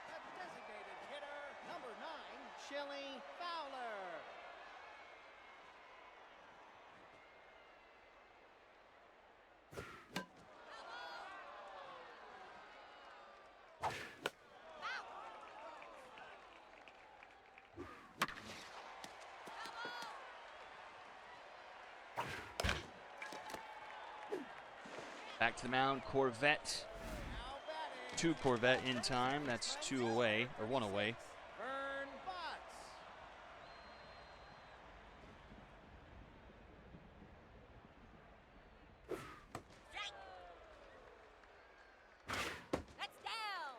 Speaker 2: the designated hitter, number 9, Chili Fowler.
Speaker 1: Back to the mound, Corvette.
Speaker 2: Now batting,
Speaker 1: 2 Corvette in time. That's 2 away, or 1 away.
Speaker 2: Vern Butts.
Speaker 5: Strike. That's down.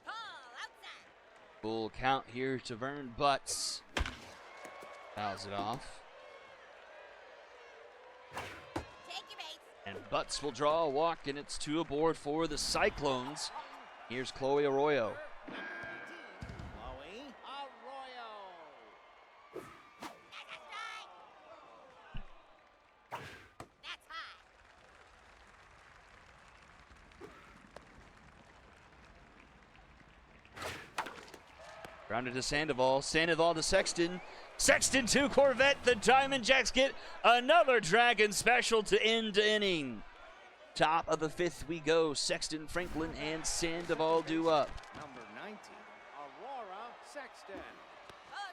Speaker 5: Oh, Call outside.
Speaker 1: Full count here to Vern Butts. Fouls it off.
Speaker 5: Take your base.
Speaker 1: And Butts will draw a walk, and it's 2 aboard for the Cyclones. Here's Chloe Arroyo.
Speaker 2: Number 18, Chloe Arroyo.
Speaker 5: That's a strike. That's high.
Speaker 1: Grounded to Sandoval. Sandoval to Sexton. Sexton to Corvette. The Diamond Jacks get another Dragon special to end the inning. Top of the 5th we go. Sexton, Franklin, and Sandoval do up.
Speaker 3: Number 19, Aurora Sexton.
Speaker 5: Oh,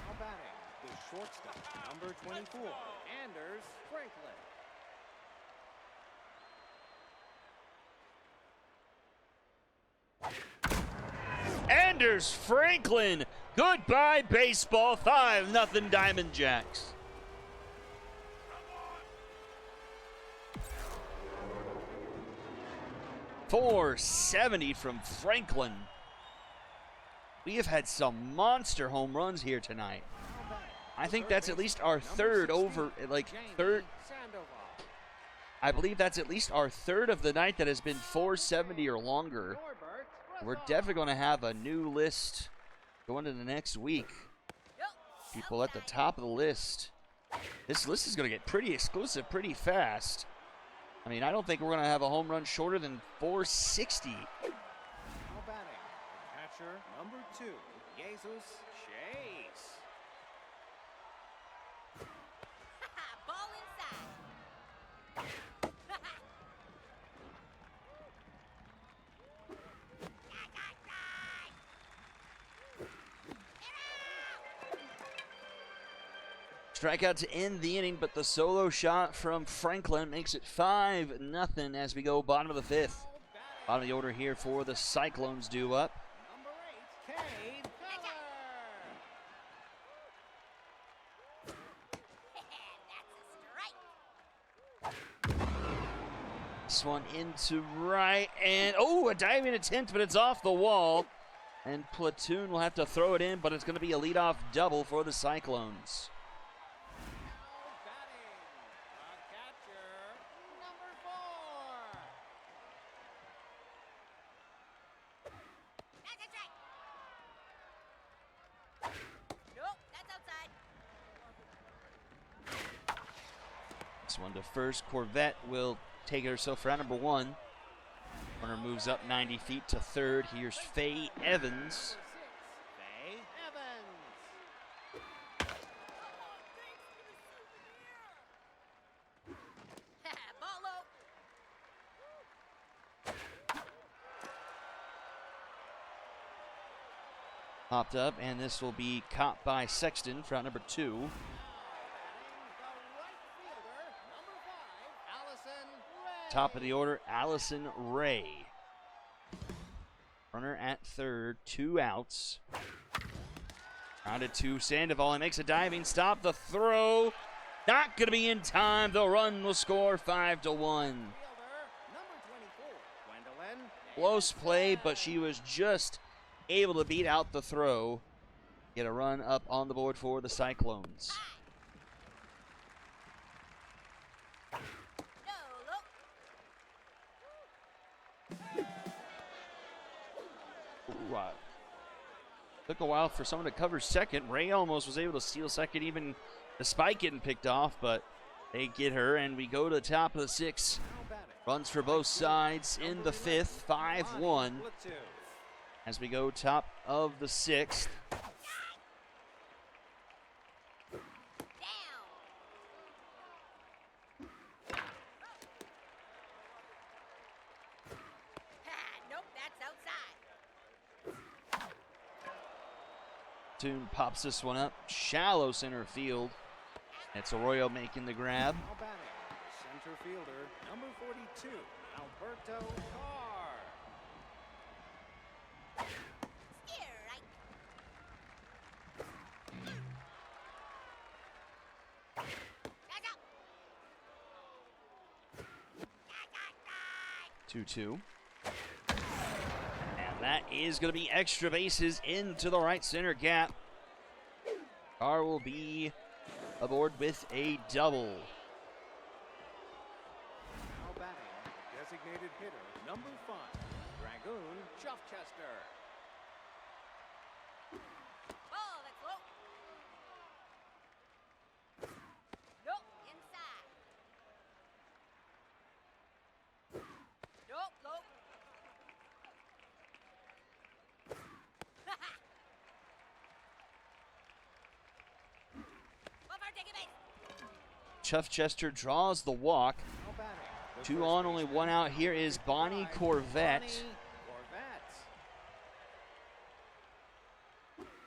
Speaker 3: Now batting, the shortstop, number 24, Anders Franklin.
Speaker 1: Anders Franklin. Goodbye, baseball. 5-0 Diamond Jacks. .470 from Franklin. We have had some monster home runs here tonight. I think that's at least our third over, third. I believe that's at least our third of the night that has been .470 or longer. We're definitely going to have a new list going into the next week. People at the top of the list. This list is going to get pretty exclusive pretty fast. I mean, I don't think we're going to have a home run shorter than .460.
Speaker 3: Now batting, catcher number 2, Jesus Chase.
Speaker 5: ball inside.
Speaker 1: Strikeout to end the inning, but the solo shot from Franklin makes it 5-0 as we go bottom of the 5th. Bottom of the order here for the Cyclones due up.
Speaker 3: Number 8, Cade Keller.
Speaker 5: That's a strike.
Speaker 1: This one into right, and a diving attempt, but it's off the wall. And Platoon will have to throw it in, but it's going to be a leadoff double for the Cyclones.
Speaker 5: That's a strike. Nope, that's outside.
Speaker 1: This one to first. Corvette will take it herself for out number 1. Runner moves up 90 feet to third. Here's Faye Evans.
Speaker 2: Faye Evans.
Speaker 5: Ball low.
Speaker 1: Popped up, and this will be caught by Sexton for out number 2.
Speaker 2: The right fielder, number 5, Allison Ray.
Speaker 1: Top of the order, Allison Ray. Runner at third, 2 outs. Grounded to Sandoval, and makes a diving stop. The throw, not going to be in time. The run will score 5-1.
Speaker 2: Fielder, number 24, Gwendolyn.
Speaker 1: Close play, but she was just able to beat out the throw. Get a run up on the board for the Cyclones.
Speaker 5: No look.
Speaker 1: Ooh, took a while for someone to cover second. Ray almost was able to steal second even despite getting picked off, but they get her, and we go to the top of the 6th.
Speaker 3: Now batting,
Speaker 1: Runs for both sides in the 5th, 5-1.
Speaker 3: Platoon.
Speaker 1: As we go top of the 6th.
Speaker 5: Down.
Speaker 1: Platoon pops this one up. Shallow center field. It's Arroyo making the grab.
Speaker 3: Now batting, center fielder, number 42, Alberto Carr.
Speaker 5: Strike. That's out.
Speaker 1: 2-2. And that is going to be extra bases into the right center gap. Carr will be aboard with a double.
Speaker 3: Now batting, designated hitter, number 5, Dragoon Chuffchester.
Speaker 5: Ball, that's low. Nope, inside. Nope, low. Bumper, take a base.
Speaker 1: Chuffchester draws the walk.
Speaker 3: Now batting, the
Speaker 1: 2
Speaker 3: first
Speaker 1: on, only
Speaker 3: baseman,
Speaker 1: 1 out. Here is Bonnie
Speaker 3: five,
Speaker 1: Corvette.
Speaker 3: Bonnie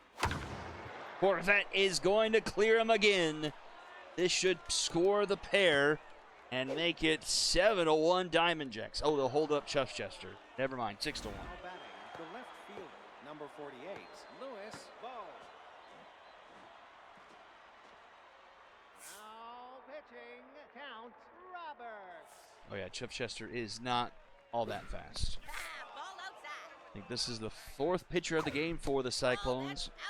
Speaker 3: Corvette.
Speaker 1: Corvette is going to clear him again. This should score the pair and make it 7-1 Diamond Jacks. Oh, they'll hold up Chuffchester. Never mind, 6-1.
Speaker 3: Now batting, the left fielder, number 48, Louis Ball.
Speaker 2: Now pitching, Count Roberts.
Speaker 1: Oh yeah, Chuffchester is not all that fast.
Speaker 5: Ball outside.
Speaker 1: I think this is the 4th pitcher of the game for the Cyclones.
Speaker 5: Ball, that's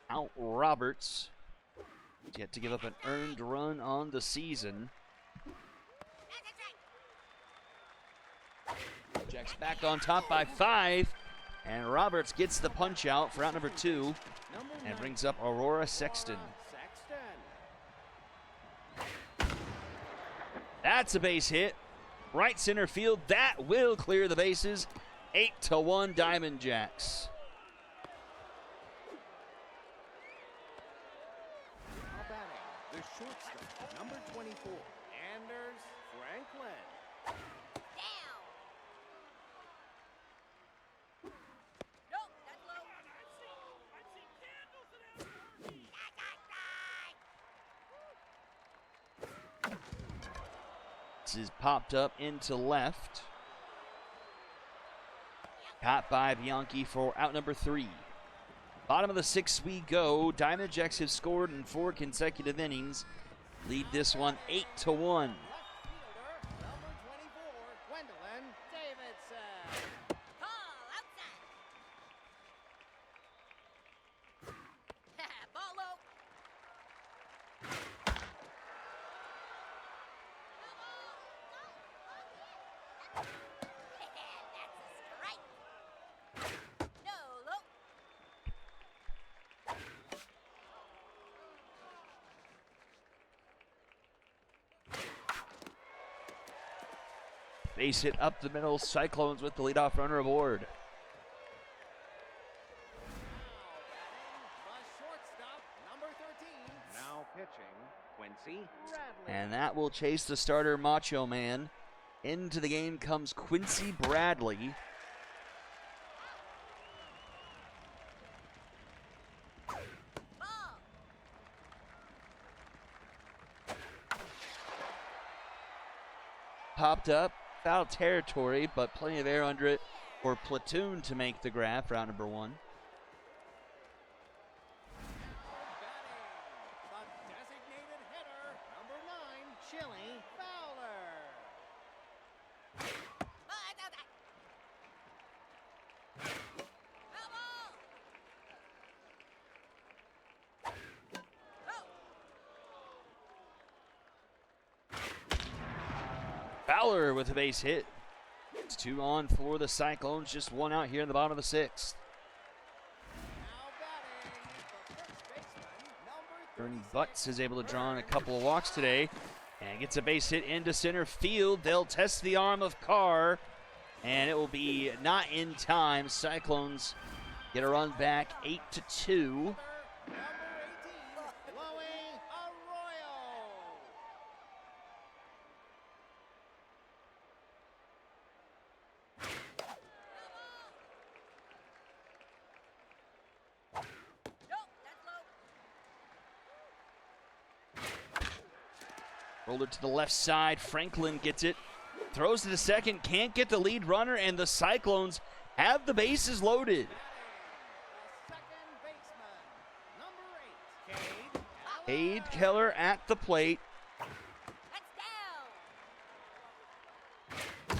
Speaker 5: outside.
Speaker 1: Out Roberts. Yet to give up an earned run on the season.
Speaker 5: That's a strike.
Speaker 1: Jacks back on top by 5. And Roberts gets the punch out for out number 2
Speaker 3: Number
Speaker 1: and
Speaker 3: 9,
Speaker 1: brings up Aurora Sexton.
Speaker 3: Sexton.
Speaker 1: That's a base hit. Right center field. That will clear the bases. 8-1 Diamond Jacks.
Speaker 3: Now batting, the shortstop, number 24, Anders Franklin.
Speaker 5: Down. Nope, that's low. That's a strike.
Speaker 1: This is popped up into left. Caught by Bianchi for out number 3. Bottom of the 6th we go. Diamond Jacks have scored in 4 consecutive innings. Lead this one 8-1.
Speaker 2: Left fielder, number 24, Gwendolyn Davidson.
Speaker 5: Ball outside. Ball low. That's a strike. No, low.
Speaker 1: Base hit up the middle. Cyclones with the leadoff runner aboard.
Speaker 2: The shortstop, number 13,
Speaker 3: Now pitching, Quincy
Speaker 2: Bradley.
Speaker 1: And that will chase the starter Macho Man. Into the game comes Quincy Bradley.
Speaker 5: Ball.
Speaker 1: Popped up. Foul territory, but plenty of air under it for Platoon to make the grab for out number 1.
Speaker 2: Batting, the designated hitter, number 9, Chili Fowler.
Speaker 5: Ball, that's outside. Foul ball. Oh.
Speaker 1: Fowler with a base hit. It's 2 on for the Cyclones. Just 1 out here in the bottom of the 6th.
Speaker 2: Now batting, the first baseman, number
Speaker 1: Ernie
Speaker 2: 36,
Speaker 1: Butts is able to draw in a couple of walks today and gets a base hit into center field. They'll test the arm of Carr, and it will be not in time. Cyclones get a run back 8-2.
Speaker 2: Number 18, Chloe Arroyo.
Speaker 5: Nope, that's
Speaker 1: Rolled it to the left side. Franklin gets it. Throws to the second. Can't get the lead runner, and the Cyclones have the bases loaded.
Speaker 2: The second baseman, number 8,
Speaker 1: Cade Keller at the plate.
Speaker 5: That's down.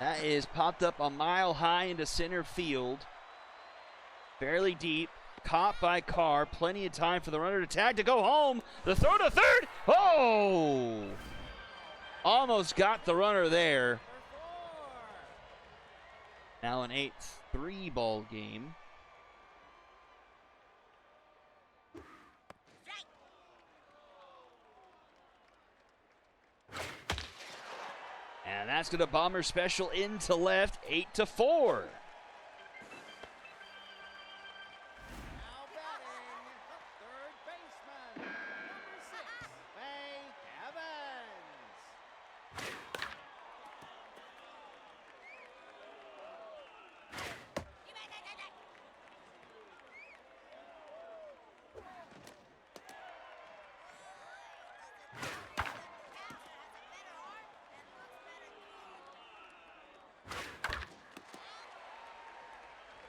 Speaker 1: That is popped up a mile high into center field. Fairly deep. Caught by Carr. Plenty of time for the runner to tag to go home. The throw to third. Oh! Almost got the runner there. Now an 8-3 ball game. And that's going to Bomber special into left, 8-4.
Speaker 2: Now batting, the third baseman, number 6, May Evans.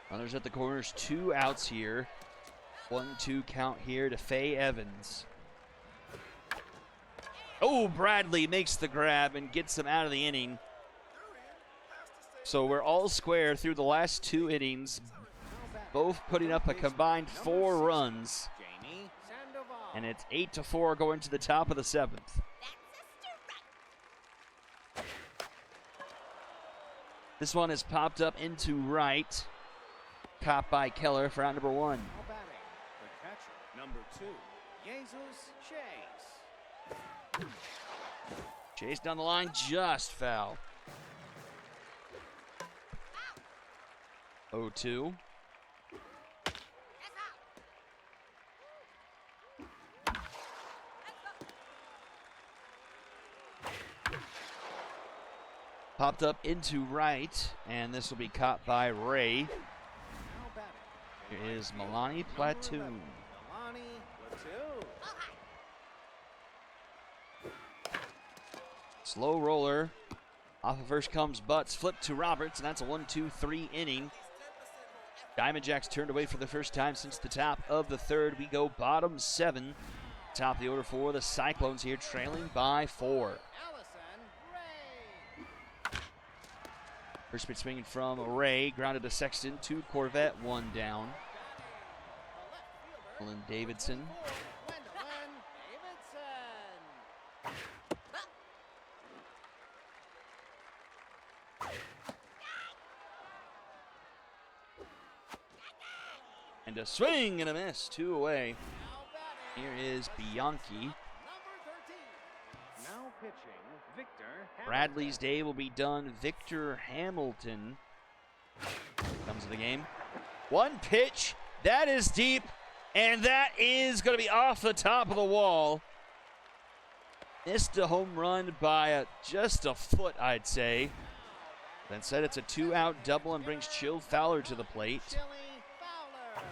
Speaker 1: Runners at the corners, 2 outs here. 1-2 count here to Faye Evans. Oh, Bradley makes the grab and gets him out of the inning. So we're all square through the last 2 innings, both putting up a combined 4 runs.
Speaker 2: Jamie Sandoval.
Speaker 1: And it's 8-4 going to the top of the 7th. This one is popped up into right. Caught by Keller for out number 1.
Speaker 2: Now batting, the catcher, number 2, Jesus Chase.
Speaker 1: Chase down the line, just foul. 0-2. Popped up into right, and this will be caught by Ray.
Speaker 2: Now batting,
Speaker 1: Here is Milani Platoon.
Speaker 2: Milani Platoon.
Speaker 1: Slow roller. Off of first comes Butts. Flip to Roberts, and that's a 1-2-3 inning. Diamond Jacks turned away for the first time since the top of the 3rd. We go bottom 7. Top of the order for the Cyclones here, trailing by 4.
Speaker 2: Allison Ray.
Speaker 1: First pitch swinging from Ray. Grounded to Sexton. 2 Corvette, 1 down. Gwendolyn Davidson.
Speaker 2: Gwendolyn Davidson.
Speaker 1: And a swing and a miss. 2 away.
Speaker 2: Now batting,
Speaker 1: Here is Bianchi.
Speaker 2: number 13.
Speaker 3: Now pitching, Victor Hamilton.
Speaker 1: Bradley's day will be done. Victor Hamilton comes to the game. 1 pitch. That is deep. And that is going to be off the top of the wall. Missed a home run by just a foot, I'd say. Then said it's a 2-out double and brings Chill Fowler to the plate.
Speaker 2: Chili Fowler.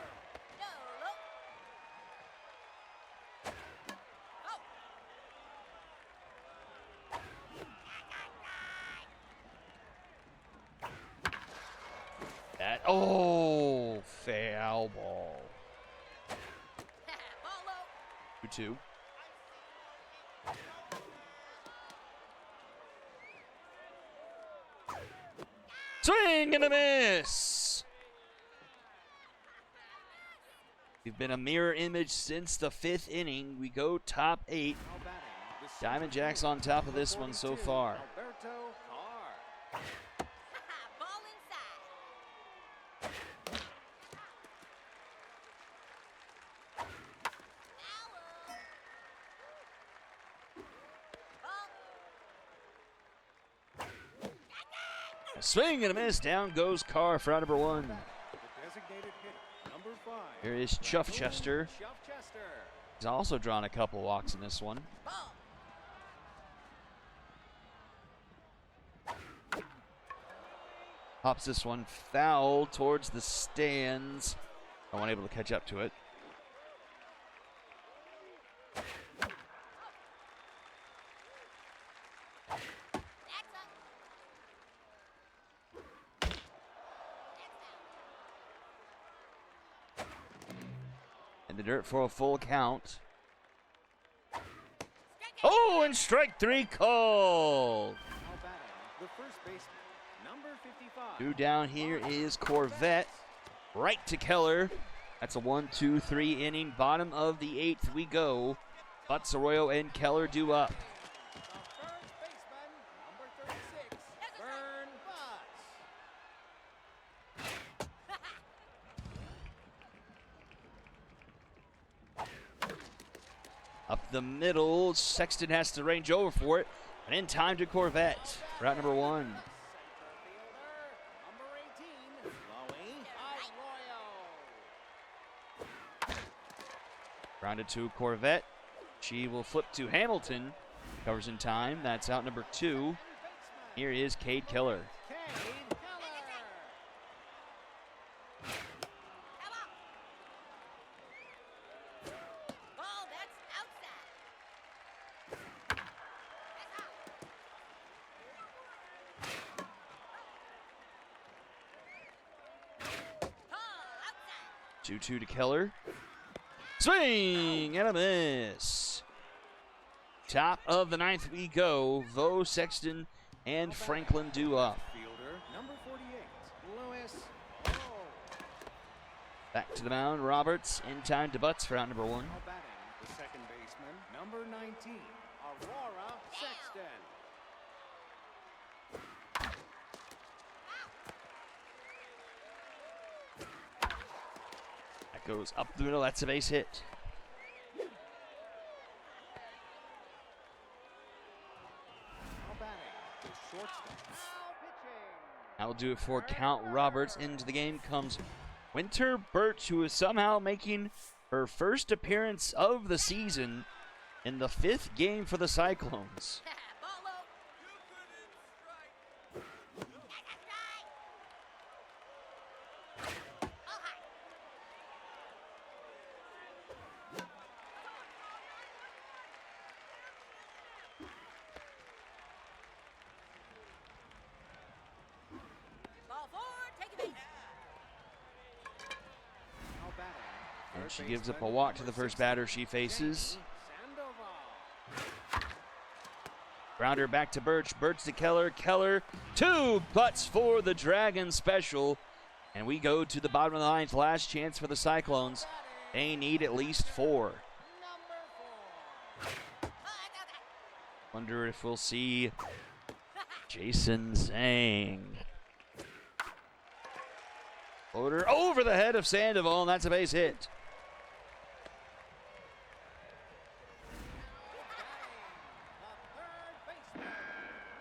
Speaker 1: That, oh, foul ball. 2-2. Swing and a miss. We've been a mirror image since the 5th inning. We go top 8.
Speaker 2: Now batting, the
Speaker 1: Diamond Jacks on top of this one so far.
Speaker 2: Alberto Carr.
Speaker 5: Ball inside.
Speaker 1: A swing and a miss. Down goes Carr for out number 1.
Speaker 3: The designated hitter, number 5.
Speaker 1: Here is Chuffchester.
Speaker 2: Chuffchester.
Speaker 1: He's also drawn a couple walks in this one.
Speaker 5: Ball.
Speaker 1: Pops this one foul towards the stands. I wasn't able to catch up to it. in the dirt for a full count. Oh, and strike 3 called.
Speaker 3: Now batting, the first baseman, number 55.
Speaker 1: 2 down here is Corvette. Right to Keller. That's a 1-2-3 inning. Bottom of the 8th we go. Butts, Arroyo, and Keller do up.
Speaker 2: The first baseman, number 36, Vern Butts.
Speaker 1: Up the middle, Sexton has to range over for it. And in time to Corvette. Route number 1.
Speaker 2: Center fielder, number 18, Chloe Arroyo.
Speaker 1: Grounded to Corvette. She will flip to Hamilton. Covers in time. That's out number 2. Here is Cade Keller.
Speaker 2: Cade Keller.
Speaker 5: Ball, that's outside. That's out. Ball, outside.
Speaker 1: 2-2 to Keller. Swing and a miss. Top of the 9th we go. Vo, Sexton, and Franklin do up.
Speaker 3: Fielder, number 48, Lewis. Oh.
Speaker 1: Back to the mound, Roberts. In time to Butts for out number 1.
Speaker 3: Now batting, the second baseman, number 19, Aurora Sexton.
Speaker 1: That goes up the middle. That's a base hit.
Speaker 3: Now batting, the shortstop.
Speaker 2: Now pitching.
Speaker 1: That will do it for Count Roberts. Into the game comes Winter Birch, who is somehow making her first appearance of the season in the 5th game for the Cyclones.
Speaker 5: Ball low. That's a strike. Ball high. Ball forward, take a base.
Speaker 3: Now batting,
Speaker 1: And
Speaker 3: third
Speaker 1: she gives up a
Speaker 3: baseman,
Speaker 1: walk to
Speaker 3: number
Speaker 1: the first
Speaker 3: 16,
Speaker 1: batter she faces.
Speaker 3: Sandoval.
Speaker 1: Grounder back to Birch. Birch to Keller. Keller, 2 butts for the Dragon special. And we go to the bottom of the 9th. Last chance for the Cyclones. They need at least 4.
Speaker 2: Number 4.
Speaker 5: Oh, that's outside.
Speaker 1: Wonder if we'll see Jason Zhang. Floater over the head of Sandoval, and that's a base hit.
Speaker 2: The third baseman,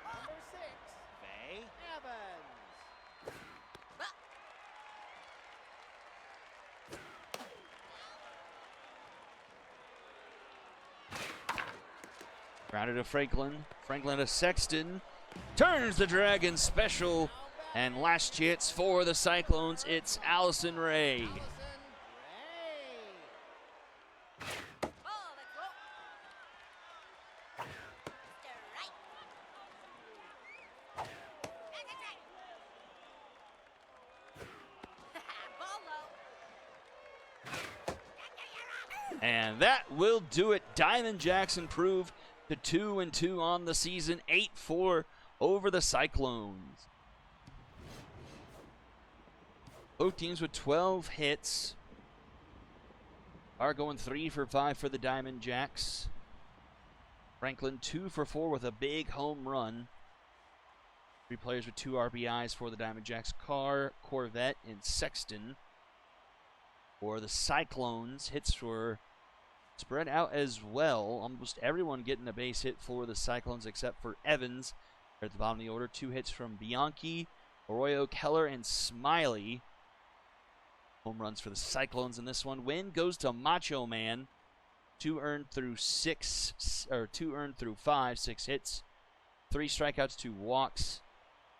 Speaker 2: number 6, Faye Evans.
Speaker 1: Grounded to Franklin. Franklin to Sexton. Turns the Dragon special. And last chance for the Cyclones, it's Allison Ray.
Speaker 2: Allison Ray.
Speaker 5: Ball, that's low. Strike. That's a strike. Ball low.
Speaker 1: And that will do it. Diamond Jacks improve to 2-2 on the season. 8-4 over the Cyclones. Both teams with 12 hits are going 3 for 5 for the Diamond Jacks. Franklin 2 for 4 with a big home run. 3 players with 2 RBIs for the Diamond Jacks. Carr, Corvette, and Sexton. For the Cyclones, hits were spread out as well. Almost everyone getting a base hit for the Cyclones except for Evans. They're at the bottom of the order. 2 hits from Bianchi, Arroyo, Keller, and Smiley. Home runs for the Cyclones in this one. Win goes to Macho Man. 2 earned through 5, 6 hits. 3 strikeouts, 2 walks.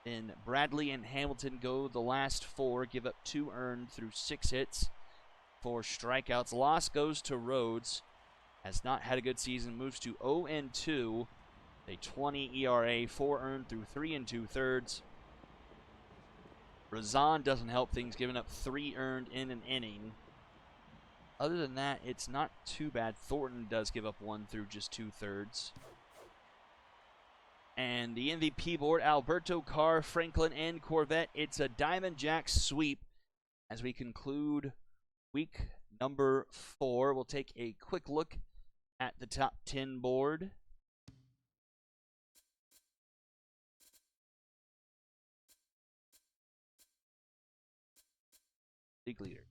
Speaker 1: Then Bradley and Hamilton go the last 4, give up 2 earned through 6 hits, 4 strikeouts. Loss goes to Rhodes. Has not had a good season. Moves to 0-2. A 20 ERA, 4 earned through 3 2/3. Razan doesn't help things, giving up 3 earned in an inning. Other than that, it's not too bad. Thornton does give up 1 through just 2/3. And the MVP board, Alberto, Carr, Franklin, and Corvette. It's a Diamond Jack sweep as we conclude week number 4. We'll take a quick look at the top 10 board. League leader.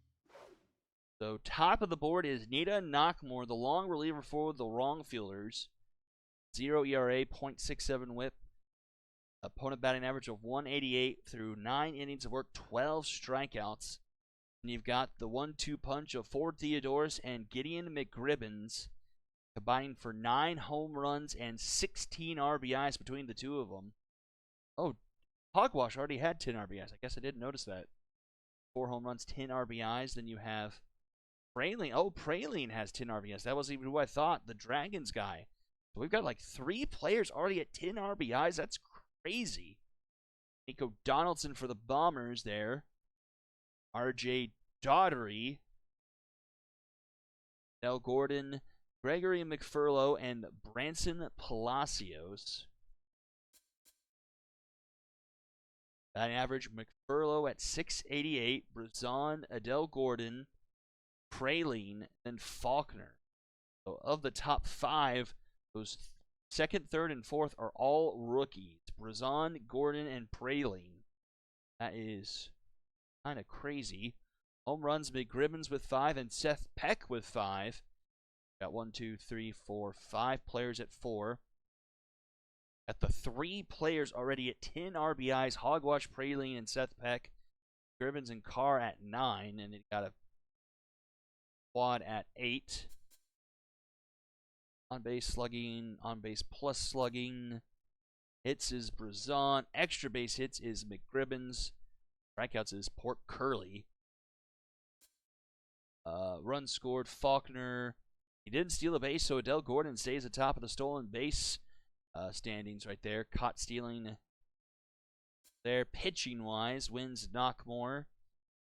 Speaker 1: So top of the board is Nita Knockmore, the long reliever for the wrong fielders. 0 ERA, 0.67 whip. Opponent batting average of 188 through 9 innings of work, 12 strikeouts. And you've got the 1-2 punch of Ford Theodorus and Gideon McGribbons, combining for 9 home runs and 16 RBIs between the two of them. Oh, Hogwash already had 10 RBIs. I guess I didn't notice that. 4 home runs, 10 RBIs. Then you have Praline. Oh, Praline has 10 RBIs. That wasn't even who I thought. The Dragons guy. So we've got like 3 players already at 10 RBIs. That's crazy. Nico Donaldson for the Bombers there. RJ Daugherty. Del Gordon, Gregory McFurlow, and Branson Palacios. Batting average, McFurlow at 688, Brazon, Adele Gordon, Praline, and Faulkner. So of the top 5, those second, third, and fourth are all rookies. Brazon, Gordon, and Praline. That is kind of crazy. Home runs, McGribbons with 5 and Seth Peck with 5. Got 1, 2, 3, 4, 5 players at 4. At the 3 players already at 10 RBIs, Hogwash, Praline, and Seth Peck. Gribbons and Carr at 9, and it got a quad at 8. On base slugging, on base plus slugging. Hits is Brazon. Extra base hits is McGribbons. Strikeouts is Port Curley. Runs scored, Faulkner. He didn't steal a base, so Adele Gordon stays atop of the stolen base standings right there. Caught stealing there. Pitching-wise, wins Knockmore.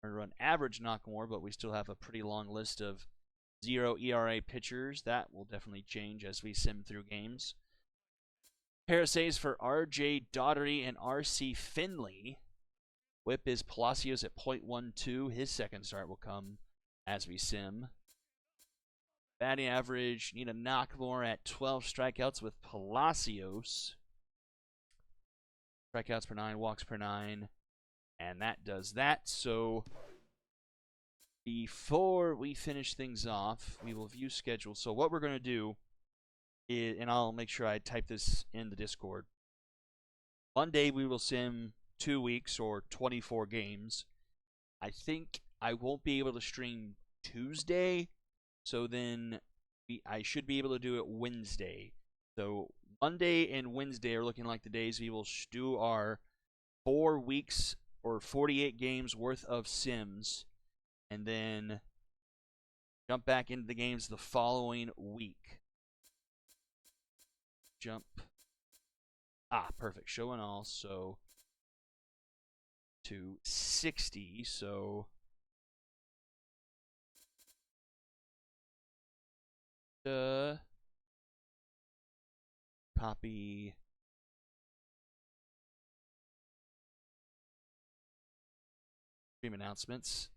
Speaker 1: Or run average Knockmore, but we still have a pretty long list of 0 ERA pitchers. That will definitely change as we sim through games. Pair of saves for RJ Daugherty and RC Finley. Whip is Palacios at .12. His second start will come as we sim. Batting average, Nina Knockmore at 12 strikeouts with Palacios. Strikeouts per 9, walks per 9. And that does that. So before we finish things off, we will view schedule. So what we're going to do is, and I'll make sure I type this in the Discord. Monday we will sim 2 weeks or 24 games. I think I won't be able to stream Tuesday, so then I should be able to do it Wednesday. So Monday and Wednesday are looking like the days we will do our 4 weeks or 48 games worth of sims, and then jump back into the games the following week. Jump. Perfect. Show and all. So to 60. So copy stream announcements.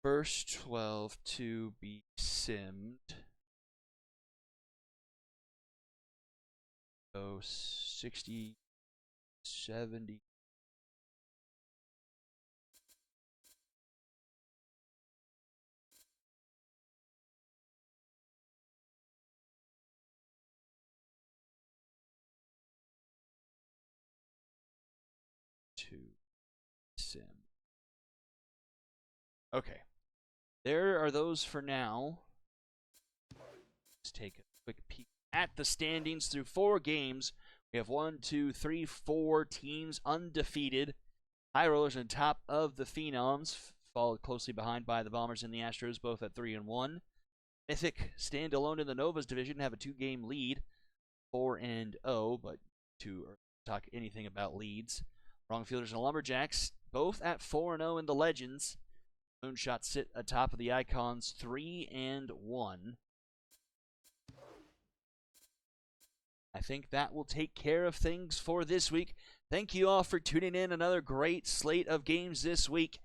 Speaker 1: First 12 to be simmed. So 60, 70. To sim. Okay. There are those for now. Let's take a quick peek at the standings through 4 games. We have 1, 2, 3, 4 teams undefeated. High Rollers on top of the Phenoms, followed closely behind by the Bombers and the Astros, both at 3-1. Mythic stand alone in the Novas division, have a 2-game lead, 4-0, but to talk anything about leads. Wrong Fielders and Lumberjacks, both at 4-0 in the Legends. Moonshot sit atop of the icons, 3-1. I think that will take care of things for this week. Thank you all for tuning in. Another great slate of games this week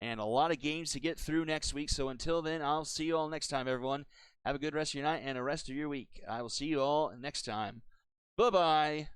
Speaker 1: and a lot of games to get through next week. So until then, I'll see you all next time, everyone. Have a good rest of your night and a rest of your week. I will see you all next time. Bye-bye.